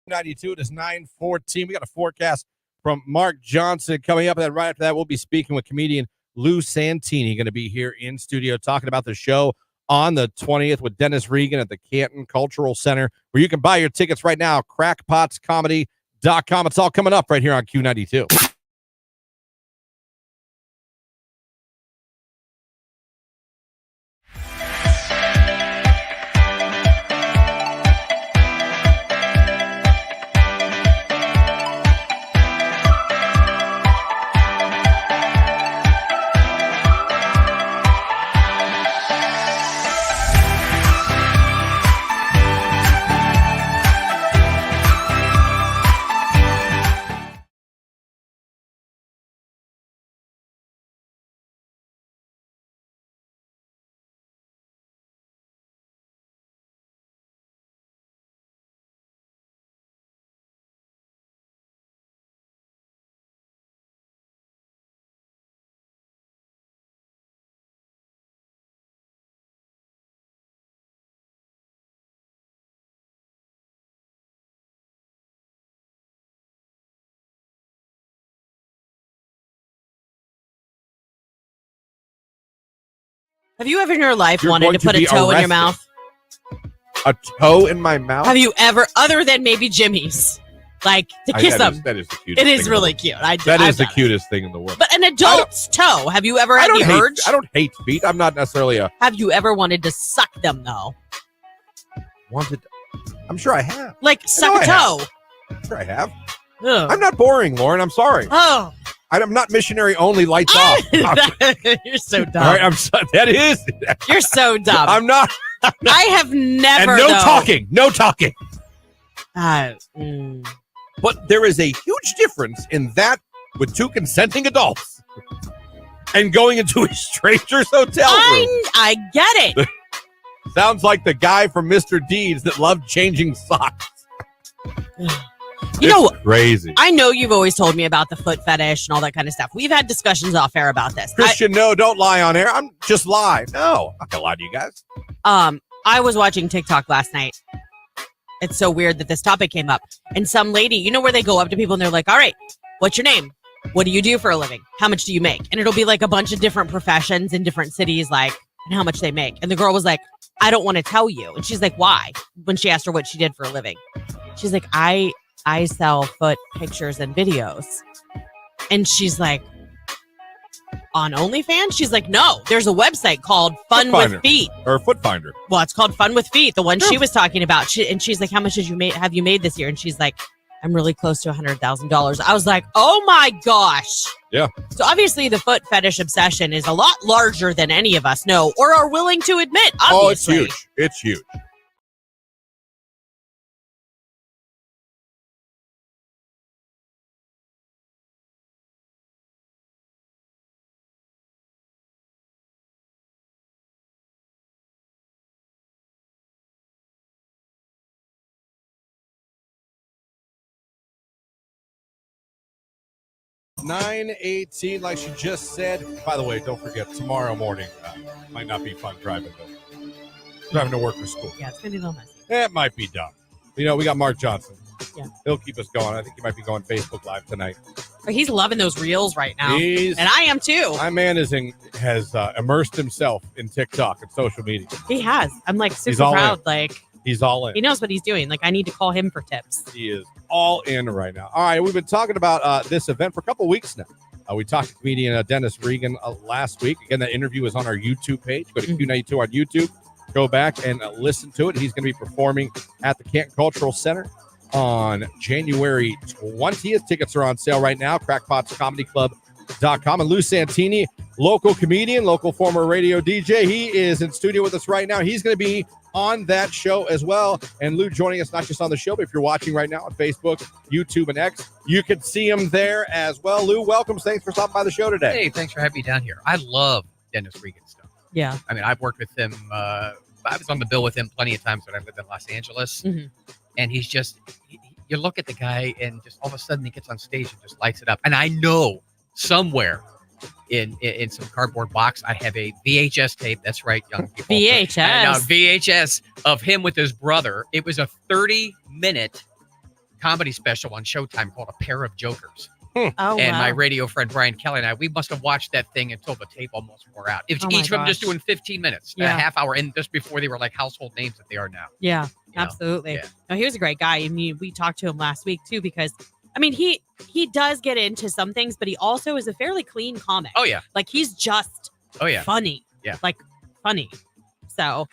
92, it is 9:14. We got a forecast from Mark Johnson coming up. And then right after that, we'll be speaking with comedian Lou Santini, going to be here in studio talking about the show on the 20th with Dennis Regan at the Canton Cultural Center, where you can buy your tickets right now, crackpotscomedy.com. It's all coming up right here on Q92. Have you ever in your life You're wanted going to put to a be toe in your arrested. mouth? A toe in my mouth? Have you ever, other than maybe Jimmy's, like to kiss them? That is the cutest It thing is in the really world. cute. That I've is the done it. cutest thing in the world. But an adult's toe. Have you ever had the urge? I don't hate feet. I'm not necessarily a Have you ever wanted to suck them though? wanted. I'm sure I have. Like suck a I toe. I'm sure I have. Ugh. I'm not boring, Lauren. I'm sorry. Oh, I'm not missionary only. Lights off. you're so dumb. All right, that is. You're so dumb. I'm not. I have never. And no though- talking. No talking. Mm. But there is a huge difference in that with two consenting adults and going into a stranger's hotel room. I get it. Sounds like the guy from Mr. Deeds that loved changing socks. You know, crazy. I know you've always told me about the foot fetish and all that kind of stuff. We've had discussions off air about this. Christian, no, don't lie on air. I'm just lie. No, I'm not gonna lie to you guys. I was watching TikTok last night. It's so weird that this topic came up. And some lady, you know where they go up to people and they're like, all right, what's your name? What do you do for a living? How much do you make? And it'll be like a bunch of different professions in different cities, like, and how much they make. And the girl was like, I don't want to tell you. And she's like, why? When she asked her what she did for a living. She's like, I sell foot pictures and videos. And she's like, on OnlyFans? She's like, no, there's a website called Fun Foot Finder. with Feet. Or Foot Finder. Well, it's called Fun with Feet, the one she was talking about. And she's like, how much have you made this year? And she's like, I'm really close to $100,000. I was like, oh my gosh. Yeah. So obviously the foot fetish obsession is a lot larger than any of us know or are willing to admit, obviously. Oh, it's huge. It's huge. $9.18, like she just said. By the way, don't forget, tomorrow morning might not be fun driving to work or school. Yeah, it's going to be a little messy. It might be dumb. You know, we got Mark Johnson. Yeah. He'll keep us going. I think he might be going Facebook Live tonight. He's loving those reels right now. And I am too. My man has immersed himself in TikTok and social media. He has. I'm like He's super all proud. in. Like, He's all in. he knows what he's doing. Like, I need to call him for tips. He is all in right now. All right, we've been talking about this event for a couple weeks now. We talked to comedian Dennis Regan last week. Again, that interview is on our YouTube page. Go to Q92 on YouTube. Go back and listen to it. He's going to be performing at the Canton Cultural Center on January 20th. Tickets are on sale right now. crackpotscomedyclub.com. And Lou Santini local comedian, local former radio DJ. He is in studio with us right now. He's going to be on that show as well. And Lou joining us not just on the show, but if you're watching right now on Facebook, YouTube, and X, you can see him there as well. Lou, welcome. Thanks for stopping by the show today. Hey, thanks for having me down here. I love Dennis Regan stuff. Yeah. I mean, I've worked with him. I was on the bill with him plenty of times when I lived in Los Angeles. Mm-hmm. And he's just, you look at the guy and just all of a sudden he gets on stage and just lights it up. And I know somewhere in some cardboard box, I have a VHS tape. That's right, young people. VHS. And a VHS of him with his brother. It was a 30-minute comedy special on Showtime called A Pair of Jokers. Oh, And wow. my radio friend Brian Kelly and I, we must have watched that thing until the tape almost wore out. Each of them just doing 15 minutes, a half hour, and just before they were like household names that they are now. Yeah, You know? absolutely. Yeah. No, he was a great guy. I mean, we talked to him last week too because, I mean, he does get into some things, but he also is a fairly clean comic. Oh yeah. Like he's just funny. Yeah. Like funny. So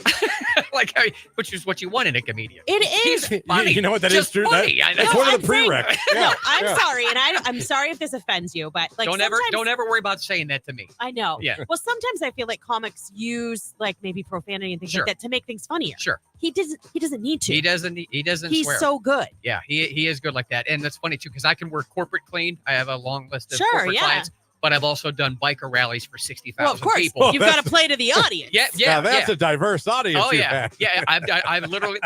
which is what you want in a comedian. it is. He's funny. You know what? That Just is true. funny. That's one of the prereqs. No, I'm sorry, and I'm sorry if this offends you, but like don't ever sometimes- worry about saying that to me. I know. Yeah. Well, sometimes I feel like comics use like maybe profanity and things Sure. like that to make things funnier. Sure. He doesn't need to. He doesn't He's swear. so good. Yeah, he is good like that. And that's funny too, because I can work corporate clean. I have a long list of Sure, corporate yeah. clients, but I've also done biker rallies for 60,000 Well, of course, people. you've got to play to the audience. Yeah, Now, that's a diverse audience. Oh you've yeah, had. yeah. I've literally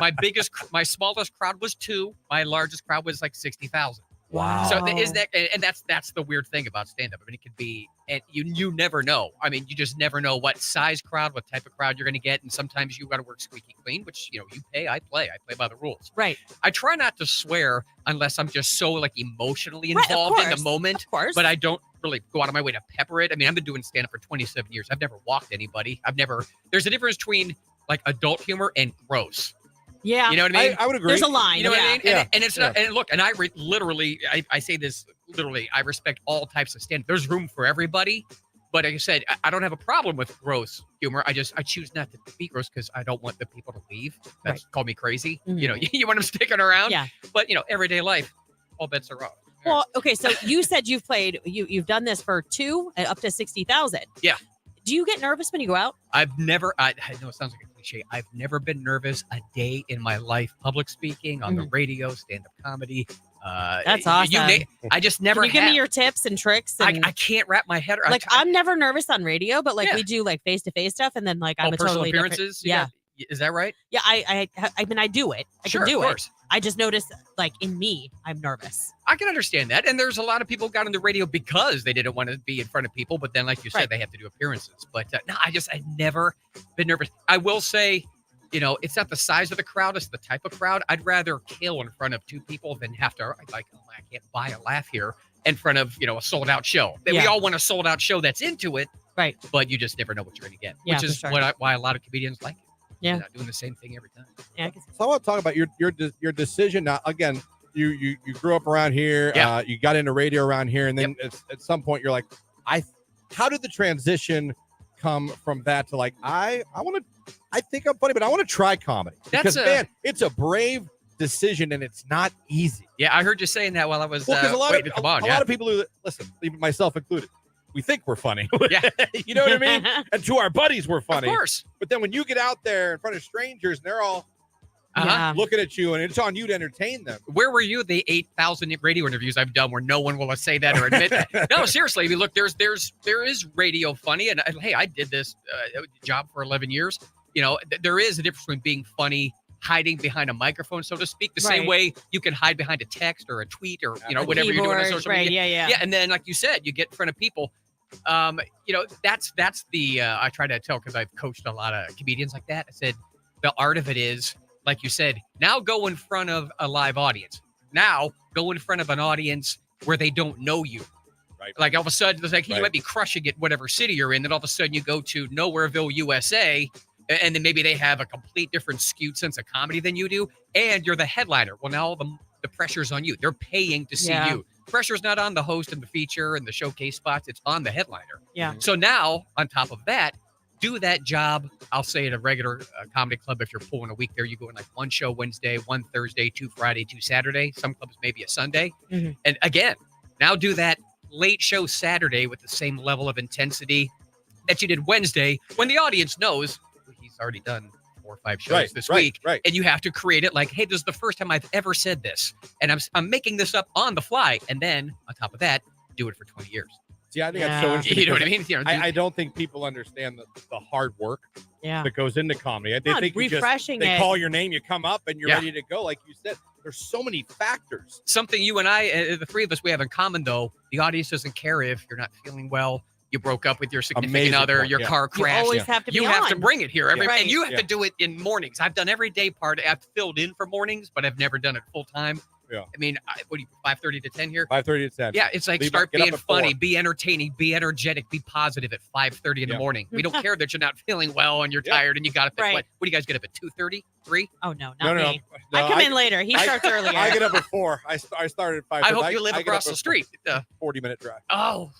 my smallest crowd was 2. My largest crowd was like 60,000. Wow. So is that, and that's the weird thing about stand up. I mean, it could be, and you never know. I mean, you just never know what size crowd, what type of crowd you're going to get, and sometimes you got to work squeaky clean, which you pay. I play by the rules. Right. I try not to swear unless I'm just so like emotionally Right, of involved in the course, moment. of course. But I don't really go out of my way to pepper it. I mean, I've been doing stand up for 27 years. I've never walked anybody. There's a difference between like adult humor and gross. Yeah. You know what I mean? I would agree. There's a line. You know what I mean? Yeah. And it's not, and look, and I say this literally, I respect all types of stand. There's room for everybody. But like I said, I don't have a problem with gross humor. I choose not to be gross because I don't want the people to leave. That's call me crazy. Mhm. You want them sticking around. Yeah. But everyday life, all bets are off. Well, okay. So you said you've done this for 2 up to 60,000. Yeah. Do you get nervous when you go out? I know it sounds like a cliche. I've never been nervous a day in my life. Public speaking, on the radio, stand-up comedy. That's awesome. I just never Can you give me have. your tips and tricks? And, I can't wrap my head around. like I'm never nervous on radio, but like we do like face-to-face stuff, and then like I'm a personal totally different- appearances. Yeah. Is that right? Yeah, I mean, I do it. I Sure, can do of it. course. I just notice, like, in me, I'm nervous. I can understand that. And there's a lot of people who got on the radio because they didn't want to be in front of people. But then, like you said, they have to do appearances. But no, I've never been nervous. I will say, it's not the size of the crowd. It's the type of crowd. I'd rather kill in front of 2 people than have to, like, oh, I can't buy a laugh here in front of, a sold out show. We all want a sold out show that's into it. Right. But you just never know what you're going to get, Yeah, which for is sure. why a lot of comedians like it. Yeah. You're not doing the same thing every time. Yeah. So I want to talk about your decision. Now, again, you grew up around here. Yeah. You got into radio around here, and then at some point you're like, how did the transition come from that to like I think I'm funny, but I want to try comedy because man, it's a brave decision and it's not easy. Yeah, I heard you saying that while I was Because a lot waiting to come on. a lot of people who listen, even myself included, we think we're funny. Yeah. You know what I mean? And to our buddies, we're funny. Of course. But then when you get out there in front of strangers and they're all Yeah. looking at you and it's on you to entertain them. Where were you the 8,000 radio interviews I've done where no one will say that or admit that? No, seriously. I mean, look, there is radio funny, and hey, I did this job for 11 years. There is a difference between being funny, hiding behind a microphone, so to speak, the same way you can hide behind a text or a tweet or whatever you're doing on social media. Yeah. And then, like you said, you get in front of people. That's the I try to tell because I've coached a lot of comedians like that. I said the art of it is, like you said, now go in front of a live audience. Now go in front of an audience where they don't know you. Right. Like all of a sudden, it's like, hey, you might be crushing it, whatever city you're in. Then all of a sudden you go to Nowhereville, USA, and then maybe they have a complete different skewed sense of comedy than you do. And you're the headliner. Well, now the pressure's on you. They're paying to see you. Pressure's not on the host and the feature and the showcase spots. It's on the headliner. Yeah. So now, on top of that, do that job. I'll say at a regular comedy club, if you're pulling a week there, you go in like 1 show Wednesday, 1 Thursday, 2 Friday, 2 Saturday. Some clubs maybe a Sunday. Mm-hmm. And again, now do that late show Saturday with the same level of intensity that you did Wednesday when the audience knows he's already done 4 or 5 shows this week. Right. And you have to create it like, hey, this is the first time I've ever said this. And I'm making this up on the fly. And then on top of that, do it for 20 years. See, I think that's so interesting. You know what I mean? I don't think people understand the hard work that goes into comedy. They think they call your name, you come up, and you're ready to go. Like you said, there's so many factors. Something you and I, the three of us, we have in common, though. The audience doesn't care if you're not feeling well, you broke up with your significant other, your car crashed. You always have to be You have to bring it here. And you have Yeah. to do it in mornings. I've done every day part. I've filled in for mornings, but I've never done it full time. Yeah. I mean, what do you, 5:30 to 10 here? 5:30 to 10. Yeah, it's like Get start up being at funny, 4. be entertaining, be energetic, be positive at 5:30 in the morning. We don't care that you're not feeling well and you're tired and you got up at what do you guys get up at 2:30, 3? Oh no, not me. No, I come in later. He starts earlier. I get up at 4. I started at 5. I hope you live across the street. 40-minute drive. Oh,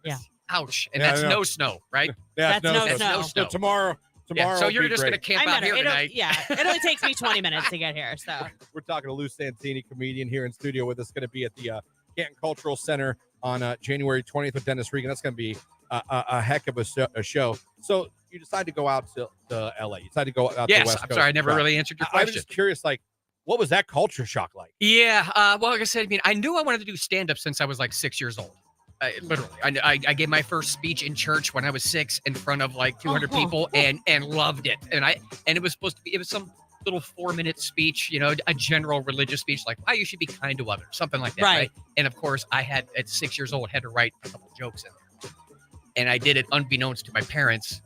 yeah. Ouch. And that's no snow, right? Yeah, That's no snow. So tomorrow. So you're just going to camp out here tonight. Yeah, it only takes me 20 minutes to get here. So we're talking to Lou Santini, comedian here in studio with us. Going to be at the Canton Cultural Center on January 20th with Dennis Regan. That's going to be a heck of a show. So you decided to go out to LA. You decided to go out to West Coast. I'm sorry, I never really answered your question. I was just curious, like, what was that culture shock like? Yeah, well, like I said, I mean, I knew I wanted to do stand-up since I was like 6 years old. Literally, I gave my first speech in church when I was 6 in front of like 200 people and loved it. And it was supposed to be, it was some little 4-minute speech, a general religious speech like, wow, you should be kind to others, something like that. Right. And of course, I had at 6 years old had to write a couple jokes in there, and I did it unbeknownst to my parents.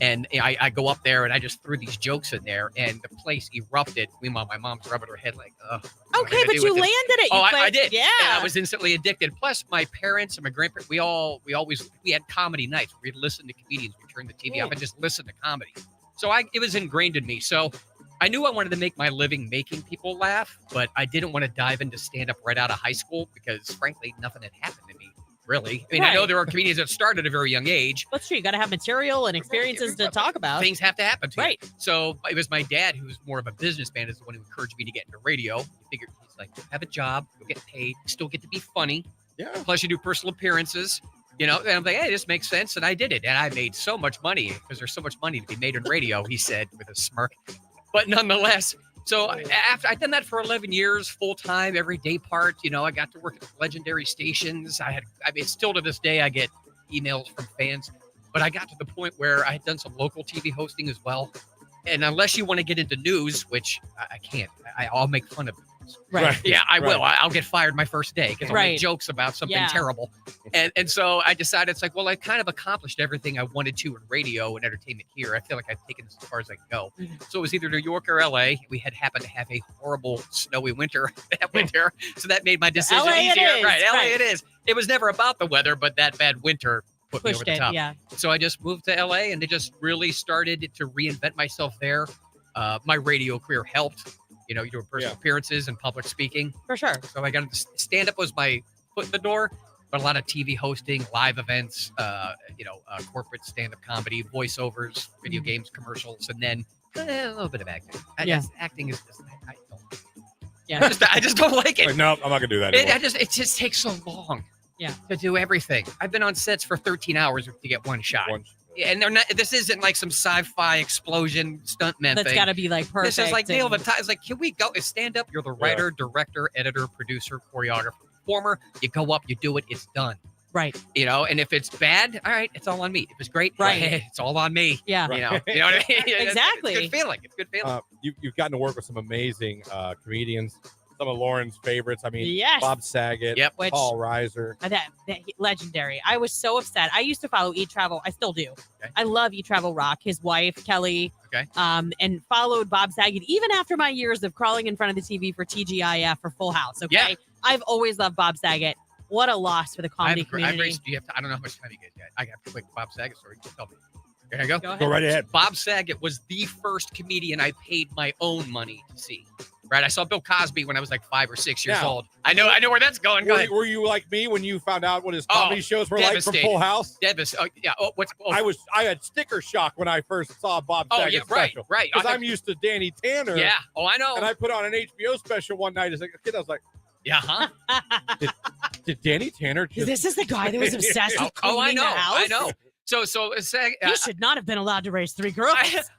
And I go up there and I just threw these jokes in there, and the place erupted. Meanwhile, my mom's rubbing her head like, "Oh." Okay, but you landed it. I did. Yeah. And I was instantly addicted. Plus, my parents and my grandparents, we had comedy nights. We'd listen to comedians. We turned the TV off and just listen to comedy. So it was ingrained in me. So I knew I wanted to make my living making people laugh, but I didn't want to dive into stand up right out of high school because, frankly, nothing had happened to me. Really. I mean, I know there are comedians that start at a very young age. That's true. You got to have material and experiences to talk about. Things have to happen to you. Right. So it was my dad, who's more of a businessman, is the one who encouraged me to get into radio. He figured, he's like, have a job, you'll get paid, still get to be funny. Yeah. Plus you do personal appearances, and I'm like, hey, this makes sense. And I did it. And I made so much money because there's so much money to be made in radio, he said with a smirk. But nonetheless, so after I'd done that for 11 years, full time, every day part, I got to work at legendary stations. Still to this day, I get emails from fans, but I got to the point where I had done some local TV hosting as well. And unless you want to get into news, which I can't, I'll make fun of it. Right. Yeah, I will. I'll get fired my first day because I'll make jokes about something terrible. And so I decided it's like, well, I kind of accomplished everything I wanted to in radio and entertainment here. I feel like I've taken this as far as I can go. So it was either New York or LA. We had happened to have a horrible snowy winter that winter. So that made my decision easier. Right. LA it is. It was never about the weather, but that bad winter put me over the top. Yeah. So I just moved to LA and it just really started to reinvent myself there. My radio career helped. You doing personal appearances and public speaking. For sure. So I got into stand-up was my foot in the door, but a lot of TV hosting, live events, corporate stand-up comedy, voiceovers, video games, commercials, and then a little bit of acting. Acting is just, I don't. Yeah. I just don't like it. Like, no, I'm not gonna do that anymore. It just takes so long. Yeah. To do everything. I've been on sets for 13 hours to get one shot. And they're not. This isn't like some sci-fi explosion stuntman thing. That's got to be like perfect. This is like nail of a time. It's like, can we go? It's stand up. You're the writer, director, editor, producer, choreographer, performer. You go up, you do it. It's done. Right. And if it's bad, all right, it's all on me. If it's great, right, it's all on me. Yeah. You know what I mean? Exactly. It's a good feeling. It's a good feeling. You've gotten to work with some amazing comedians. Some of Lauren's favorites. I mean, yes. Bob Saget, Paul Reiser. That legendary. I was so upset. I used to follow Eat Travel. I still do. Okay. I love Eat Travel Rock. His wife, Kelly. Okay. And followed Bob Saget even after my years of crawling in front of the TV for TGIF for Full House. Okay. Yeah. I've always loved Bob Saget. What a loss for the comedy community. I don't know how much time you guys got. I got a quick Bob Saget story. Tell me. Here I go. Go right ahead. Bob Saget was the first comedian I paid my own money to see. Right, I saw Bill Cosby when I was like 5 or 6 years old. I know where that's going. Go ahead. Were you like me when you found out what his comedy shows were like from Full House? I had sticker shock when I first saw Bob Saget special. Right. Because I'm used to Danny Tanner. Yeah. Oh, I know. And I put on an HBO special one night as a kid. I was like, yeah, huh? Did Danny Tanner? This is the guy that was obsessed with cleaning the house? I know. So He should not have been allowed to raise 3 girls.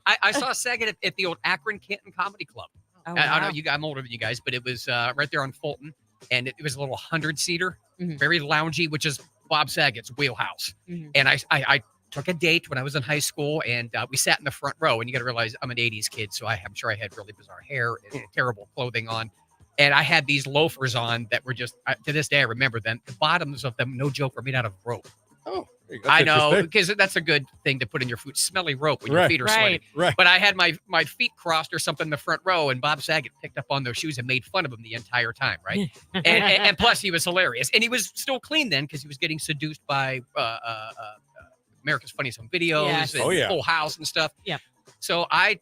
I saw Saget at the old Akron Canton Comedy Club. Oh, I wow. know I'm older than you guys, but it was right there on Fulton, and it was a little 100-seater, Mhm. very loungy, which is Bob Saget's wheelhouse. Mhm. And I took a date when I was in high school, and we sat in the front row. And you got to realize I'm an '80s kid, so I'm sure I had really bizarre hair and terrible clothing on. And I had these loafers on that were just to this day I remember them. The bottoms of them, no joke, were made out of rope. Oh, that's I know, interesting. because that's a good thing to put in your food. Smelly rope when your Right. feet are sweaty. Right. But I had my feet crossed or something in the front row, and Bob Saget picked up on those shoes and made fun of them the entire time, right? and plus, he was hilarious. And he was still clean then because he was getting seduced by America's Funniest Home Videos Yes. and Oh, yeah. Full House and stuff. Yeah. So I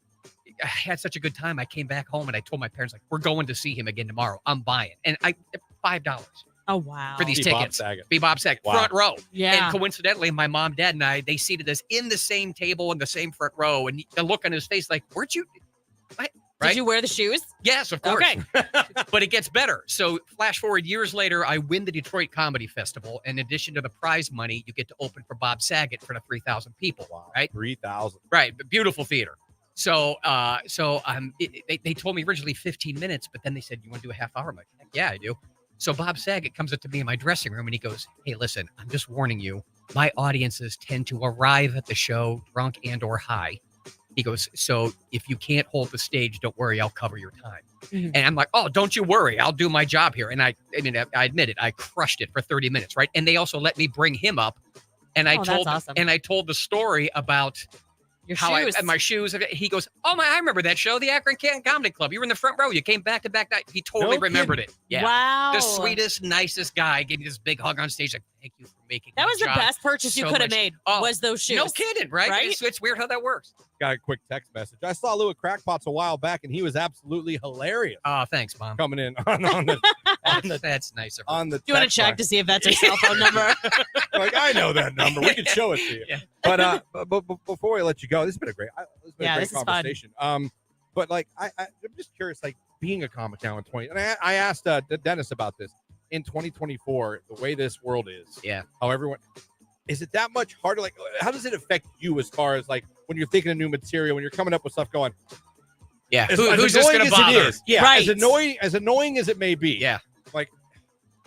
had such a good time. I came back home and I told my parents, like, we're going to see him again tomorrow. I'm buying. And $5 Oh, wow. for these See Bob tickets. Saget. Be Bob Saget. Wow. Front row. Yeah. And coincidentally, my mom, dad, and I, they seated us in the same table in the same front row. And the look on his face, like, where'd you? What? Did Right? you wear the shoes? Yes, of course. Okay. But it gets better. So flash forward years later, I win the Detroit Comedy Festival. In addition to the prize money, you get to open for Bob Saget for the 3,000 people. Wow. Right? 3,000. Right. But beautiful theater. So they told me originally 15 minutes, but then they said, you want to do a half hour? I'm like, heck yeah, I do. So Bob Saget comes up to me in my dressing room and he goes, hey, listen, I'm just warning you. My audiences tend to arrive at the show drunk and or high. He goes, so if you can't hold the stage, don't worry, I'll cover your time. Mhm. And I'm like, oh, don't you worry, I'll do my job here. And I admit it, I crushed it for 30 minutes, right? And they also let me bring him up. And I Oh, that's told awesome. and I told the story about Your how shoes. my shoes. He goes, oh my, I remember that show, the Akron Canton Comedy Club. You were in the front row. You came back to back night. He totally No remembered it. Yeah. Wow. The sweetest, nicest guy gave me this big hug on stage. Like, thank you for making That my was the job best purchase you so could have much- made. Oh, Was those shoes? No kidding, right? Right? It's weird how that works. Got a quick text message. I saw Lou at Crackpots a while back, and he was absolutely hilarious Oh, thanks, Mom. coming in on the That's nicer. on the. Do you want to text check line. to see if that's her cell phone number? Like, I know that number. We can show it to you. Yeah. But before we let you go, this has been a great, Yeah, this is fun. conversation. But like, I'm just curious, like being a comic now in 20, and I asked Dennis about this in 2024, the way this world is. Yeah. How everyone, is it that much harder? Like, how does it affect you as far as like when you're thinking of new material, when you're coming up with stuff going, Yeah. as Who's just annoying going to as it bother? is, yeah, Right. as annoying as it may be. Yeah. Like,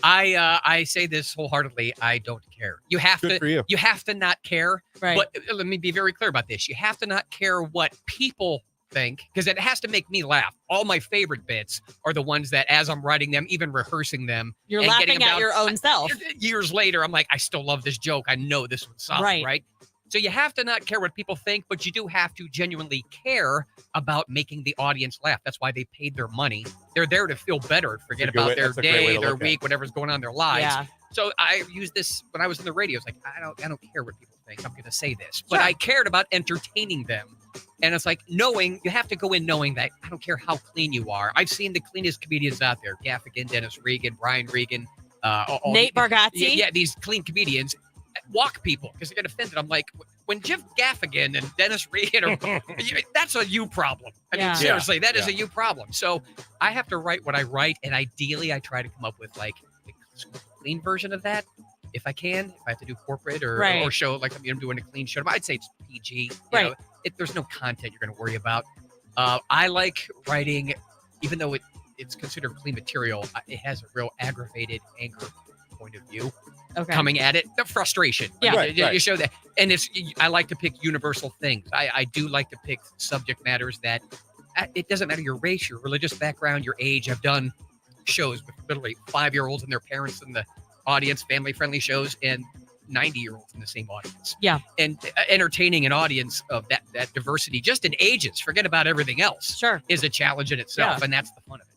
I say this wholeheartedly. I don't care. You have good to. for you. You have to not care. Right. But let me be very clear about this. You have to not care what people think because it has to make me laugh. All my favorite bits are the ones that, as I'm writing them, even rehearsing them, You're and laughing getting at about- your own self. years later, I'm like, I still love this joke. I know this one's solid, Right. right? So you have to not care what people think, but you do have to genuinely care about making the audience laugh. That's why they paid their money. They're there to feel better, forget That's a good about way- their that's a great way day, to their look at week, whatever's going on in their lives. Yeah. So I used this when I was in the radio. It's like, I don't care what people think. I'm going to say this. But Sure. I cared about entertaining them. And it's like you have to go in knowing that I don't care how clean you are. I've seen the cleanest comedians out there. Gaffigan, Dennis Regan, Brian Regan. Nate Bargatze. Yeah, these clean comedians walk people because they get offended. I'm like, when Jim Gaffigan and Dennis Regan are, that's a you problem. I Yeah. mean, seriously, that is Yeah. a you problem. So I have to write what I write, and ideally, I try to come up with like a clean version of that. If I can, if I have to do corporate or Right. show, like I'm doing a clean show, but I'd say it's PG. Right. There's no content you're going to worry about. I like writing, even though it's considered clean material, it has a real aggravated anger point of view Okay. coming at it. The frustration. Yeah. Right, You right. show that. And I like to pick universal things. I do like to pick subject matters that it doesn't matter your race, your religious background, your age. I've done shows with literally 5-year-olds and their parents in the audience, family-friendly shows, and 90-year-olds in the same audience. Yeah. And entertaining an audience of that diversity, just in ages, forget about everything else, Sure. is a challenge in itself. Yeah. And that's the fun of it.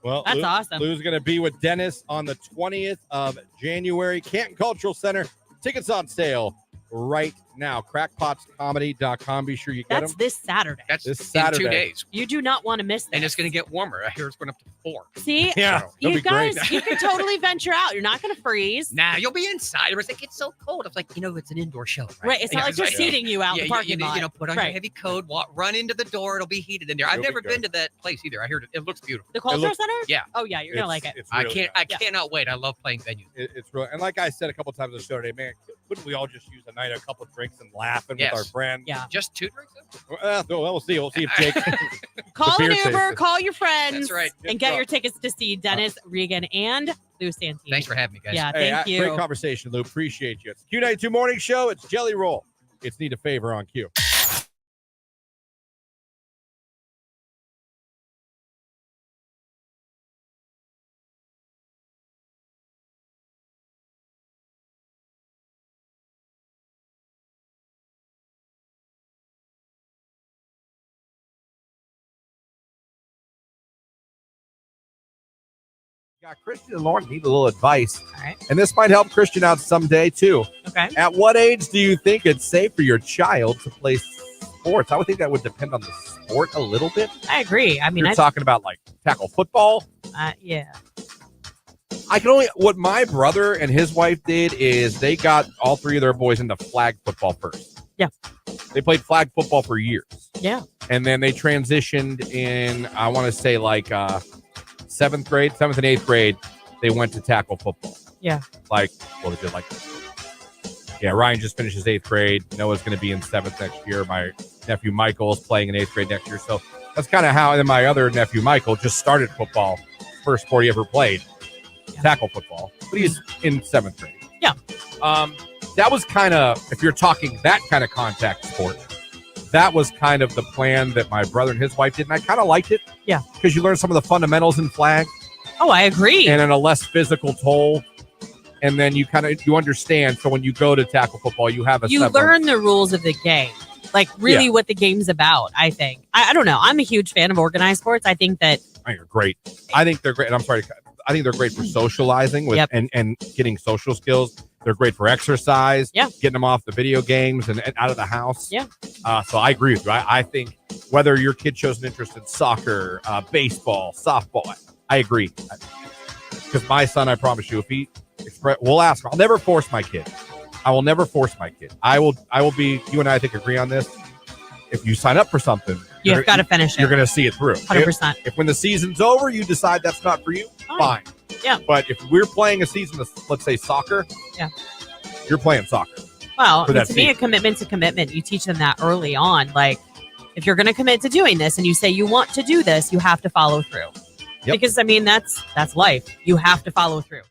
Well, That's awesome. Lou's going to be with Dennis on the 20th of January, Canton Cultural Center. Tickets on sale right now. Crackpotscomedy.com. Be sure you get That's them. this Saturday. That's This in Saturday. 2 days. You do not want to miss this. And it's going to get warmer. I hear it's going up to 4. See? Yeah, You that'll be guys, great. you can totally venture out. You're not going to freeze. Nah, you'll be inside. It was like, it's so cold. I was like, it's an indoor show. Right. It's not like they're seating you out in the parking lot. Put on your heavy coat, run into the door. It'll be heated in there. I've You'll be never good. been to that place either. I heard it looks beautiful. The Cultural Center? Yeah. Oh, yeah. You're going to like it. It's I really cannot wait. I love playing venues. It's real. And like I said a couple times on the show today, man, couldn't we all just use a night, a couple drinks and laughing Yes. with our friends? Yeah. Just 2 drinks? We'll see. We'll see if Jake. Call beer an Uber, tasting. call your friends, That's right. and get your tickets to see Dennis Regan and Lou Santini. Thanks for having me, guys. Yeah, Hey, thank you. Great conversation, Lou. Appreciate you. It's Q92 Morning Show. It's Jelly Roll. It's Need a Favor on Q. Got Christian and Lauren need a little advice. All right. And this might help Christian out someday, too. Okay. At what age do you think it's safe for your child to play sports? I would think that would depend on the sport a little bit. I agree. I mean, You're talking about like tackle football. yeah. I can only, what my brother and his wife did is they got all 3 of their boys into flag football first. Yeah. They played flag football for years. Yeah. And then they transitioned in, I want to say like 7th and 8th grade, they went to tackle football. Yeah. Like, well, they did like, yeah, Ryan just finished his 8th grade. Noah's going to be in 7th next year. My nephew Michael is playing in 8th grade next year. So that's kind of how, and then my other nephew Michael just started football. First sport he ever played, tackle football. But he's in 7th grade. Yeah. That was kind of, if you're talking that kind of contact sport, that was kind of the plan that my brother and his wife did. And I kind of liked it. Yeah. Because you learn some of the fundamentals in flag. Oh, I agree. And in a less physical toll. And then you you understand. So when you go to tackle football, you have you learn the rules of the game, like really what the game's about. I think. I don't know. I'm a huge fan of organized sports. I think that. I think they're great. I think they're great. And I'm sorry. I think they're great for socializing with and getting social skills. They're great for exercise. Yeah. Getting them off the video games and out of the house. Yeah. So I agree with you. I think whether your kid shows an interest in soccer, baseball, softball, I agree. Because my son, I promise you, if he we'll ask him. I'll never force my kid. I will never force my kid. I will be, you and I think agree on this. If you sign up for something, you've got to finish it. You're going to see it through. 100%. If when the season's over, you decide that's not for you, fine. Yeah. But if we're playing a season of, let's say, soccer, you're playing soccer. Well, for that to me, a commitment's a commitment. You teach them that early on. Like, if you're going to commit to doing this and you say you want to do this, you have to follow through. Yep. Because, I mean, that's life. You have to follow through.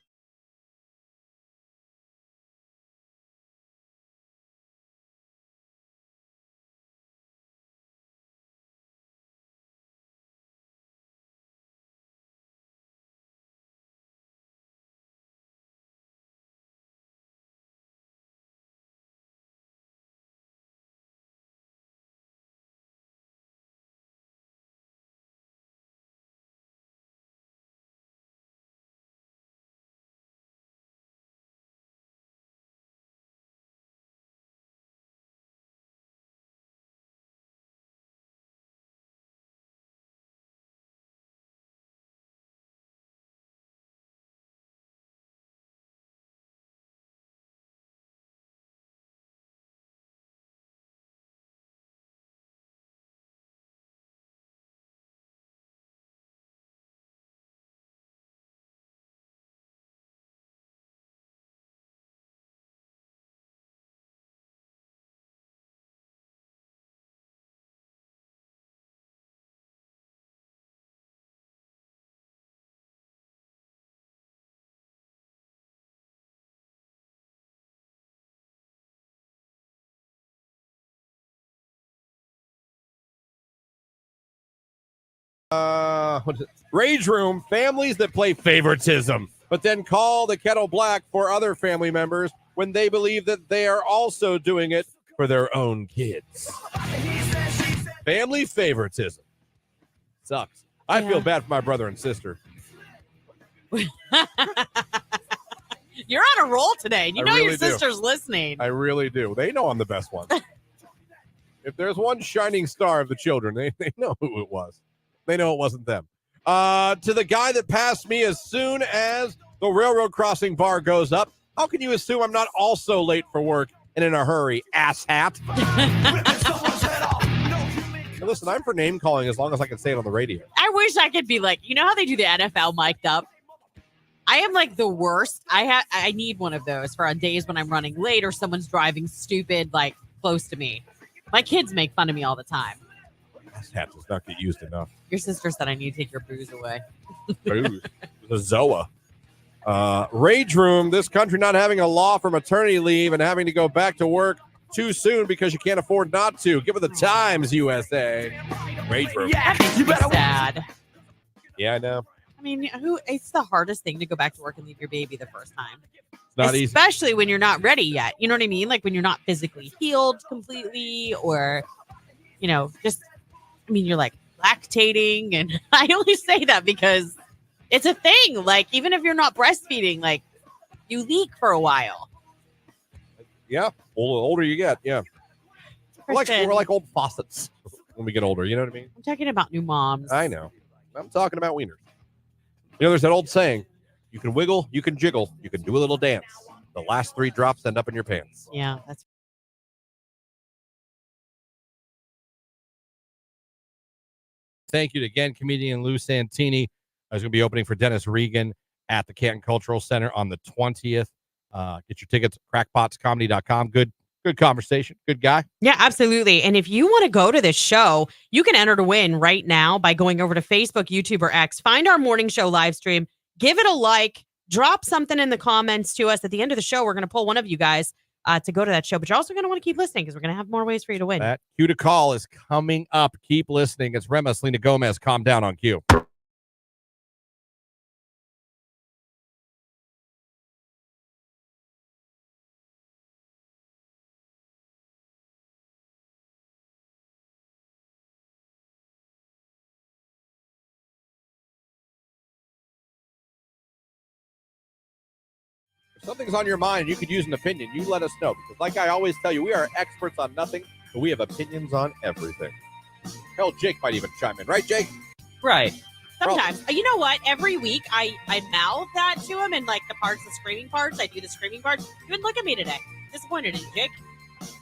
What is it? Rage Room, families that play favoritism, but then call the kettle black for other family members when they believe that they are also doing it for their own kids. Family favoritism. Sucks. I feel bad for my brother and sister. You're on a roll today. You I know really your do. sister's listening. I really do. They know I'm the best one. If there's one shining star of the children, they know who it was. They know it wasn't them. To the guy that passed me as soon as the railroad crossing bar goes up, how can you assume I'm not also late for work and in a hurry, asshat? Hey, listen, I'm for name calling as long as I can say it on the radio. I wish I could be like, you know how they do the NFL mic'd up? I am like the worst. I need one of those for on days when I'm running late or someone's driving stupid, like close to me. My kids make fun of me all the time. Asshat does not get used enough. Your sister said I need to take your booze away. Ooh, the Zoa. Rage room, this country not having a law for maternity leave and having to go back to work too soon because you can't afford not to. Give it the times, USA. Rage room. That makes me sad. Yeah, I know. I mean, it's the hardest thing to go back to work and leave your baby the first time. It's not easy. Especially when you're not ready yet. You know what I mean? Like when you're not physically healed completely or, just, you're like lactating. And I only say that because it's a thing. Like, even if you're not breastfeeding, like you leak for a while. Yeah. The older you get. Yeah. We're like old faucets when we get older. You know what I mean? I'm talking about new moms. I know. I'm talking about wieners. There's that old saying, you can wiggle, you can jiggle, you can do a little dance. The last 3 drops end up in your pants. Yeah, that's. Thank you again, comedian Lou Santini. I was going to be opening for Dennis Regan at the Canton Cultural Center on the 20th. Get your tickets at crackpotscomedy.com. Good conversation. Good guy. Yeah, absolutely. And if you want to go to this show, you can enter to win right now by going over to Facebook, YouTube, or X. Find our morning show live stream. Give it a like. Drop something in the comments to us. At the end of the show, we're going to pull one of you guys to go to that show. But you're also going to want to keep listening because we're going to have more ways for you to win. That Q to call is coming up. Keep listening. It's Rema Selena Gomez. Calm down on Q. If something's on your mind, you could use an opinion. You let us know. Because like I always tell you, we are experts on nothing, but we have opinions on everything. Hell, Jake might even chime in. Right, Jake? Right. Sometimes. You know what? Every week I mouth that to him and like the screaming parts. I do the screaming parts. You wouldn't look at me today. Disappointed in you, Jake.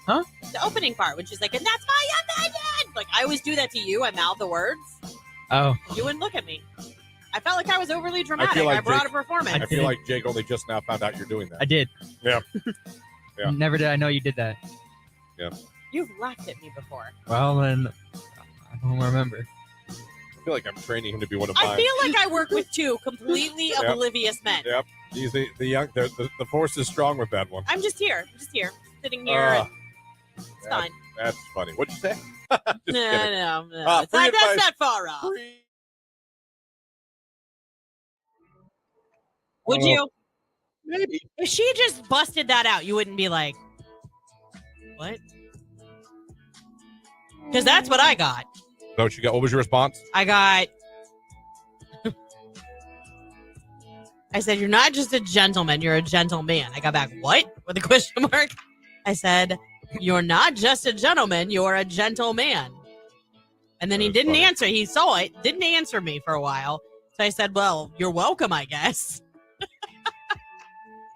Huh? The opening part, which is like, and that's my opinion. Like I always do that to you. I mouth the words. Oh. You wouldn't look at me. I felt like I was overly dramatic. I brought a performance. I feel like Jake only just now found out you're doing that. I did. Yeah. Yeah. Never did I know you did that. Yeah. You've laughed at me before. Well, then I don't remember. I feel like I'm training him to be one of mine. I feel like I work with 2 completely oblivious men. Yep. He's the young. The force is strong with that one. I'm just here. Sitting here. And it's fine. That's funny. What'd you say? No. That's not far off. Would you? Maybe. If she just busted that out, you wouldn't be like, what? Because that's what I got. So what you got? What was your response? I said, you're not just a gentleman, you're a gentleman. I got back, what? With a question mark. I said, you're not just a gentleman, you're a gentleman. And then he didn't answer. He saw it, didn't answer me for a while. So I said, well, you're welcome, I guess.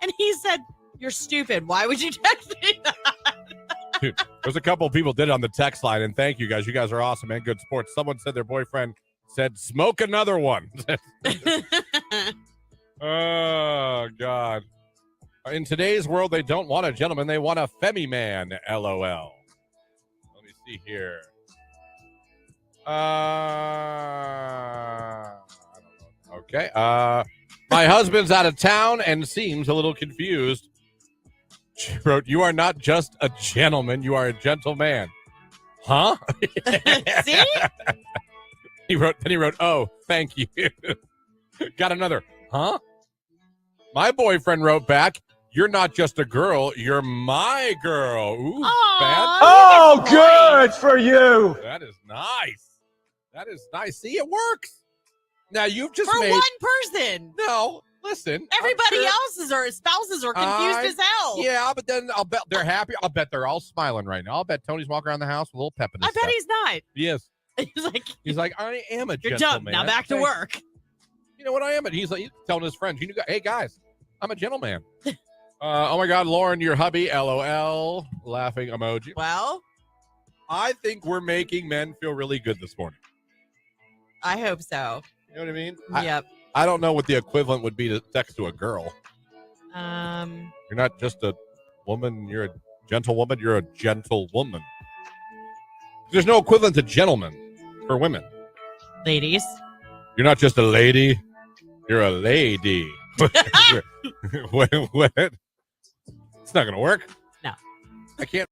And he said, you're stupid. Why would you text me that? Dude, there's a couple of people did it on the text line, and thank you guys. You guys are awesome, man. Good sports. Someone said their boyfriend said, smoke another one. Oh, God. In today's world, they don't want a gentleman. They want a femi man, LOL. Let me see here. I don't know. Okay. My husband's out of town and seems a little confused. She wrote, you are not just a gentleman. You are a gentleman. Huh? See? He wrote, oh, thank you. Got another, huh? My boyfriend wrote back, you're not just a girl, you're my girl. Ooh, bad. Oh, good for you. That is nice. See, it works. Now you've just For made one person. No, Listen, Everybody else's or spouses are confused as hell. Yeah, but then I'll bet they're happy. I'll bet they're all smiling right now. I'll bet Tony's walking around the house with a little pep in his I bet step. he's not. He is. He's like, I am a you're gentleman. done. Now back to work. You know what I am? And he's telling his friends, hey guys, I'm a gentleman. Oh my God, Lauren, your hubby, LOL, laughing emoji. Well, I think we're making men feel really good this morning. I hope so. You know what I mean? Yep. I don't know what the equivalent would be to sex to a girl. You're not just a woman. You're a gentlewoman. You're a gentle woman. There's no equivalent to gentleman for women. Ladies. You're not just a lady. You're a lady. What? It's not going to work. No. I can't.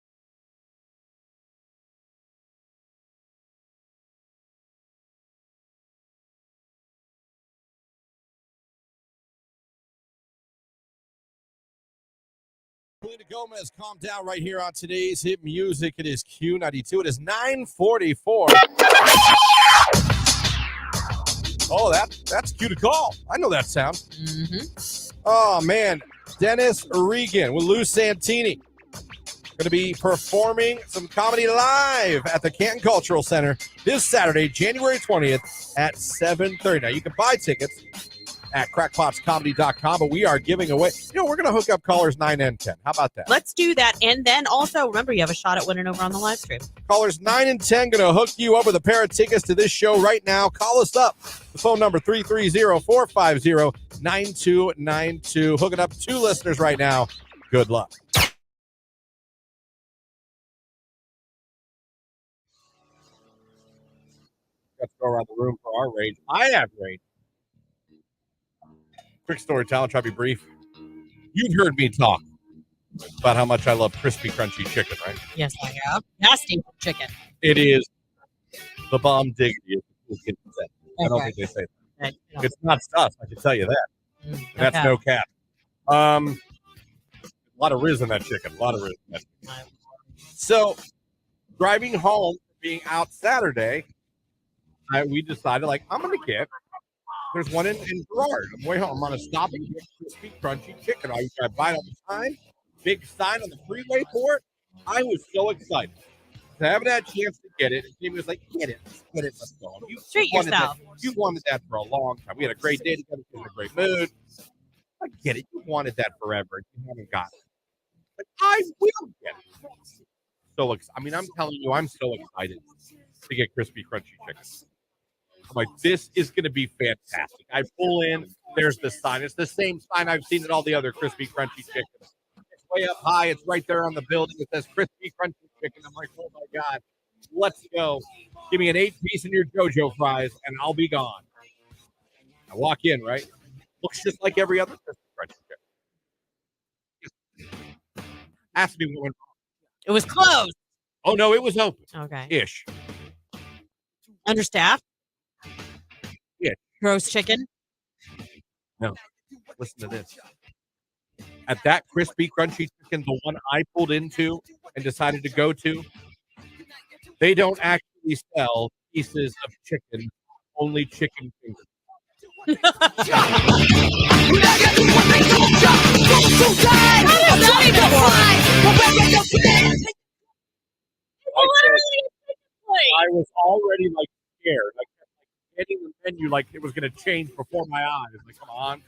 Selena Gomez, calm down right here on today's hit music. It is Q92. It is 9:44. Oh, that's cue to call. I know that sound. Mm-hmm. Oh, man. Dennis Regan with Lou Santini. Going to be performing some comedy live at the Canton Cultural Center this Saturday, January 20th at 7:30. Now, you can buy tickets at crackpotscomedy.com, but we are giving away, we're going to hook up callers 9 and 10. How about that? Let's do that. And then also, remember, you have a shot at winning over on the live stream. Callers 9 and 10 going to hook you up with a pair of tickets to this show right now. Call us up. The phone number 330-450-9292. Hooking up 2 listeners right now. Good luck. Let's go around the room for our rage. I have rage. Quick story, I'll try to be brief. You've heard me talk about how much I love crispy, crunchy chicken, right? Yes, I have. Nasty chicken. It is the bomb diggity. I don't Okay. think they say that. No. It's not sus, I can tell you that. And that's okay. no cap. A lot of riz in that chicken. A lot of riz in that chicken. So, driving home, being out Saturday, we decided, I'm going to get, there's one in Girard. On the way home, I'm going to stop and get crispy, crunchy chicken. I buy it all the time. Big sign on the freeway for it. I was so excited. I haven't had a chance to get it. Jamie was like, get it, let's go. Treat yourself. You wanted that for a long time. We had a great day together. We were in a great mood. I get it. You wanted that forever. You haven't got it. But I will get it. I'm telling you, I'm so excited to get crispy, crunchy chicken. I'm like, this is going to be fantastic. I pull in. There's the sign. It's the same sign I've seen at all the other crispy, crunchy chickens. It's way up high. It's right there on the building. It says crispy, crunchy chicken. I'm like, oh, my God. Let's go. Give me an 8-piece in your JoJo fries, and I'll be gone. I walk in, right? Looks just like every other crispy, crunchy chicken. Ask me what went wrong. It was closed. Oh, no, it was open. Okay. Ish. Understaffed? Yeah. Roast chicken? No. Listen to this. At that crispy, crunchy chicken, the one I pulled into and decided to go to, they don't actually sell pieces of chicken, only chicken fingers. I was already scared. Getting the menu it was going to change before my eyes. Come on.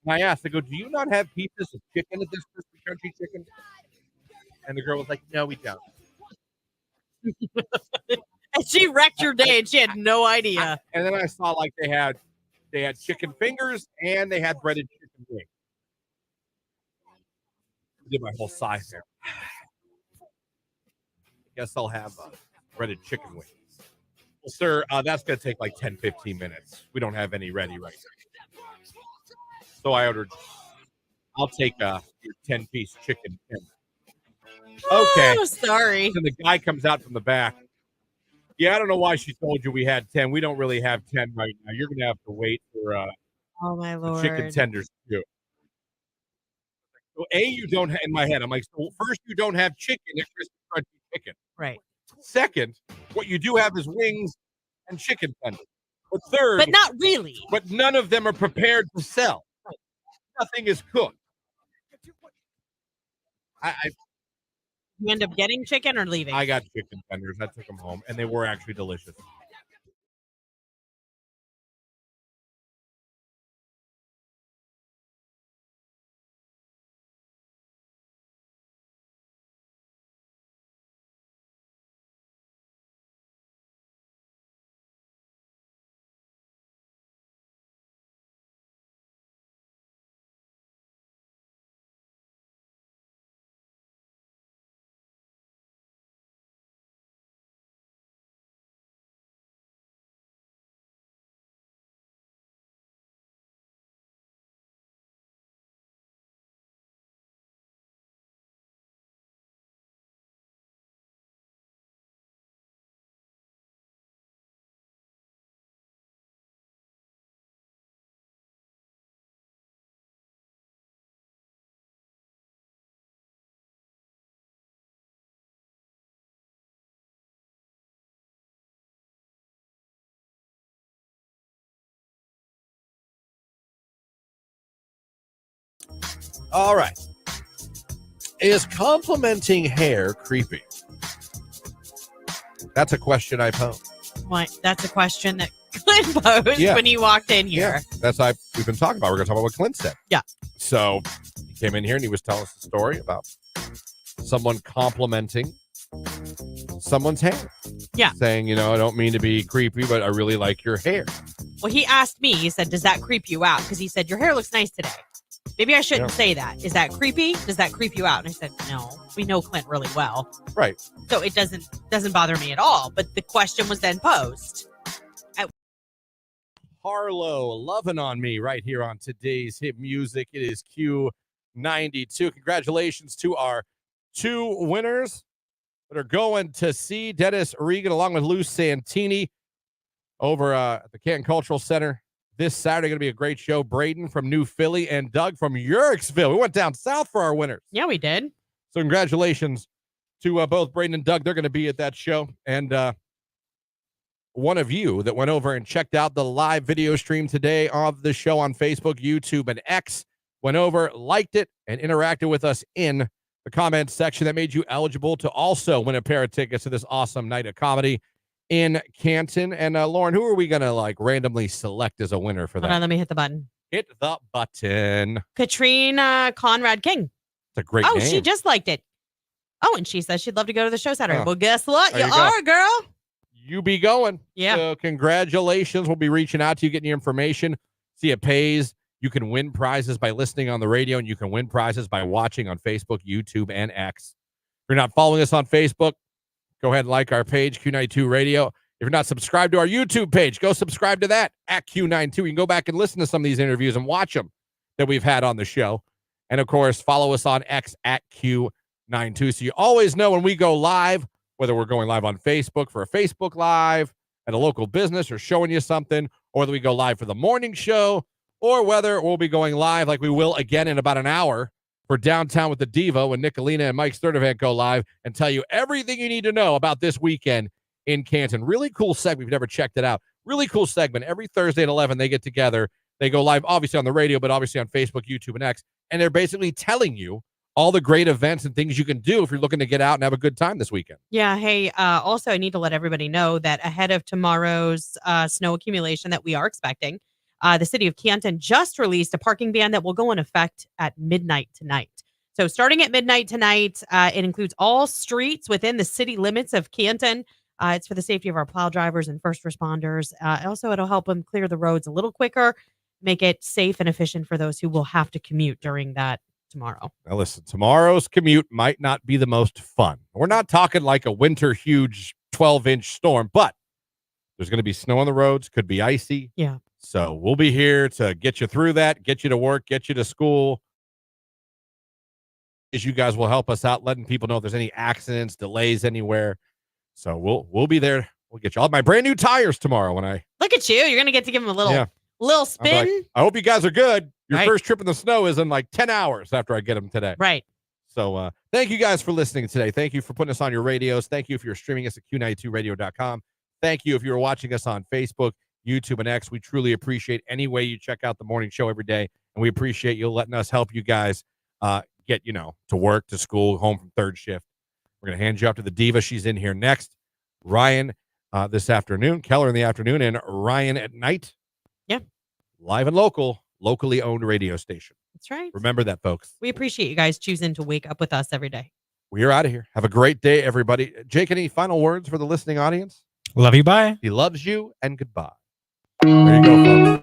And I asked, I go, do you not have pieces of chicken at this crispy crunchy chicken? And the girl was like, no, we don't. And she wrecked your day and she had no idea. And then I saw they had chicken fingers and they had breaded chicken wings. I did my whole side there. I guess I'll have breaded chicken wings. Well, sir, that's going to take 10, 15 minutes. We don't have any ready right now. So I ordered, I'll take your 10-piece chicken tender. Okay. Oh, sorry. And the guy comes out from the back. Yeah, I don't know why she told you we had 10. We don't really have 10 right now. You're going to have to wait for oh my Lord. chicken tenders too. So you don't have, in my head, I'm like, so first you don't have chicken at crispy crunchy chicken. Right. Second, what you do have is wings and chicken tenders. But third, but not really. But none of them are prepared to sell. Nothing is cooked. You end up getting chicken or leaving? I got chicken tenders. I took them home, and they were actually delicious. All right. Is complimenting hair creepy? That's a question I pose. What? That's a question that Clint posed when he walked in here. Yeah, that's what we've been talking about. We're going to talk about what Clint said. Yeah. So he came in here and he was telling us a story about someone complimenting someone's hair. Yeah. Saying, I don't mean to be creepy, but I really like your hair. Well, he asked me, he said, does that creep you out? Because he said, your hair looks nice today. Maybe I shouldn't say that. Is that creepy? Does that creep you out? And I said, no, we know Clint really well. Right. So it doesn't bother me at all. But the question was then posed. Harlow, loving on me right here on today's hit music. It is Q92. Congratulations to our 2 winners that are going to see Dennis Regan along with Lou Santini over at the Canton Cultural Center this Saturday. Going to be a great show. Braden from New Philly and Doug from Yurixville. We went down south for our winners. Yeah, we did. So congratulations to both Braden and Doug. They're going to be at that show. And one of you that went over and checked out the live video stream today of the show on Facebook, YouTube, and X, went over, liked it, and interacted with us in the comments section. That made you eligible to also win a pair of tickets to this awesome night of comedy in Canton. And Lauren, who are we going to randomly select as a winner for that? Hold on, let me hit the button. Hit the button. Katrina Conrad King. It's a great name. She just liked it. Oh, and she says she'd love to go to the show Saturday. Oh. Well, guess what? There You you go. are, girl. You be going. Yeah. So congratulations. We'll be reaching out to you, getting your information. See, it pays. You can win prizes by listening on the radio, and you can win prizes by watching on Facebook, YouTube, and X. If you're not following us on Facebook, go ahead and like our page, Q92 Radio. If you're not subscribed to our YouTube page, go subscribe to that at Q92. You can go back and listen to some of these interviews and watch them that we've had on the show. And, of course, follow us on X at Q92. So you always know when we go live, whether we're going live on Facebook for a Facebook Live at a local business or showing you something, or whether we go live for the morning show, or whether we'll be going live like we will again in about an hour for Downtown with the Diva when Nicolina and Mike Sturdivant go live and tell you everything you need to know about this weekend in Canton. Really cool segment. If you've never checked it out. Really cool segment. Every Thursday at 11, they get together. They go live, obviously, on the radio, but obviously on Facebook, YouTube, and X. And they're basically telling you all the great events and things you can do if you're looking to get out and have a good time this weekend. Yeah. Hey, also, I need to let everybody know that ahead of tomorrow's snow accumulation that we are expecting, the city of Canton just released a parking ban that will go in effect at midnight tonight. So starting at midnight tonight, it includes all streets within the city limits of Canton. It's for the safety of our plow drivers and first responders. Also, it'll help them clear the roads a little quicker, make it safe and efficient for those who will have to commute during that tomorrow. Now listen, tomorrow's commute might not be the most fun. We're not talking like a winter huge 12-inch storm, but there's going to be snow on the roads, could be icy. Yeah. So we'll be here to get you through that, get you to work, get you to school. As you guys will help us out, letting people know if there's any accidents, delays anywhere. So we'll be there. We'll get you all my brand new tires tomorrow when I Look at you. You're going to get to give them a little I'll be spin. like, I hope you guys are good. Your Right. first trip in the snow is in like 10 hours after I get them today. Right. So thank you guys for listening today. Thank you for putting us on your radios. Thank you if you're streaming us at Q92radio.com. Thank you if you're watching us on Facebook, YouTube, and X. We truly appreciate any way you check out the morning show every day, and we appreciate you letting us help you guys get, to work, to school, home from third shift. We're going to hand you off to the diva. She's in here next. Ryan this afternoon, Keller in the afternoon, and Ryan at night. Yeah. Live and local, locally owned radio station. That's right. Remember that, folks. We appreciate you guys choosing to wake up with us every day. We are out of here. Have a great day, everybody. Jake, any final words for the listening audience? Love you. Bye. He loves you, and goodbye. There you go, folks.